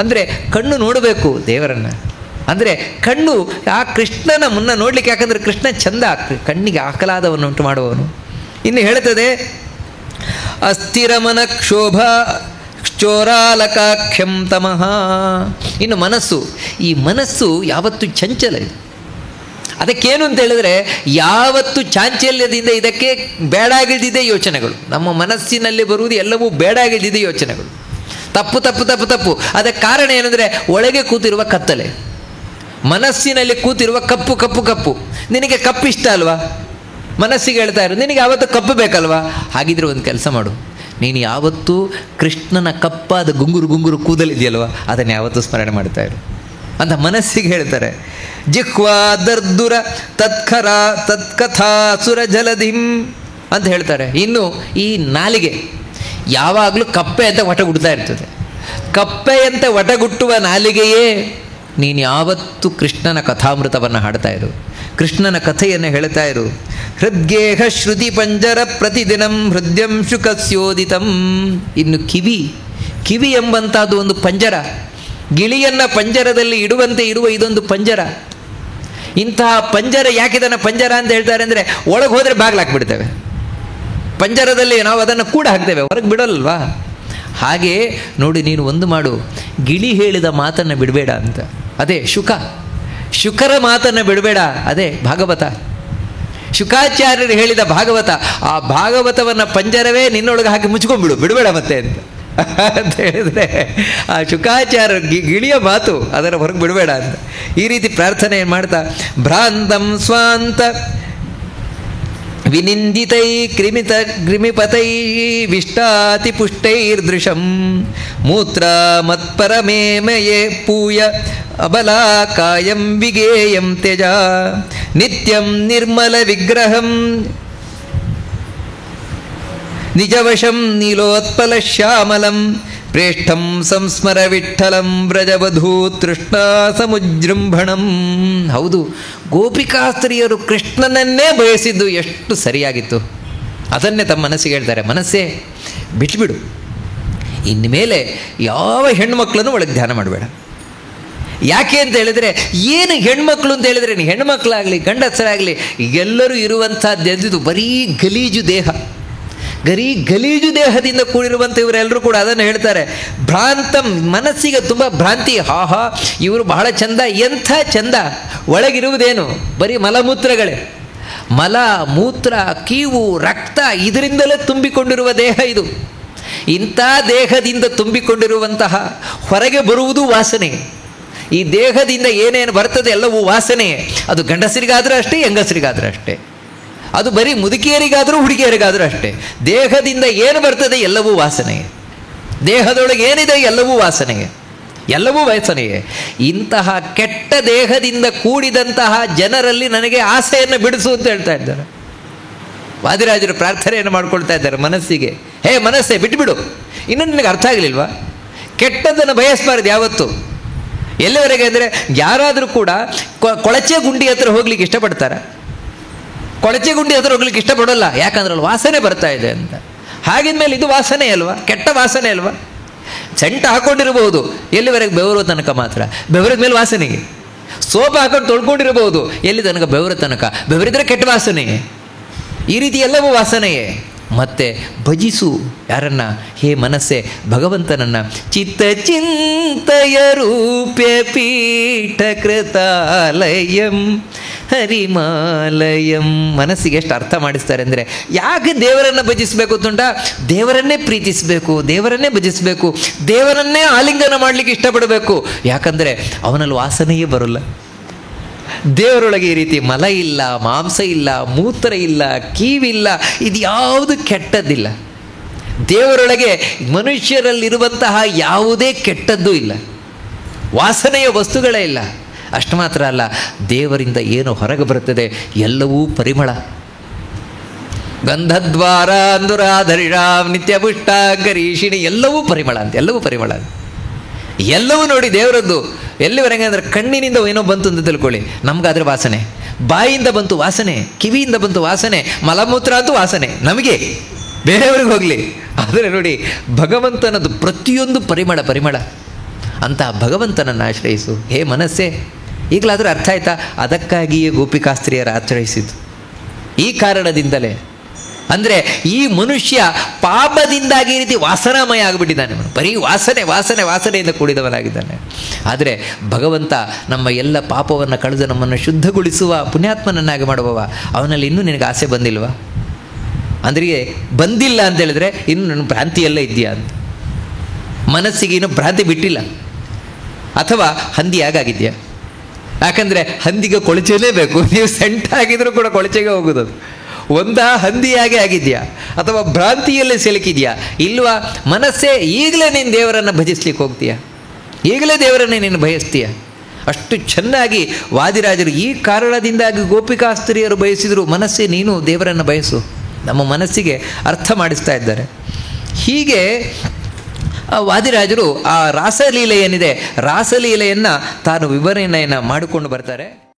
ಅಂದರೆ ಕಣ್ಣು ನೋಡಬೇಕು ದೇವರನ್ನು. ಅಂದರೆ ಕಣ್ಣು ಆ ಕೃಷ್ಣನ ಮುನ್ನ ನೋಡಲಿಕ್ಕೆ, ಯಾಕಂದರೆ ಕೃಷ್ಣ ಚಂದ, ಕಣ್ಣಿಗೆ ಆಹ್ಲಾದವನ್ನು ಉಂಟು ಮಾಡುವವನು. ಇನ್ನು ಹೇಳ್ತದೆ, ಅಸ್ಥಿರಮನ ಕ್ಷೋಭ ಚೋರಾಲಕಾಖ್ಯಂ ತಮಃ. ಇನ್ನು ಮನಸ್ಸು, ಈ ಮನಸ್ಸು ಯಾವತ್ತೂ ಚಂಚಲ ಇದೆ. ಅದಕ್ಕೇನು ಅಂತ ಹೇಳಿದ್ರೆ, ಯಾವತ್ತು ಚಾಂಚಲ್ಯದಿಂದ ಇದಕ್ಕೆ ಬೇಡಾಗಿದ್ದಿದೆ ಯೋಚನೆಗಳು. ನಮ್ಮ ಮನಸ್ಸಿನಲ್ಲಿ ಬರುವುದು ಎಲ್ಲವೂ ಬೇಡಾಗಿದ್ದಿದೆ ಯೋಚನೆಗಳು. ತಪ್ಪು ತಪ್ಪು ತಪ್ಪು ತಪ್ಪು. ಅದಕ್ಕೆ ಕಾರಣ ಏನಂದರೆ, ಒಳಗೆ ಕೂತಿರುವ ಕತ್ತಲೆ, ಮನಸ್ಸಿನಲ್ಲಿ ಕೂತಿರುವ ಕಪ್ಪು ಕಪ್ಪು ಕಪ್ಪು. ನಿನಗೆ ಕಪ್ಪು ಇಷ್ಟ ಅಲ್ವಾ? ಮನಸ್ಸಿಗೆ ಹೇಳ್ತಾ ಇರು, ನಿನಗೆ ಯಾವತ್ತೂ ಕಪ್ಪು ಬೇಕಲ್ವಾ? ಹಾಗಿದ್ರೆ ಒಂದು ಕೆಲಸ ಮಾಡು, ನೀನು ಯಾವತ್ತೂ ಕೃಷ್ಣನ ಕಪ್ಪಾದ ಗುಂಗುರು ಗುಂಗುರು ಕೂದಲಿದೆಯಲ್ವ, ಅದನ್ನು ಯಾವತ್ತೂ ಸ್ಮರಣೆ ಮಾಡ್ತಾ ಇರು ಅಂತ ಮನಸ್ಸಿಗೆ ಹೇಳ್ತಾರೆ. ಜಿಹ್ವಾ ದರ್ದುರ ತತ್ಖರ ತತ್ಕಥಾಸುರ ಜಲಧಿಂ ಅಂತ ಹೇಳ್ತಾರೆ. ಇನ್ನು ಈ ನಾಲಿಗೆ ಯಾವಾಗಲೂ ಕಪ್ಪೆ ಅಂತ ಒಟಗುಡ್ತಾ ಇರ್ತದೆ. ಕಪ್ಪೆಯಂತೆ ಒಟಗುಟ್ಟುವ ನಾಲಿಗೆಯೇ ನೀನು ಯಾವತ್ತೂ ಕೃಷ್ಣನ ಕಥಾಮೃತವನ್ನು ಹಾಡ್ತಾ ಇರು, ಕೃಷ್ಣನ ಕಥೆಯನ್ನು ಹೇಳ್ತಾ ಇರು. ಹೃದ್ಗೇಹ ಶ್ರುತಿ ಪಂಜರ ಪ್ರತಿದಿನಂ ಹೃದಯಂ ಶುಕಸ್ಯೋದಿತಂ. ಇನ್ನು ಕಿವಿ ಎಂಬಂಥದ್ದು ಒಂದು ಪಂಜರ, ಗಿಳಿಯನ್ನು ಪಂಜರದಲ್ಲಿ ಇಡುವಂತೆ ಇರುವ ಇದೊಂದು ಪಂಜರ. ಇಂತಹ ಪಂಜರ ಯಾಕಿದನ್ನು ಪಂಜರ ಅಂತ ಹೇಳ್ತಾರೆ ಅಂದರೆ, ಒಳಗೆ ಹೋದರೆ ಬಾಗಿಲಾಕ್ಬಿಡ್ತೇವೆ, ಪಂಜರದಲ್ಲಿ ನಾವು ಅದನ್ನು ಕೂಡ ಹಾಕ್ತೇವೆ, ಹೊರಗೆ ಬಿಡೋಲ್ವಾ? ಹಾಗೆ ನೋಡಿ, ನೀನು ಒಂದು ಮಾಡು, ಗಿಳಿ ಹೇಳಿದ ಮಾತನ್ನು ಬಿಡಬೇಡ ಅಂತ. ಅದೇ ಶುಕರ ಮಾತನ್ನು ಬಿಡಬೇಡ, ಅದೇ ಭಾಗವತ. ಶುಕಾಚಾರ್ಯರು ಹೇಳಿದ ಭಾಗವತ, ಆ ಭಾಗವತವನ್ನು ಪಂಜರವೇ ನಿನ್ನೊಳಗೆ ಹಾಕಿ ಮುಚ್ಕೊಂಡ್ಬಿಡು, ಬಿಡಬೇಡ ಮತ್ತೆ ಅಂತ ಹೇಳಿದರೆ, ಆ ಶುಕಾಚಾರ್ಯ ಗಿಳಿಯ ಮಾತು ಅದರ ಹೊರಗೆ ಬಿಡಬೇಡ ಅಂತ ಈ ರೀತಿ ಪ್ರಾರ್ಥನೆ ಮಾಡ್ತಾ, ಭ್ರಾಂತಂ ಸ್ವಾಂತ ವಿನಿಂದಿತೈ ಕ್ರಿಮಿಪತೈ ವಿಷ್ಟಾತಿ ಪುಷ್ಟೈರ್ದೃಶಂ ಮೂತ್ರ ಮತ್ಪರಮೇಮಯೇ ಪೂಯ ಅಬಲಾ ಕಾಯಂ ವಿಗೇಯಂ ತ್ಯಜ ನಿತ್ಯಂ ನಿರ್ಮಲ ವಿಗ್ರಹಂ ನಿಜವಶಂ ನೀಲೋತ್ಪಲ ಶ್ಯಾಮಲಂ ಪ್ರೇಷ್ಠಂ ಸಂಸ್ಮರ ವಿಠ್ಠಲಂ ವ್ರಜವಧೂ ತೃಷ್ಣಾ ಸಮುಜೃಂಭಣಂ. ಹೌದು, ಗೋಪಿಕಾಸ್ತ್ರೀಯರು ಕೃಷ್ಣನನ್ನೇ ಬಯಸಿದ್ದು ಎಷ್ಟು ಸರಿಯಾಗಿತ್ತು. ಅದನ್ನೇ ತಮ್ಮ ಮನಸ್ಸಿಗೆ ಹೇಳ್ತಾರೆ, ಮನಸ್ಸೇ ಬಿಟ್ಬಿಡು, ಇನ್ಮೇಲೆ ಯಾವ ಹೆಣ್ಮಕ್ಳನ್ನು ಒಳಗೆ ಧ್ಯಾನ ಮಾಡಬೇಡ. ಯಾಕೆ ಅಂತ ಹೇಳಿದರೆ, ಏನು ಹೆಣ್ಮಕ್ಳು ಅಂತ ಹೇಳಿದರೆ, ನೀ ಹೆಣ್ಮಕ್ಳಾಗಲಿ ಗಂಡಸರಾಗಲಿ ಎಲ್ಲರೂ ಇರುವಂಥದ್ದು ಬರೀ ಗಲೀಜು ದೇಹ, ಗಲೀಜು ದೇಹದಿಂದ ಕೂಡಿರುವಂಥ ಇವರೆಲ್ಲರೂ ಕೂಡ ಅದನ್ನು ಹೇಳ್ತಾರೆ. ಭ್ರಾಂತಂ, ಮನಸ್ಸಿಗೆ ತುಂಬ ಭ್ರಾಂತಿ. ಹಾಹಾ, ಇವರು ಬಹಳ ಚಂದ, ಎಂಥ ಚಂದ, ಒಳಗಿರುವುದೇನು ಬರೀ ಮಲಮೂತ್ರಗಳೇ, ಮಲ ಮೂತ್ರ ಕೀವು ರಕ್ತ ಇದರಿಂದಲೇ ತುಂಬಿಕೊಂಡಿರುವ ದೇಹ ಇದು. ಇಂಥ ದೇಹದಿಂದ ತುಂಬಿಕೊಂಡಿರುವಂತಹ ಹೊರಗೆ ಬರುವುದು ವಾಸನೆ. ಈ ದೇಹದಿಂದ ಏನೇನು ಬರ್ತದೆ ಎಲ್ಲವೂ ವಾಸನೆಯೇ. ಅದು ಗಂಡಸರಿಗಾದರೂ ಅಷ್ಟೇ, ಹೆಂಗಸರಿಗಾದರೂ ಅಷ್ಟೇ, ಅದು ಬರೀ ಮುದುಕಿಯರಿಗಾದರೂ ಹುಡುಗಿಯರಿಗಾದರೂ ಅಷ್ಟೇ. ದೇಹದಿಂದ ಏನು ಬರ್ತದೆ ಎಲ್ಲವೂ ವಾಸನೆಯೇ, ದೇಹದೊಳಗೆ ಏನಿದೆ ಎಲ್ಲವೂ ವಾಸನೆಯೇ, ಎಲ್ಲವೂ ವಾಸನೆಯೇ. ಇಂತಹ ಕೆಟ್ಟ ದೇಹದಿಂದ ಕೂಡಿದಂತಹ ಜನರಲ್ಲಿ ನನಗೆ ಆಸೆಯನ್ನು ಬಿಡಿಸು ಅಂತ ಹೇಳ್ತಾ ಇದ್ದಾರೆ. ವಾದಿರಾಜರು ಪ್ರಾರ್ಥನೆಯನ್ನು ಮಾಡ್ಕೊಳ್ತಾ ಇದ್ದಾರೆ ಮನಸ್ಸಿಗೆ, ಹೇ ಮನಸ್ಸೇ ಬಿಟ್ಟುಬಿಡು. ಇನ್ನೂ ನಿನಗೆ ಅರ್ಥ ಆಗಲಿಲ್ವಾ? ಕೆಟ್ಟದ್ದನ್ನು ಬಯಸಬಾರ್ದು ಯಾವತ್ತು. ಎಲ್ಲಿವರೆಗೆ ಅಂದರೆ, ಯಾರಾದರೂ ಕೂಡ ಕೊಳಚೆ ಗುಂಡಿ ಹತ್ರ ಹೋಗ್ಲಿಕ್ಕೆ ಇಷ್ಟಪಡ್ತಾರೆ, ಕೊಳಚೆ ಗುಂಡಿ ಹತ್ರ ಹೋಗ್ಲಿಕ್ಕೆ ಇಷ್ಟಪಡೋಲ್ಲ, ಯಾಕಂದ್ರೆ ಅಲ್ಲಿ ವಾಸನೆ ಬರ್ತಾ ಇದೆ ಅಂತ. ಹಾಗಿದ್ಮೇಲೆ ಇದು ವಾಸನೆ ಅಲ್ವಾ, ಕೆಟ್ಟ ವಾಸನೆ ಅಲ್ವಾ? ಸೆಂಟ ಹಾಕೊಂಡಿರಬಹುದು ಎಲ್ಲಿವರೆಗೆ ಬೆವರು ತನಕ ಮಾತ್ರ, ಬೆವರಿದ ಮೇಲೆ ವಾಸನೆಗೆ. ಸೋಪ್ ಹಾಕೊಂಡು ತೊಳ್ಕೊಂಡಿರಬಹುದು ಎಲ್ಲಿ ತನಕ ಬೆವರ ತನಕ, ಬೆವರಿದ್ರೆ ಕೆಟ್ಟ ವಾಸನೆಯೇ. ಈ ರೀತಿ ಎಲ್ಲವೂ ವಾಸನೆಯೇ. ಮತ್ತೆ ಭಜಿಸು ಯಾರನ್ನ? ಹೇ ಮನಸ್ಸೇ ಭಗವಂತನನ್ನ. ಚಿತ್ತ ಚಿಂತಯ ರೂಪ್ಯ ಪೀಠ ಕೃತಾಲಯಂ ಹರಿಮಾಲಯಂ. ಮನಸ್ಸಿಗೆ ಎಷ್ಟು ಅರ್ಥ ಮಾಡಿಸ್ತಾರೆ ಅಂದರೆ, ಯಾಕೆ ದೇವರನ್ನು ಭಜಿಸಬೇಕು ತುಂಟ? ದೇವರನ್ನೇ ಪ್ರೀತಿಸಬೇಕು, ದೇವರನ್ನೇ ಭಜಿಸಬೇಕು, ದೇವರನ್ನೇ ಆಲಿಂಗನ ಮಾಡಲಿಕ್ಕೆ ಇಷ್ಟಪಡಬೇಕು. ಯಾಕಂದರೆ ಅವನಲ್ಲಿ ವಾಸನೆಯೇ ಬರೋಲ್ಲ. ದೇವರೊಳಗೆ ಈ ರೀತಿ ಮಲ ಇಲ್ಲ, ಮಾಂಸ ಇಲ್ಲ, ಮೂತ್ರ ಇಲ್ಲ, ಕೀವಿಲ್ಲ, ಇದು ಯಾವುದು ಕೆಟ್ಟದ್ದಿಲ್ಲ. ದೇವರೊಳಗೆ ಮನುಷ್ಯರಲ್ಲಿರುವಂತಹ ಯಾವುದೇ ಕೆಟ್ಟದ್ದೂ ಇಲ್ಲ, ವಾಸನೆಯ ವಸ್ತುಗಳೇ ಇಲ್ಲ. ಅಷ್ಟು ಮಾತ್ರ ಅಲ್ಲ, ದೇವರಿಂದ ಏನು ಹೊರಗೆ ಬರುತ್ತದೆ ಎಲ್ಲವೂ ಪರಿಮಳ. ಗಂಧದ್ವಾರ ಅಂದುರಾಧರಿಷಾಂ ನಿತ್ಯ ಪುಷ್ಟಾಂಗರೀಷಿಣಿ, ಎಲ್ಲವೂ ಪರಿಮಳ ಅಂತ, ಎಲ್ಲವೂ ಪರಿಮಳ ಅಂತ. ಎಲ್ಲವೂ ನೋಡಿ ದೇವರದ್ದು. ಎಲ್ಲಿವರೆಗೆ ಅಂದರೆ, ಕಣ್ಣಿನಿಂದ ಏನೋ ಬಂತು ಅಂತ ತಿಳ್ಕೊಳ್ಳಿ, ನಮಗಾದ್ರೆ ವಾಸನೆ, ಬಾಯಿಯಿಂದ ಬಂತು ವಾಸನೆ, ಕಿವಿಯಿಂದ ಬಂತು ವಾಸನೆ, ಮಲಮೂತ್ರ ಅಂತೂ ವಾಸನೆ ನಮಗೆ, ಬೇರೆಯವ್ರಿಗೆ ಹೋಗಲಿ. ಆದರೆ ನೋಡಿ ಭಗವಂತನದು ಪ್ರತಿಯೊಂದು ಪರಿಮಳ. ಅಂತಹ ಭಗವಂತನನ್ನು ಆಶ್ರಯಿಸು ಹೇ ಮನಸ್ಸೇ. ಈಗಲಾದರೂ ಅರ್ಥ ಆಯ್ತಾ? ಅದಕ್ಕಾಗಿಯೇ ಗೋಪಿಕಾಸ್ತ್ರೀಯರು ಆಚರಿಸಿದ್ದು ಈ ಕಾರಣದಿಂದಲೇ. ಅಂದರೆ ಈ ಮನುಷ್ಯ ಪಾಪದಿಂದಾಗಿ ಈ ರೀತಿ ವಾಸನಾಮಯ ಆಗಿಬಿಟ್ಟಿದ್ದಾನೆ, ಬರೀ ವಾಸನೆಯಿಂದ ಕೂಡಿದವನಾಗಿದ್ದಾನೆ. ಆದರೆ ಭಗವಂತ ನಮ್ಮ ಎಲ್ಲ ಪಾಪವನ್ನು ಕಳೆದು ನಮ್ಮನ್ನು ಶುದ್ಧಗೊಳಿಸುವ ಪುಣ್ಯಾತ್ಮನನ್ನಾಗಿ ಮಾಡುವವ. ಅವನಲ್ಲಿ ಇನ್ನೂ ನಿನಗೆ ಆಸೆ ಬಂದಿಲ್ವಾ? ಅಂದರೆ ಬಂದಿಲ್ಲ ಅಂತ ಹೇಳಿದ್ರೆ ಇನ್ನು ನನ್ನ ಭ್ರಾಂತಿಯೆಲ್ಲ ಇದೆಯಾ ಅಂತ. ಮನಸ್ಸಿಗೆ ಇನ್ನೂ ಭ್ರಾಂತಿ ಬಿಟ್ಟಿಲ್ಲ, ಅಥವಾ ಹಂದಿಯಾಗಿದೆಯಾ? ಯಾಕಂದರೆ ಹಂದಿಗೆ ಕೊಳಚೆನೇ ಬೇಕು, ನೀವು ಸೆಂಟಾಗಿದ್ರೂ ಕೂಡ ಕೊಳಚೆಗೆ ಹೋಗೋದು. ಹಂದಿಯಾಗೆ ಆಗಿದೆಯಾ, ಅಥವಾ ಭ್ರಾಂತಿಯಲ್ಲೇ ಸಿಲುಕಿದೆಯಾ? ಇಲ್ವಾ? ಮನಸ್ಸೇ ಈಗಲೇ ನೀನು ದೇವರನ್ನು ಭಜಿಸ್ಲಿಕ್ಕೆ ಹೋಗ್ತೀಯಾ, ಈಗಲೇ ದೇವರನ್ನೇ ನೀನು ಬಯಸ್ತೀಯ. ಅಷ್ಟು ಚೆನ್ನಾಗಿ ವಾದಿರಾಜರು ಈ ಕಾರಣದಿಂದಾಗಿ ಗೋಪಿಕಾಸ್ತ್ರೀಯರು ಬಯಸಿದರು, ಮನಸ್ಸೇ ನೀನು ದೇವರನ್ನು ಬಯಸು, ನಮ್ಮ ಮನಸ್ಸಿಗೆ ಅರ್ಥ ಮಾಡಿಸ್ತಾ ಇದ್ದಾರೆ. ಹೀಗೆ ವಾದಿರಾಜರು ಆ ರಾಸಲೀಲೆ ಏನಿದೆ, ರಾಸಲೀಲೆಯನ್ನು ತಾನು ವಿವರಣೆಯನ್ನು ಮಾಡಿಕೊಂಡು ಬರ್ತಾರೆ.